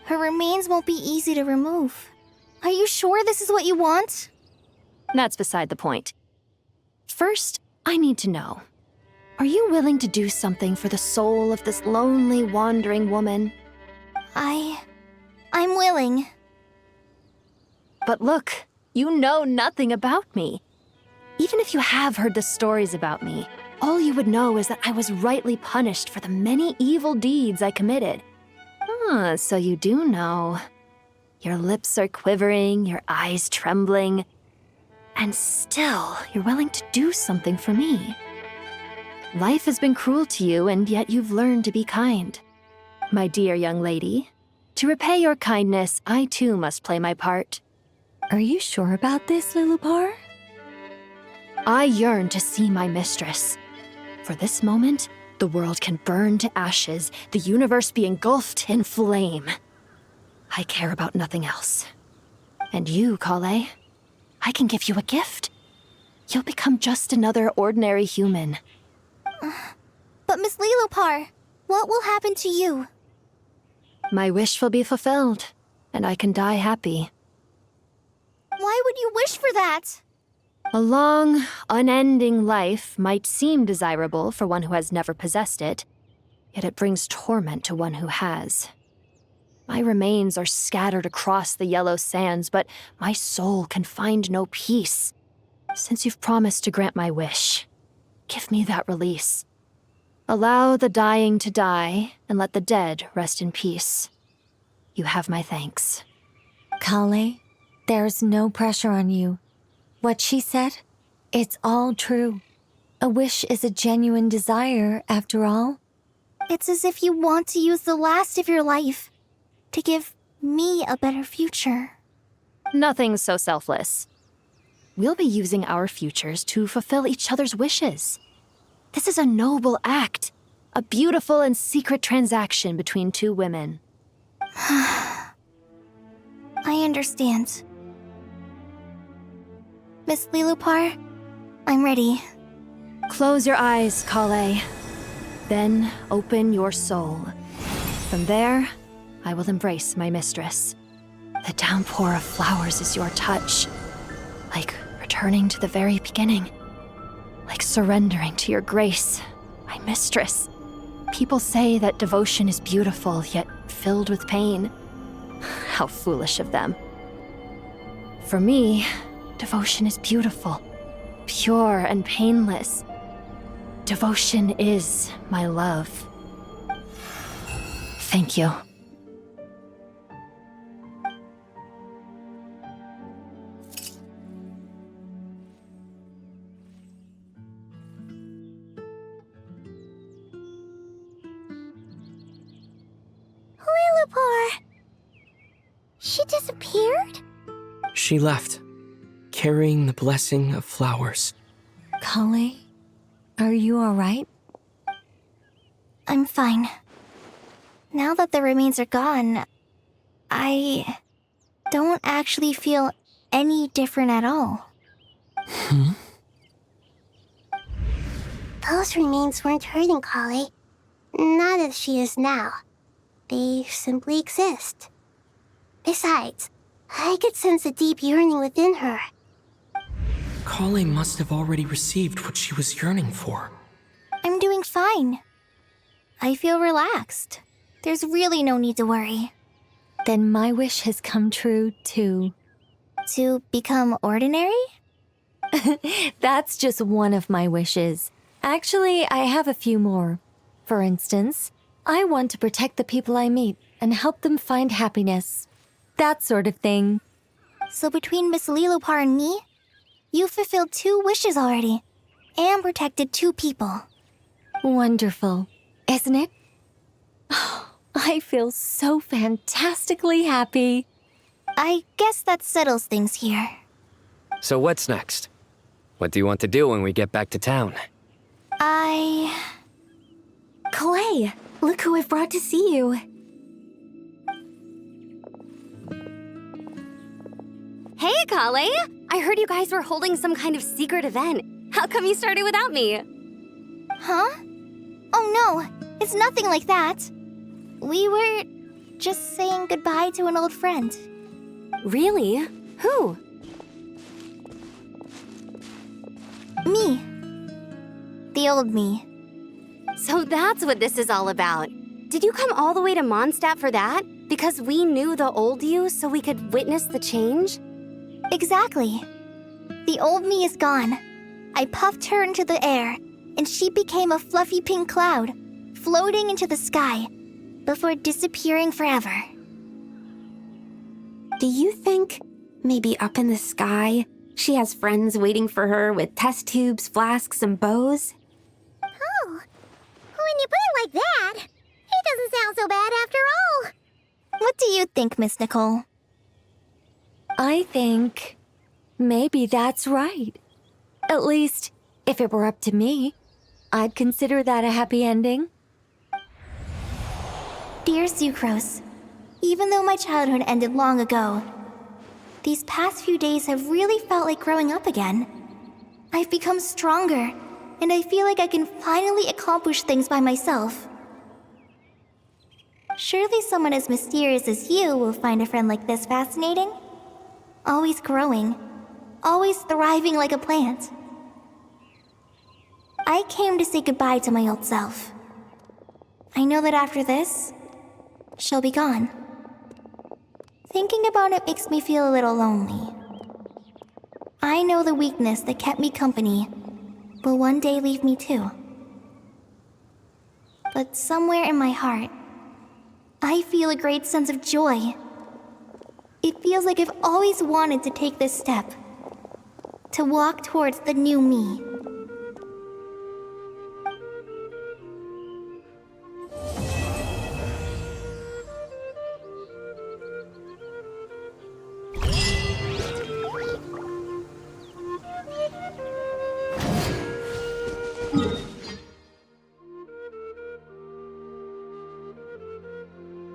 her remains won't be easy to remove. Are you sure this is what you want? That's beside the point. First, I need to know. Are you willing to do something for the soul of this lonely, wandering woman? I'm willing. But look, you know nothing about me. Even if you have heard the stories about me, all you would know is that I was rightly punished for the many evil deeds I committed. Ah, so you do know. Your lips are quivering, your eyes trembling, and still you're willing to do something for me. Life has been cruel to you, and yet you've learned to be kind. My dear young lady, to repay your kindness, I too must play my part. Are you sure about this, Lilopar? I yearn to see my mistress. For this moment, the world can burn to ashes, the universe be engulfed in flame. I care about nothing else. And you, Kale, I can give you a gift. You'll become just another ordinary human. But Miss Lilopar, what will happen to you? My wish will be fulfilled, and I can die happy. Why would you wish for that? A long, unending life might seem desirable for one who has never possessed it, yet it brings torment to one who has. My remains are scattered across the yellow sands, but my soul can find no peace. Since you've promised to grant my wish, give me that release. Allow the dying to die, and let the dead rest in peace. You have my thanks. Kale, there's no pressure on you. What she said, it's all true. A wish is a genuine desire, after all. It's as if you want to use the last of your life to give me a better future. Nothing's so selfless. We'll be using our futures to fulfill each other's wishes. This is a noble act, a beautiful and secret transaction between two women. I understand. Miss Lilopar, I'm ready. Close your eyes, Kale. Then open your soul. From there, I will embrace my mistress. The downpour of flowers is your touch, like returning to the very beginning. Like surrendering to your grace, my mistress. People say that devotion is beautiful, yet filled with pain. How foolish of them. For me, devotion is beautiful, pure and painless. Devotion is my love. Thank you. Lilopar! She disappeared? She left, carrying the blessing of flowers. Kale, are you alright? I'm fine. Now that the remains are gone, don't actually feel any different at all. Those remains weren't hurting Kali. Not as she is now. They simply exist. Besides, I could sense a deep yearning within her. Kali must have already received what she was yearning for. I'm doing fine. I feel relaxed. There's really no need to worry. Then my wish has come true, too. To become ordinary? That's just one of my wishes. Actually, I have a few more. For instance, I want to protect the people I meet and help them find happiness. That sort of thing. So between Miss Lilopar and me, you've fulfilled 2 wishes already, and protected 2 people. Wonderful, isn't it? I feel so fantastically happy. I guess that settles things here. So what's next? What do you want to do when we get back to town? Clay, look who I've brought to see you. Hey, Kale! I heard you guys were holding some kind of secret event. How come you started without me? Huh? Oh no, it's nothing like that. We were just saying goodbye to an old friend. Really? Who? Me. The old me. So that's what this is all about. Did you come all the way to Mondstadt for that? Because we knew the old you so we could witness the change? Exactly. The old me is gone. I puffed her into the air, and she became a fluffy pink cloud, floating into the sky, before disappearing forever. Do you think, maybe up in the sky, she has friends waiting for her with test tubes, flasks, and bows? Oh, when you put it like that, it doesn't sound so bad after all. What do you think, Miss Nicole? I think maybe that's right. At least, if it were up to me, I'd consider that a happy ending. Dear Sucrose, even though my childhood ended long ago, these past few days have really felt like growing up again. I've become stronger, and I feel like I can finally accomplish things by myself. Surely someone as mysterious as you will find a friend like this fascinating? Always growing, always thriving like a plant. I came to say goodbye to my old self. I know that after this, she'll be gone. Thinking about it makes me feel a little lonely. I know the weakness that kept me company will one day leave me too. But somewhere in my heart, I feel a great sense of joy. It feels like I've always wanted to take this step, to walk towards the new me.